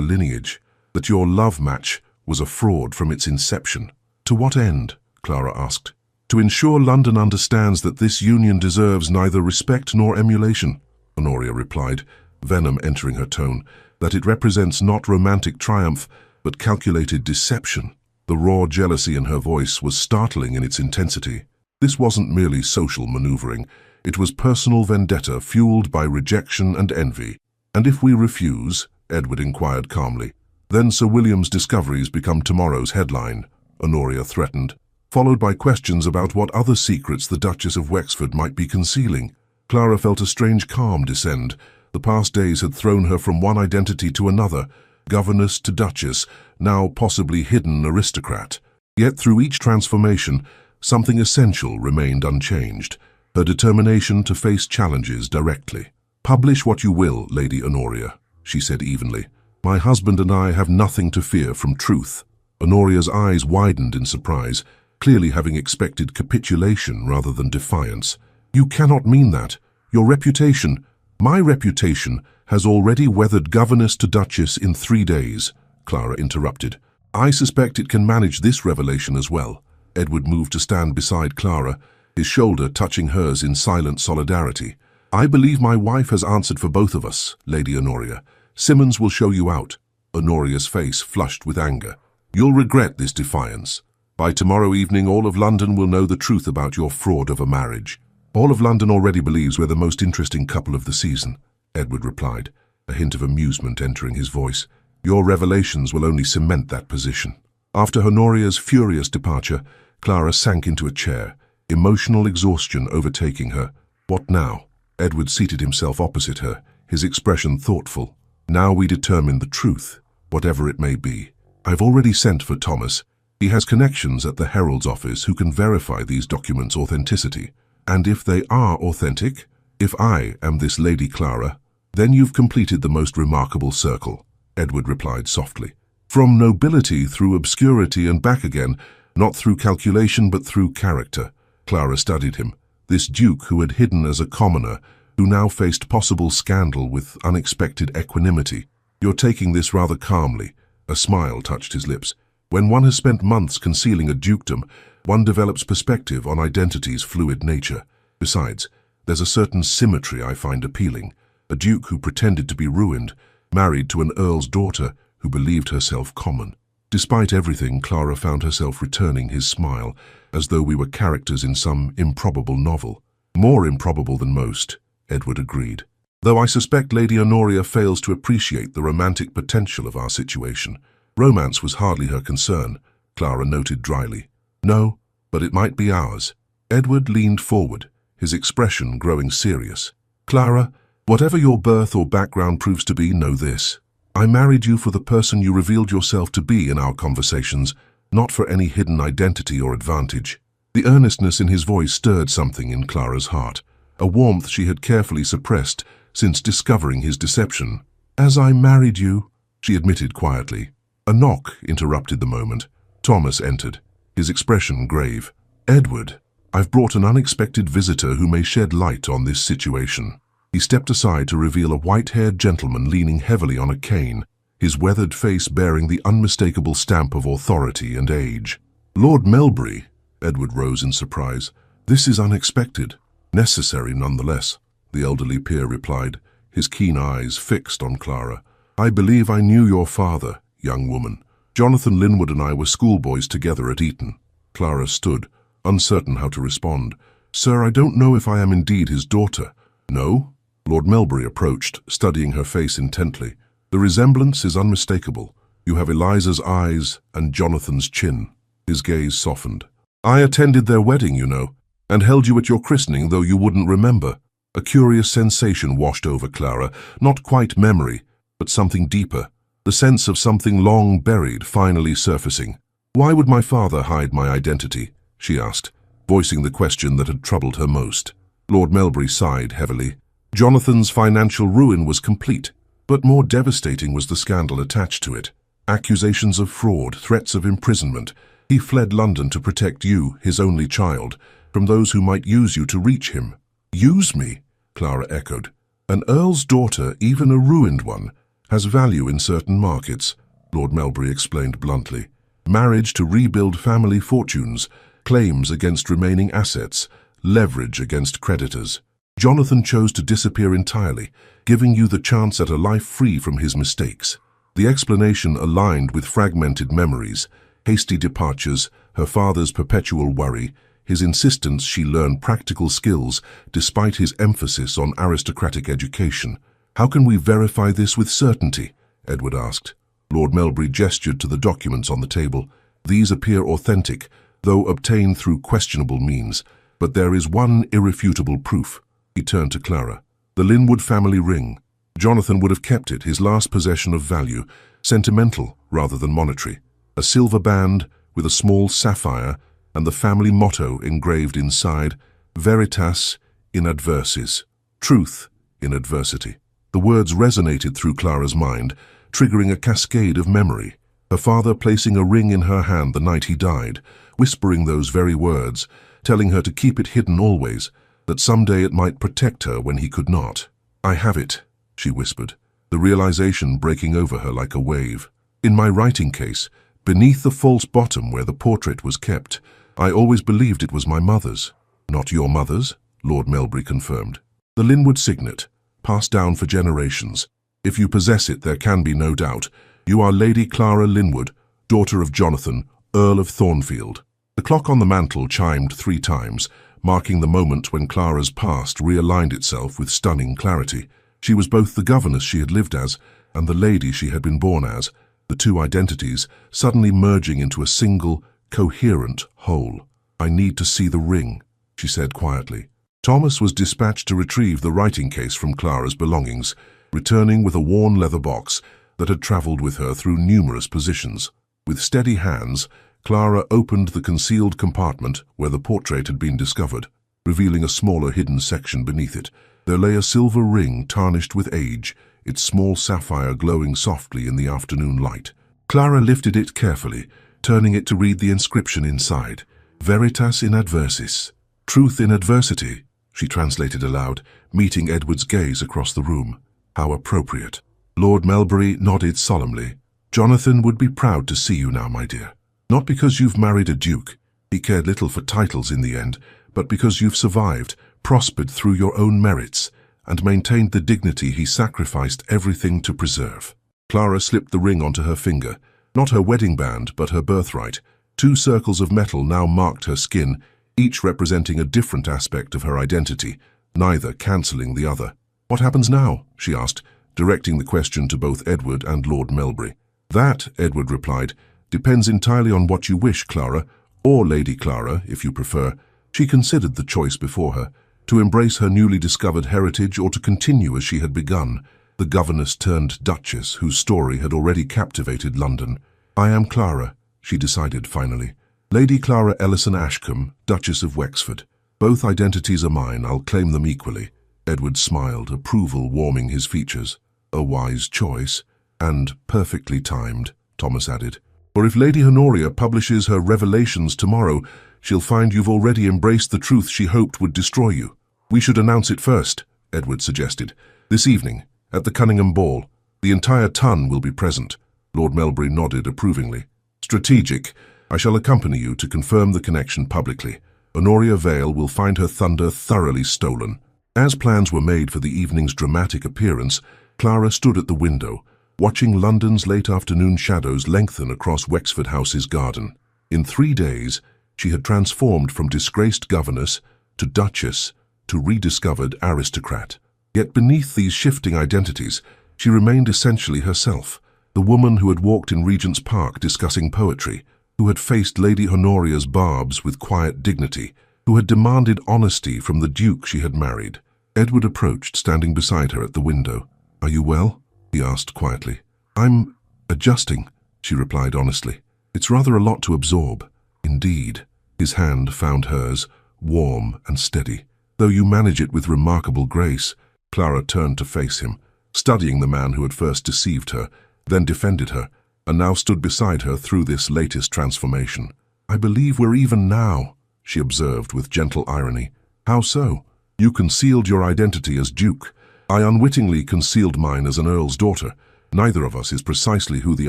lineage, that your love match was a fraud from its inception." "To what end?" Clara asked. "To ensure London understands that this union deserves neither respect nor emulation," Honoria replied, venom entering her tone, "that it represents not romantic triumph, but calculated deception." The raw jealousy in her voice was startling in its intensity. This wasn't merely social maneuvering, it was personal vendetta fueled by rejection and envy. "And if we refuse," Edward inquired calmly, "then Sir William's discoveries become tomorrow's headline," Honoria threatened, followed by questions about what other secrets the Duchess of Wexford might be concealing. Clara felt a strange calm descend. The past days had thrown her from one identity to another, governess to duchess, now possibly hidden aristocrat. Yet through each transformation, something essential remained unchanged, her determination to face challenges directly. "Publish what you will, Lady Honoria," she said evenly. "My husband and I have nothing to fear from truth." Honoria's eyes widened in surprise, clearly having expected capitulation rather than defiance. "You cannot mean that. Your reputation—" "My reputation has already weathered governess to duchess in 3 days," Clara interrupted. "I suspect it can manage this revelation as well." Edward moved to stand beside Clara, his shoulder touching hers in silent solidarity. "I believe my wife has answered for both of us, Lady Honoria. Simmons will show you out." Honoria's face flushed with anger. "You'll regret this defiance. By tomorrow evening, all of London will know the truth about your fraud of a marriage." "All of London already believes we're the most interesting couple of the season," Edward replied, a hint of amusement entering his voice. "Your revelations will only cement that position." After Honoria's furious departure, Clara sank into a chair, emotional exhaustion overtaking her. "What now?" Edward seated himself opposite her, his expression thoughtful. "Now we determine the truth, whatever it may be. I've already sent for Thomas. He has connections at the Herald's office who can verify these documents' authenticity. And if they are authentic, if I am this Lady Clara, then you've completed the most remarkable circle," Edward replied softly. "From nobility through obscurity and back again, not through calculation but through character." Clara studied him, this duke who had hidden as a commoner, who now faced possible scandal with unexpected equanimity. "You're taking this rather calmly." A smile touched his lips. "When one has spent months concealing a dukedom, one develops perspective on identity's fluid nature. Besides, there's a certain symmetry I find appealing. A duke who pretended to be ruined, married to an earl's daughter who believed herself common." Despite everything, Clara found herself returning his smile, as though we were characters in some improbable novel. "More improbable than most," Edward agreed. "Though I suspect Lady Honoria fails to appreciate the romantic potential of our situation. Romance was hardly her concern," Clara noted dryly. "No, but it might be ours." Edward leaned forward, his expression growing serious. "Clara, whatever your birth or background proves to be, know this. I married you for the person you revealed yourself to be in our conversations, not for any hidden identity or advantage." The earnestness in his voice stirred something in Clara's heart, a warmth she had carefully suppressed since discovering his deception. "As I married you," she admitted quietly. A knock interrupted the moment. Thomas entered, his expression grave. "Edward, I've brought an unexpected visitor who may shed light on this situation." He stepped aside to reveal a white-haired gentleman leaning heavily on a cane, his weathered face bearing the unmistakable stamp of authority and age. "Lord Melbury," Edward rose in surprise. "This is unexpected." "Necessary nonetheless," the elderly peer replied, his keen eyes fixed on Clara. "I believe I knew your father, young woman. Jonathan Linwood and I were schoolboys together at Eton." Clara stood, uncertain how to respond. "Sir, I don't know if I am indeed his daughter." "No?" Lord Melbury approached, studying her face intently. "The resemblance is unmistakable. You have Eliza's eyes and Jonathan's chin." His gaze softened. "I attended their wedding, you know, and held you at your christening, though you wouldn't remember." A curious sensation washed over Clara, not quite memory, but something deeper, the sense of something long buried finally surfacing. "Why would my father hide my identity?" she asked, voicing the question that had troubled her most. Lord Melbury sighed heavily. Jonathan's financial ruin was complete, but more devastating was the scandal attached to it. Accusations of fraud, threats of imprisonment. He fled London to protect you, his only child, from those who might use you to reach him. "Use me?" Clara echoed. "An earl's daughter, even a ruined one, has value in certain markets," Lord Melbury explained bluntly. "Marriage to rebuild family fortunes, claims against remaining assets, leverage against creditors. Jonathan chose to disappear entirely, giving you the chance at a life free from his mistakes." The explanation aligned with fragmented memories, hasty departures, her father's perpetual worry, his insistence she learn practical skills despite his emphasis on aristocratic education. "How can we verify this with certainty?" Edward asked. Lord Melbury gestured to the documents on the table. "These appear authentic, though obtained through questionable means, but there is one irrefutable proof." He turned to Clara. "The Linwood family ring. Jonathan would have kept it, his last possession of value, sentimental rather than monetary. A silver band with a small sapphire and the family motto engraved inside, Veritas in adversis, truth in adversity." The words resonated through Clara's mind, triggering a cascade of memory. Her father placing a ring in her hand the night he died, whispering those very words, telling her to keep it hidden always, that someday it might protect her when he could not. "I have it," she whispered, the realization breaking over her like a wave. "In my writing case, beneath the false bottom where the portrait was kept, I always believed it was my mother's." "Not your mother's?" Lord Melbury confirmed. "The Linwood signet, passed down for generations. If you possess it, there can be no doubt. You are Lady Clara Linwood, daughter of Jonathan, Earl of Thornfield." The clock on the mantel chimed 3 times, marking the moment when Clara's past realigned itself with stunning clarity. She was both the governess she had lived as and the lady she had been born as, the two identities suddenly merging into a single, coherent whole. "I need to see the ring," she said quietly. Thomas was dispatched to retrieve the writing case from Clara's belongings, returning with a worn leather box that had travelled with her through numerous positions. With steady hands, Clara opened the concealed compartment where the portrait had been discovered, revealing a smaller hidden section beneath it. There lay a silver ring tarnished with age, its small sapphire glowing softly in the afternoon light. Clara lifted it carefully, turning it to read the inscription inside. "Veritas in adversis." "Truth in adversity," she translated aloud, meeting Edward's gaze across the room. "How appropriate." Lord Melbury nodded solemnly. "Jonathan would be proud to see you now, my dear. Not because you've married a duke. He cared little for titles in the end, but because you've survived, prospered through your own merits, and maintained the dignity he sacrificed everything to preserve." Clara slipped the ring onto her finger, not her wedding band, but her birthright. 2 circles of metal now marked her skin, each representing a different aspect of her identity, neither cancelling the other. "What happens now?" she asked, directing the question to both Edward and Lord Melbury. "That," Edward replied, "depends entirely on what you wish, Clara, or Lady Clara, if you prefer." She considered the choice before her, to embrace her newly discovered heritage or to continue as she had begun, the governess turned duchess whose story had already captivated London. "I am Clara," she decided finally. "Lady Clara Ellison Ashcombe, Duchess of Wexford. Both identities are mine, I'll claim them equally." Edward smiled, approval warming his features. "A wise choice, and perfectly timed," Thomas added. "For if Lady Honoria publishes her revelations tomorrow, she'll find you've already embraced the truth she hoped would destroy you." "We should announce it first," Edward suggested. "This evening, at the Cunningham Ball. The entire ton will be present. Lord Melbury nodded approvingly. Strategic. I shall accompany you to confirm the connection publicly. Honoria Vale will find her thunder thoroughly stolen. As plans were made for the evening's dramatic appearance, Clara stood at the window, watching London's late afternoon shadows lengthen across Wexford House's garden. In 3 days, she had transformed from disgraced governess to duchess to rediscovered aristocrat. Yet beneath these shifting identities, she remained essentially herself, the woman who had walked in Regent's Park discussing poetry, who had faced Lady Honoria's barbs with quiet dignity, who had demanded honesty from the Duke she had married. Edward approached, standing beside her at the window. "Are you well?" he asked quietly. "I'm adjusting," she replied honestly. "It's rather a lot to absorb." "Indeed." His hand found hers, warm and steady. "Though you manage it with remarkable grace." Clara turned to face him, studying the man who had first deceived her, then defended her, and now stood beside her through this latest transformation. "I believe we're even now," she observed with gentle irony. "How so?" "You concealed your identity as Duke. I unwittingly concealed mine as an Earl's daughter. Neither of us is precisely who the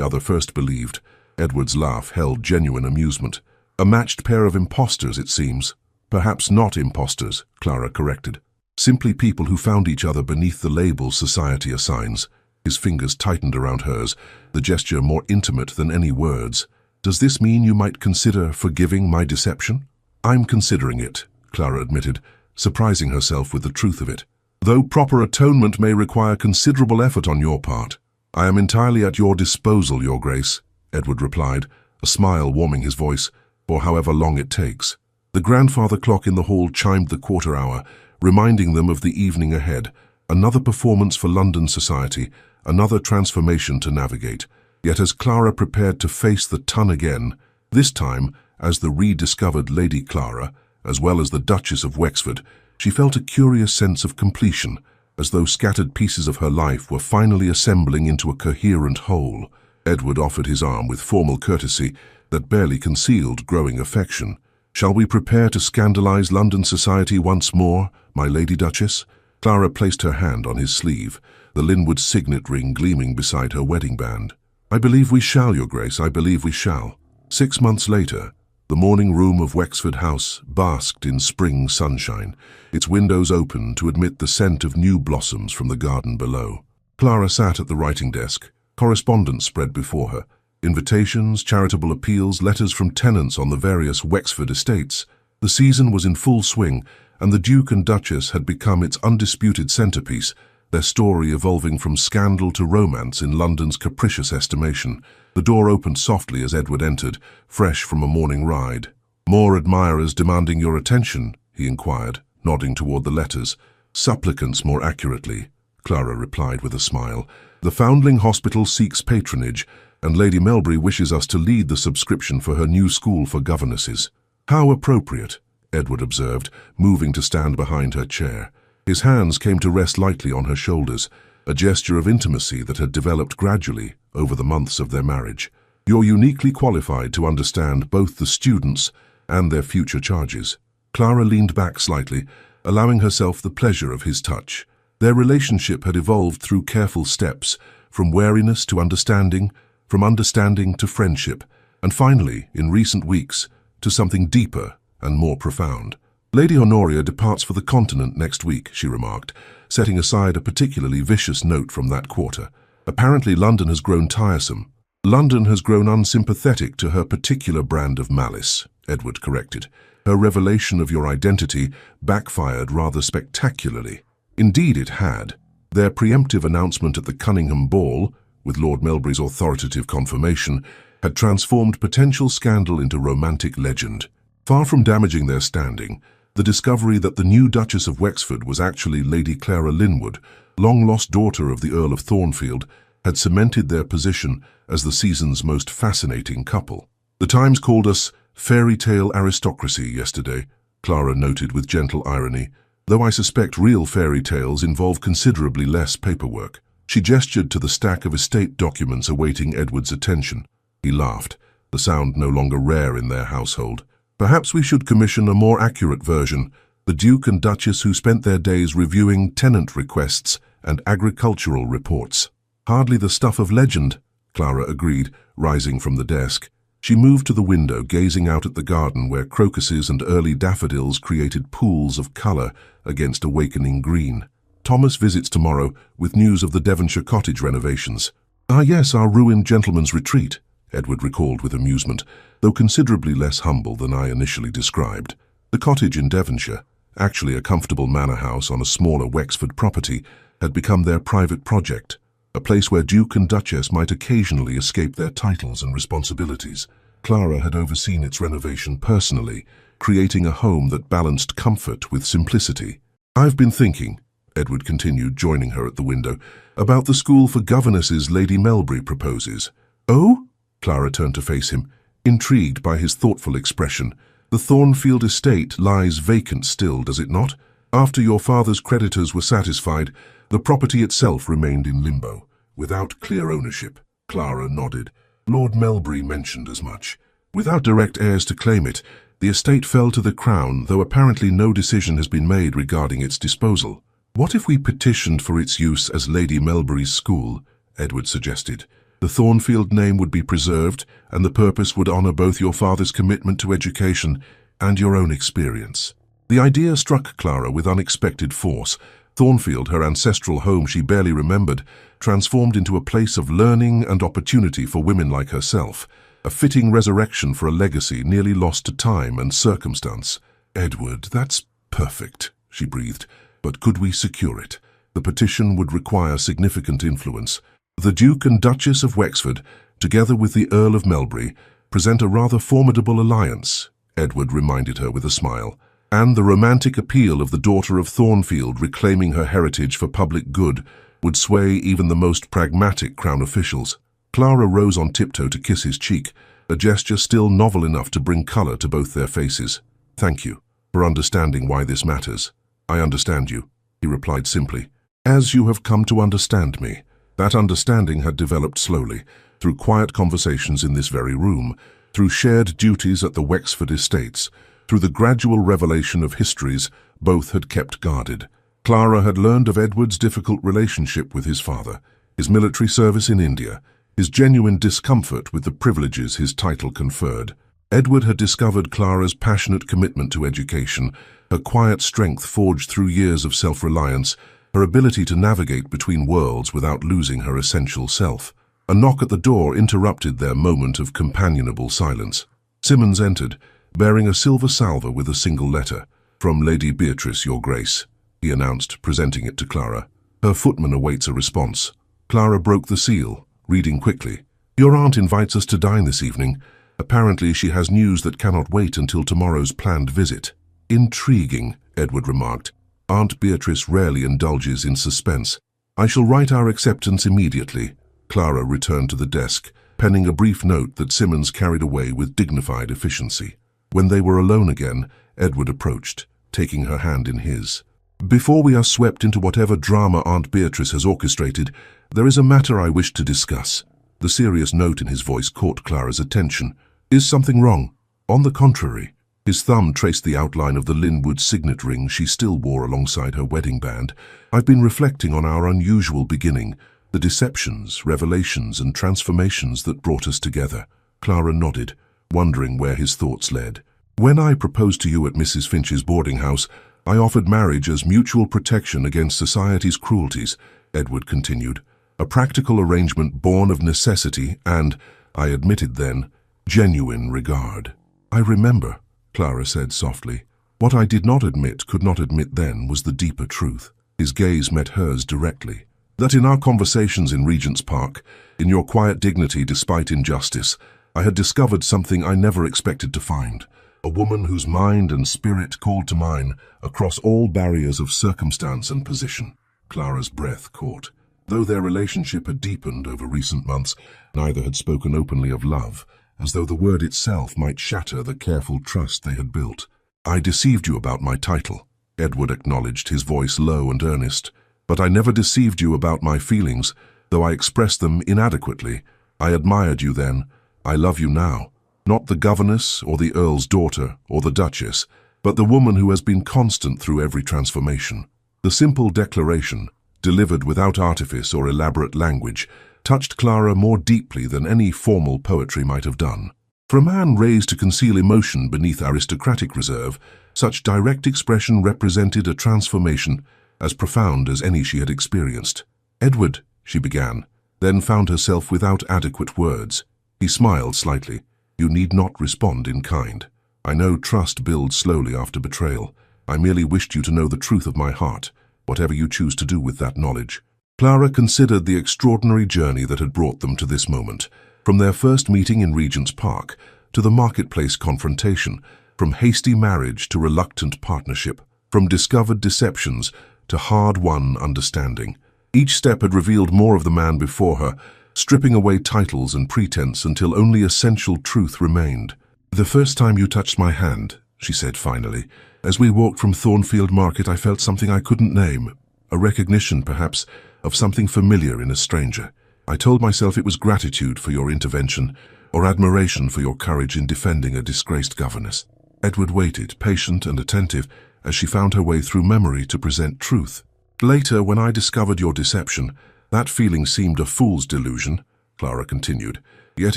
other first believed." Edward's laugh held genuine amusement. "A matched pair of impostors, it seems." "Perhaps not impostors," Clara corrected. "Simply people who found each other beneath the labels society assigns." His fingers tightened around hers, the gesture more intimate than any words. "Does this mean you might consider forgiving my deception?" "I'm considering it," Clara admitted, surprising herself with the truth of it. "Though proper atonement may require considerable effort on your part." "I am entirely at your disposal, Your Grace," Edward replied, a smile warming his voice, "for however long it takes." The grandfather clock in the hall chimed the quarter hour, reminding them of the evening ahead. Another performance for London society, another transformation to navigate. Yet as Clara prepared to face the ton again, this time as the rediscovered Lady Clara, as well as the Duchess of Wexford, she felt a curious sense of completion, as though scattered pieces of her life were finally assembling into a coherent whole. Edward offered his arm with formal courtesy that barely concealed growing affection. "Shall we prepare to scandalize London society once more, my Lady Duchess?" Clara placed her hand on his sleeve, the Linwood signet ring gleaming beside her wedding band. "I believe we shall, Your Grace, I believe we shall." 6 months later, the morning room of Wexford House basked in spring sunshine, its windows open to admit the scent of new blossoms from the garden below. Clara sat at the writing desk, correspondence spread before her. Invitations, charitable appeals, letters from tenants on the various Wexford estates. The season was in full swing, and the Duke and Duchess had become its undisputed centerpiece, their story evolving from scandal to romance in London's capricious estimation. The door opened softly as Edward entered, fresh from a morning ride. "More admirers demanding your attention?" he inquired, nodding toward the letters. "Supplicants, more accurately," Clara replied with a smile. "The Foundling Hospital seeks patronage, and Lady Melbury wishes us to lead the subscription for her new school for governesses." "How appropriate," Edward observed, moving to stand behind her chair. His hands came to rest lightly on her shoulders, a gesture of intimacy that had developed gradually over the months of their marriage. "You're uniquely qualified to understand both the students and their future charges." Clara leaned back slightly, allowing herself the pleasure of his touch. Their relationship had evolved through careful steps, from wariness to understanding, from understanding to friendship, and finally, in recent weeks, to something deeper and more profound. "Lady Honoria departs for the continent next week," she remarked, setting aside a particularly vicious note from that quarter. "Apparently London has grown tiresome." "London has grown unsympathetic to her particular brand of malice," Edward corrected. "Her revelation of your identity backfired rather spectacularly." Indeed it had. Their preemptive announcement at the Cunningham Ball, with Lord Melbury's authoritative confirmation, had transformed potential scandal into romantic legend. Far from damaging their standing, the discovery that the new Duchess of Wexford was actually Lady Clara Linwood, long-lost daughter of the Earl of Thornfield, had cemented their position as the season's most fascinating couple. "The Times called us fairy tale aristocracy yesterday," Clara noted with gentle irony, "though I suspect real fairy tales involve considerably less paperwork." She gestured to the stack of estate documents awaiting Edward's attention. He laughed, the sound no longer rare in their household. "Perhaps we should commission a more accurate version, the Duke and Duchess who spent their days reviewing tenant requests and agricultural reports." Hardly the stuff of legend, Clara agreed, rising from the desk. She moved to the window, gazing out at the garden where crocuses and early daffodils created pools of colour against awakening green. Thomas visits tomorrow with news of the Devonshire cottage renovations. Ah yes, our ruined gentleman's retreat, Edward recalled with amusement, though considerably less humble than I initially described. The cottage in Devonshire, actually a comfortable manor house on a smaller Wexford property, had become their private project, a place where Duke and Duchess might occasionally escape their titles and responsibilities. Clara had overseen its renovation personally, creating a home that balanced comfort with simplicity. I've been thinking, Edward continued, joining her at the window, about the school for governesses Lady Melbury proposes. Oh? Clara turned to face him, intrigued by his thoughtful expression. The Thornfield estate lies vacant still, does it not? After your father's creditors were satisfied, the property itself remained in limbo, without clear ownership. Clara nodded. Lord Melbury mentioned as much. Without direct heirs to claim it, the estate fell to the Crown, though apparently no decision has been made regarding its disposal. What if we petitioned for its use as Lady Melbury's school? Edward suggested. The Thornfield name would be preserved, and the purpose would honour both your father's commitment to education and your own experience. The idea struck Clara with unexpected force. Thornfield, her ancestral home she barely remembered, transformed into a place of learning and opportunity for women like herself, a fitting resurrection for a legacy nearly lost to time and circumstance. Edward, that's perfect, she breathed. But could we secure it? The petition would require significant influence. The Duke and Duchess of Wexford, together with the Earl of Melbury, present a rather formidable alliance, Edward reminded her with a smile. And the romantic appeal of the daughter of Thornfield reclaiming her heritage for public good would sway even the most pragmatic Crown officials. Clara rose on tiptoe to kiss his cheek, a gesture still novel enough to bring colour to both their faces. Thank you for understanding why this matters. I understand you, he replied simply. As you have come to understand me. That understanding had developed slowly, through quiet conversations in this very room, through shared duties at the Wexford estates, through the gradual revelation of histories both had kept guarded. Clara had learned of Edward's difficult relationship with his father, his military service in India, his genuine discomfort with the privileges his title conferred. Edward had discovered Clara's passionate commitment to education, her quiet strength forged through years of self-reliance, her ability to navigate between worlds without losing her essential self. A knock at the door interrupted their moment of companionable silence. Simmons entered, bearing a silver salver with a single letter. From Lady Beatrice, Your Grace, he announced, presenting it to Clara. Her footman awaits a response. Clara broke the seal, reading quickly. Your aunt invites us to dine this evening. Apparently she has news that cannot wait until tomorrow's planned visit. Intriguing, Edward remarked. Aunt Beatrice rarely indulges in suspense. I shall write our acceptance immediately. Clara returned to the desk, penning a brief note that Simmons carried away with dignified efficiency. When they were alone again, Edward approached, taking her hand in his. Before we are swept into whatever drama Aunt Beatrice has orchestrated, there is a matter I wish to discuss. The serious note in his voice caught Clara's attention. Is something wrong? On the contrary. His thumb traced the outline of the Linwood signet ring she still wore alongside her wedding band. I've been reflecting on our unusual beginning, the deceptions, revelations, and transformations that brought us together. Clara nodded, wondering where his thoughts led. When I proposed to you at Mrs. Finch's boarding house, I offered marriage as mutual protection against society's cruelties, Edward continued. A practical arrangement born of necessity and, I admitted then, genuine regard. I remember, Clara said softly. What I did not admit, could not admit then, was the deeper truth. His gaze met hers directly. That in our conversations in Regent's Park, in your quiet dignity despite injustice, I had discovered something I never expected to find. A woman whose mind and spirit called to mine across all barriers of circumstance and position. Clara's breath caught. Though their relationship had deepened over recent months, neither had spoken openly of love, as though the word itself might shatter the careful trust they had built. I deceived you about my title, Edward acknowledged, his voice low and earnest. But I never deceived you about my feelings, though I expressed them inadequately. I admired you then. I love you now. Not the governess or the Earl's daughter or the Duchess, but the woman who has been constant through every transformation. The simple declaration, delivered without artifice or elaborate language, touched Clara more deeply than any formal poetry might have done. For a man raised to conceal emotion beneath aristocratic reserve, such direct expression represented a transformation as profound as any she had experienced. "Edward," she began, then found herself without adequate words. He smiled slightly. "You need not respond in kind. I know trust builds slowly after betrayal. I merely wished you to know the truth of my heart, whatever you choose to do with that knowledge." Clara considered the extraordinary journey that had brought them to this moment. From their first meeting in Regent's Park to the marketplace confrontation, from hasty marriage to reluctant partnership, from discovered deceptions to hard-won understanding. Each step had revealed more of the man before her, stripping away titles and pretense until only essential truth remained. "The first time you touched my hand," she said finally, "as we walked from Thornfield Market, I felt something I couldn't name, a recognition, perhaps, of something familiar in a stranger. I told myself it was gratitude for your intervention, or admiration for your courage in defending a disgraced governess." Edward waited, patient and attentive, as she found her way through memory to present truth. "Later, when I discovered your deception, that feeling seemed a fool's delusion," Clara continued. "Yet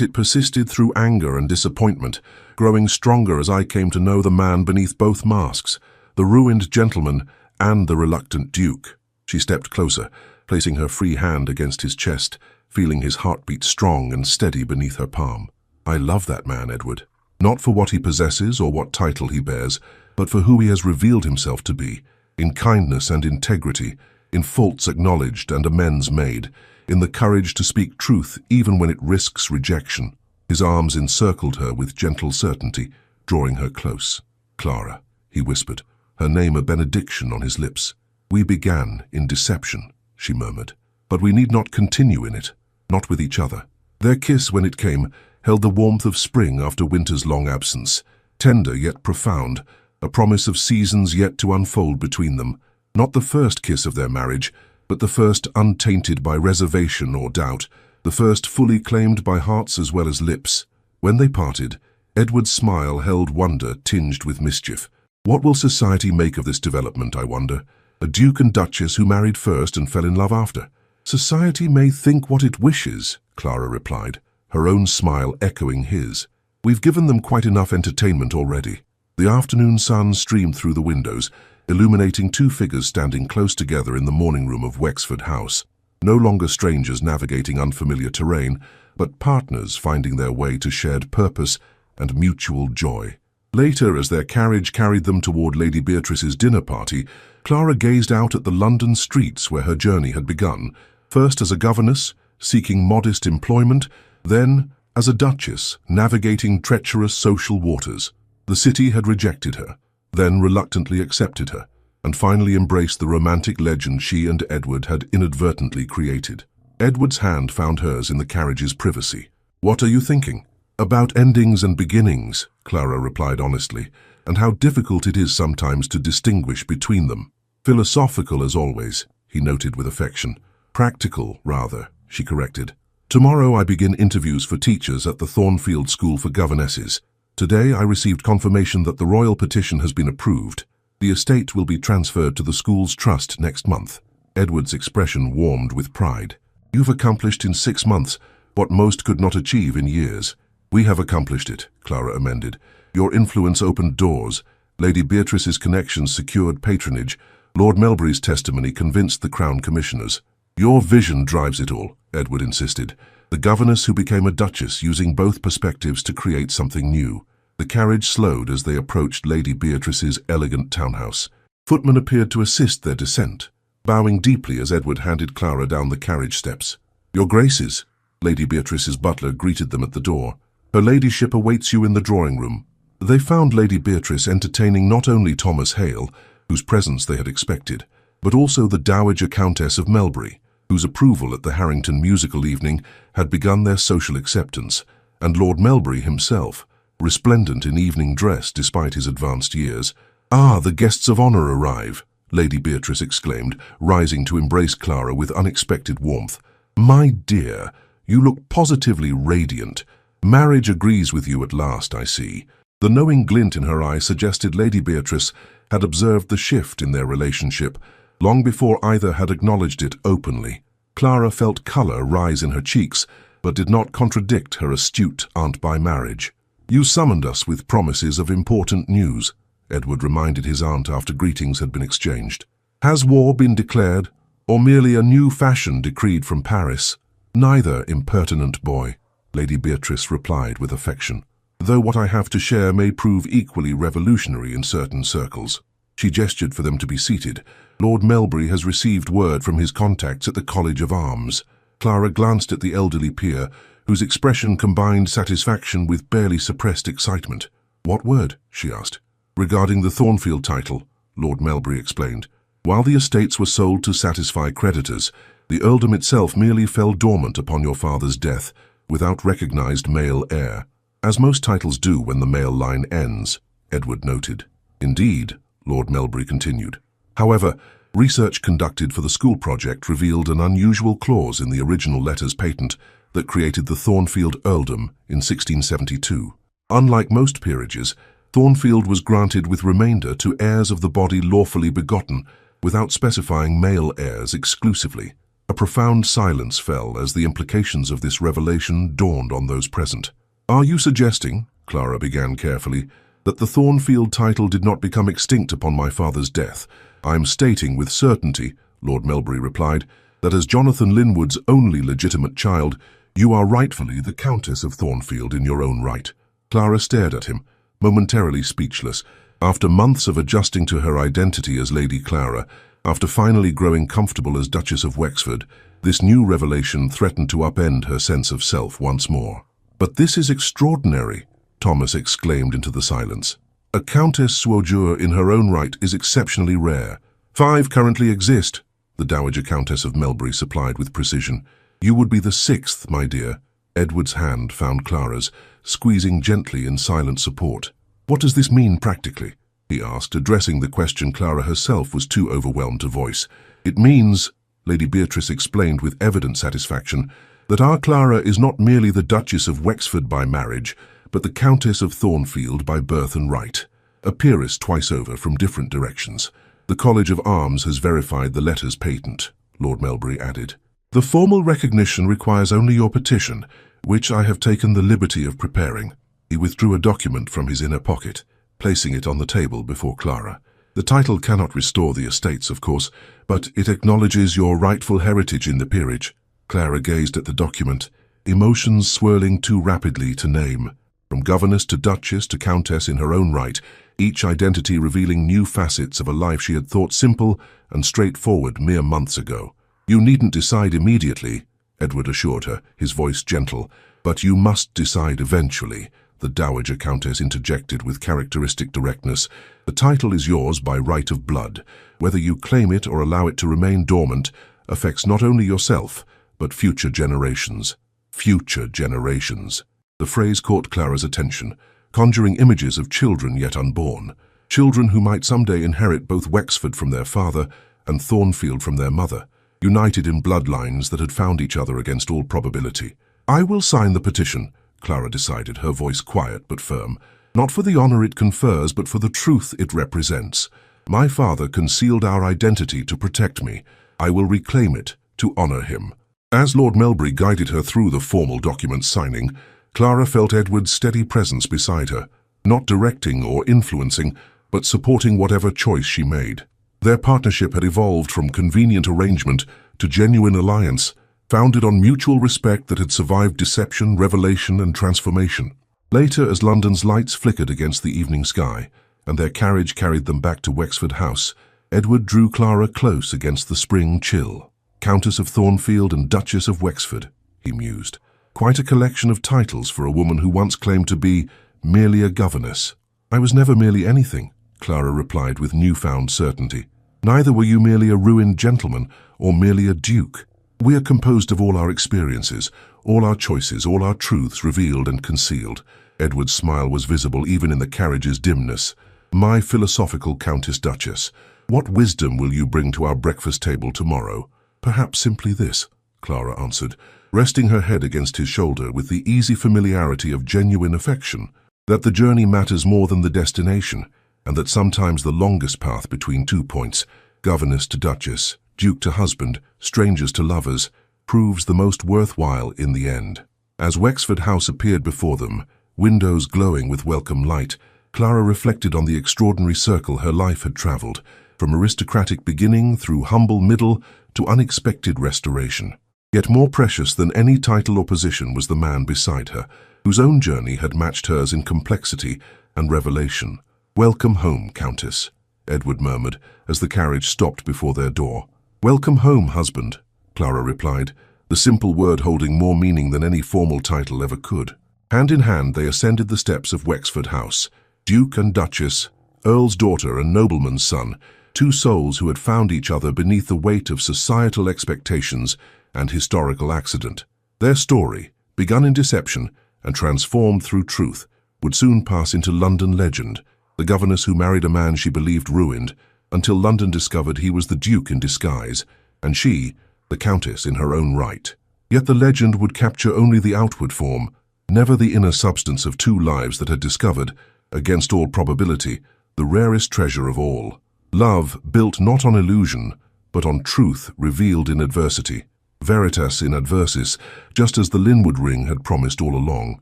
it persisted through anger and disappointment, growing stronger as I came to know the man beneath both masks, the ruined gentleman and the reluctant duke." She stepped closer, placing her free hand against his chest, feeling his heartbeat strong and steady beneath her palm. "I love that man, Edward. Not for what he possesses or what title he bears, but for who he has revealed himself to be, in kindness and integrity, in faults acknowledged and amends made, in the courage to speak truth even when it risks rejection." His arms encircled her with gentle certainty, drawing her close. "Clara," he whispered, her name a benediction on his lips. "We began in deception," she murmured, "but we need not continue in it, not with each other." Their kiss, when it came, held the warmth of spring after winter's long absence, tender yet profound, a promise of seasons yet to unfold between them. Not the first kiss of their marriage, but the first untainted by reservation or doubt, the first fully claimed by hearts as well as lips. When they parted, Edward's smile held wonder tinged with mischief. What will society make of this development, I wonder? A duke and duchess who married first and fell in love after. "Society may think what it wishes," Clara replied, her own smile echoing his. "We've given them quite enough entertainment already." The afternoon sun streamed through the windows, illuminating two figures standing close together in the morning room of Wexford House. No longer strangers navigating unfamiliar terrain, but partners finding their way to shared purpose and mutual joy. Later, as their carriage carried them toward Lady Beatrice's dinner party, Clara gazed out at the London streets where her journey had begun, first as a governess, seeking modest employment, then as a duchess, navigating treacherous social waters. The city had rejected her, then reluctantly accepted her, and finally embraced the romantic legend she and Edward had inadvertently created. Edward's hand found hers in the carriage's privacy. "What are you thinking?" "About endings and beginnings," Clara replied honestly, "and how difficult it is sometimes to distinguish between them." "Philosophical as always," he noted with affection. "Practical, rather," she corrected. "Tomorrow I begin interviews for teachers at the Thornfield School for Governesses. Today I received confirmation that the royal petition has been approved. The estate will be transferred to the school's trust next month." Edward's expression warmed with pride. "You've accomplished in 6 months what most could not achieve in years." "We have accomplished it," Clara amended. "Your influence opened doors. Lady Beatrice's connections secured patronage. Lord Melbury's testimony convinced the Crown Commissioners." "Your vision drives it all," Edward insisted. "The governess who became a duchess, using both perspectives to create something new." The carriage slowed as they approached Lady Beatrice's elegant townhouse. Footmen appeared to assist their descent, bowing deeply as Edward handed Clara down the carriage steps. "Your Graces," Lady Beatrice's butler greeted them at the door. "Her ladyship awaits you in the drawing-room." They found Lady Beatrice entertaining not only Thomas Hale, whose presence they had expected, but also the Dowager Countess of Melbury, whose approval at the Harrington musical evening had begun their social acceptance, and Lord Melbury himself, resplendent in evening dress despite his advanced years. "Ah, the guests of honor arrive," Lady Beatrice exclaimed, rising to embrace Clara with unexpected warmth. "My dear, you look positively radiant. Marriage agrees with you at last, I see." The knowing glint in her eye suggested Lady Beatrice had observed the shift in their relationship, long before either had acknowledged it openly. Clara felt colour rise in her cheeks, but did not contradict her astute aunt by marriage. "You summoned us with promises of important news," Edward reminded his aunt after greetings had been exchanged. "Has war been declared, or merely a new fashion decreed from Paris?" "Neither, impertinent boy," Lady Beatrice replied with affection, "though what I have to share may prove equally revolutionary in certain circles." She gestured for them to be seated. "Lord Melbury has received word from his contacts at the College of Arms." Clara glanced at the elderly peer, whose expression combined satisfaction with barely suppressed excitement. "What word?" she asked. "Regarding the Thornfield title," Lord Melbury explained. "While the estates were sold to satisfy creditors, the earldom itself merely fell dormant upon your father's death, without recognized male heir. As most titles do when the male line ends," Edward noted. "Indeed," Lord Melbury continued. "However, research conducted for the school project revealed an unusual clause in the original letters patent that created the Thornfield earldom in 1672. Unlike most peerages, Thornfield was granted with remainder to heirs of the body lawfully begotten, without specifying male heirs exclusively. A profound silence fell as the implications of this revelation dawned on those present. "Are you suggesting," Clara began carefully, "that the Thornfield title did not become extinct upon my father's death?" "I am stating with certainty," Lord Melbury replied, "that as Jonathan Linwood's only legitimate child, you are rightfully the Countess of Thornfield in your own right." Clara stared at him, momentarily speechless. After months of adjusting to her identity as Lady Clara, after finally growing comfortable as Duchess of Wexford, this new revelation threatened to upend her sense of self once more. "But this is extraordinary," Thomas exclaimed into the silence. "A Countess Suaujure in her own right is exceptionally rare. 5 currently exist," the Dowager Countess of Melbury supplied with precision. "You would be the 6th, my dear." Edward's hand found Clara's, squeezing gently in silent support. "What does this mean practically?" he asked, addressing the question Clara herself was too overwhelmed to voice. "It means," Lady Beatrice explained with evident satisfaction, "that our Clara is not merely the Duchess of Wexford by marriage, but the Countess of Thornfield by birth and right. A peeress twice over from different directions. The College of Arms has verified the letters patent," Lord Melbury added. "The formal recognition requires only your petition, which I have taken the liberty of preparing." He withdrew a document from his inner pocket, placing it on the table before Clara. "The title cannot restore the estates, of course, but it acknowledges your rightful heritage in the peerage." Clara gazed at the document, emotions swirling too rapidly to name. From governess to duchess to countess in her own right, each identity revealing new facets of a life she had thought simple and straightforward mere months ago. "You needn't decide immediately," Edward assured her, his voice gentle. "But you must decide eventually," the Dowager Countess interjected with characteristic directness. "The title is yours by right of blood. Whether you claim it or allow it to remain dormant affects not only yourself, but future generations." Future generations. The phrase caught Clara's attention, conjuring images of children yet unborn. Children who might someday inherit both Wexford from their father and Thornfield from their mother, united in bloodlines that had found each other against all probability. "I will sign the petition," Clara decided, her voice quiet but firm. "Not for the honor it confers, but for the truth it represents. My father concealed our identity to protect me. I will reclaim it to honor him." As Lord Melbury guided her through the formal document signing, Clara felt Edward's steady presence beside her, not directing or influencing, but supporting whatever choice she made. Their partnership had evolved from convenient arrangement to genuine alliance, founded on mutual respect that had survived deception, revelation, and transformation. Later, as London's lights flickered against the evening sky, and their carriage carried them back to Wexford House, Edward drew Clara close against the spring chill. "Countess of Thornfield and Duchess of Wexford," he mused. "Quite a collection of titles for a woman who once claimed to be merely a governess." "I was never merely anything," Clara replied with newfound certainty. "Neither were you merely a ruined gentleman or merely a duke. We are composed of all our experiences, all our choices, all our truths revealed and concealed." Edward's smile was visible even in the carriage's dimness. "My philosophical Countess-Duchess, what wisdom will you bring to our breakfast table tomorrow?" "Perhaps simply this," Clara answered, resting her head against his shoulder with the easy familiarity of genuine affection, "that the journey matters more than the destination, and that sometimes the longest path between 2 points governess to duchess, duke to husband, strangers to lovers, proves the most worthwhile in the end. As Wexford House appeared before them, windows glowing with welcome light, Clara reflected on the extraordinary circle her life had travelled, from aristocratic beginning through humble middle to unexpected restoration. Yet more precious than any title or position was the man beside her, whose own journey had matched hers in complexity and revelation. "Welcome home, Countess," Edward murmured as the carriage stopped before their door. "Welcome home, husband," Clara replied, the simple word holding more meaning than any formal title ever could. Hand in hand they ascended the steps of Wexford House, Duke and Duchess, Earl's daughter and nobleman's son, two souls who had found each other beneath the weight of societal expectations and historical accident. Their story, begun in deception and transformed through truth, would soon pass into London legend, the governess who married a man she believed ruined, until London discovered he was the Duke in disguise, and she, the Countess in her own right. Yet the legend would capture only the outward form, never the inner substance of two lives that had discovered, against all probability, the rarest treasure of all. Love built not on illusion, but on truth revealed in adversity. Veritas in adversis, just as the Linwood ring had promised all along.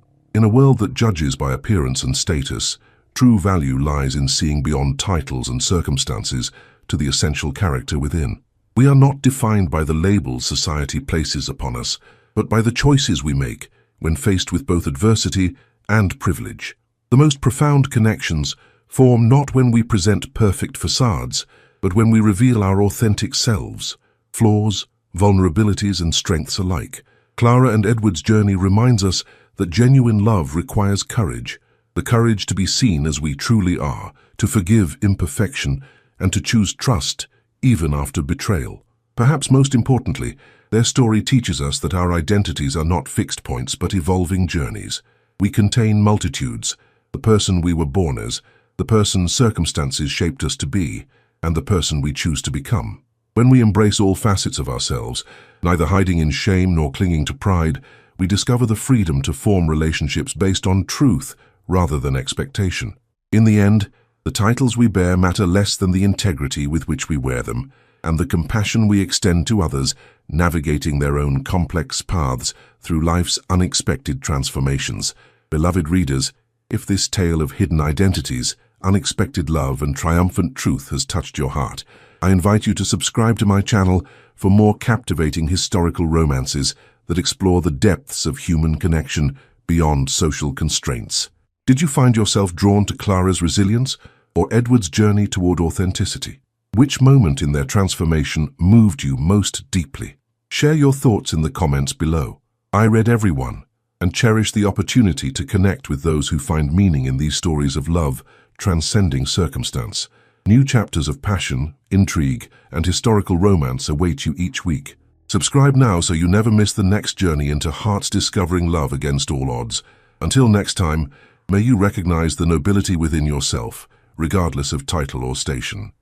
In a world that judges by appearance and status, true value lies in seeing beyond titles and circumstances to the essential character within. We are not defined by the labels society places upon us, but by the choices we make when faced with both adversity and privilege. The most profound connections form not when we present perfect facades, but when we reveal our authentic selves, flaws, vulnerabilities and strengths alike. Clara and Edward's journey reminds us that genuine love requires courage, the courage to be seen as we truly are, to forgive imperfection, and to choose trust even after betrayal. Perhaps most importantly, their story teaches us that our identities are not fixed points but evolving journeys. We contain multitudes, the person we were born as, the person circumstances shaped us to be, and the person we choose to become. When we embrace all facets of ourselves, neither hiding in shame nor clinging to pride, we discover the freedom to form relationships based on truth rather than expectation. In the end, the titles we bear matter less than the integrity with which we wear them, and the compassion we extend to others, navigating their own complex paths through life's unexpected transformations. Beloved readers, if this tale of hidden identities, unexpected love and triumphant truth has touched your heart, I invite you to subscribe to my channel for more captivating historical romances that explore the depths of human connection beyond social constraints. Did you find yourself drawn to Clara's resilience or Edward's journey toward authenticity? Which moment in their transformation moved you most deeply? Share your thoughts in the comments below. I read every one and cherish the opportunity to connect with those who find meaning in these stories of love transcending circumstance. New chapters of passion, intrigue, and historical romance await you each week. Subscribe now so you never miss the next journey into hearts discovering love against all odds. Until next time, may you recognize the nobility within yourself, regardless of title or station.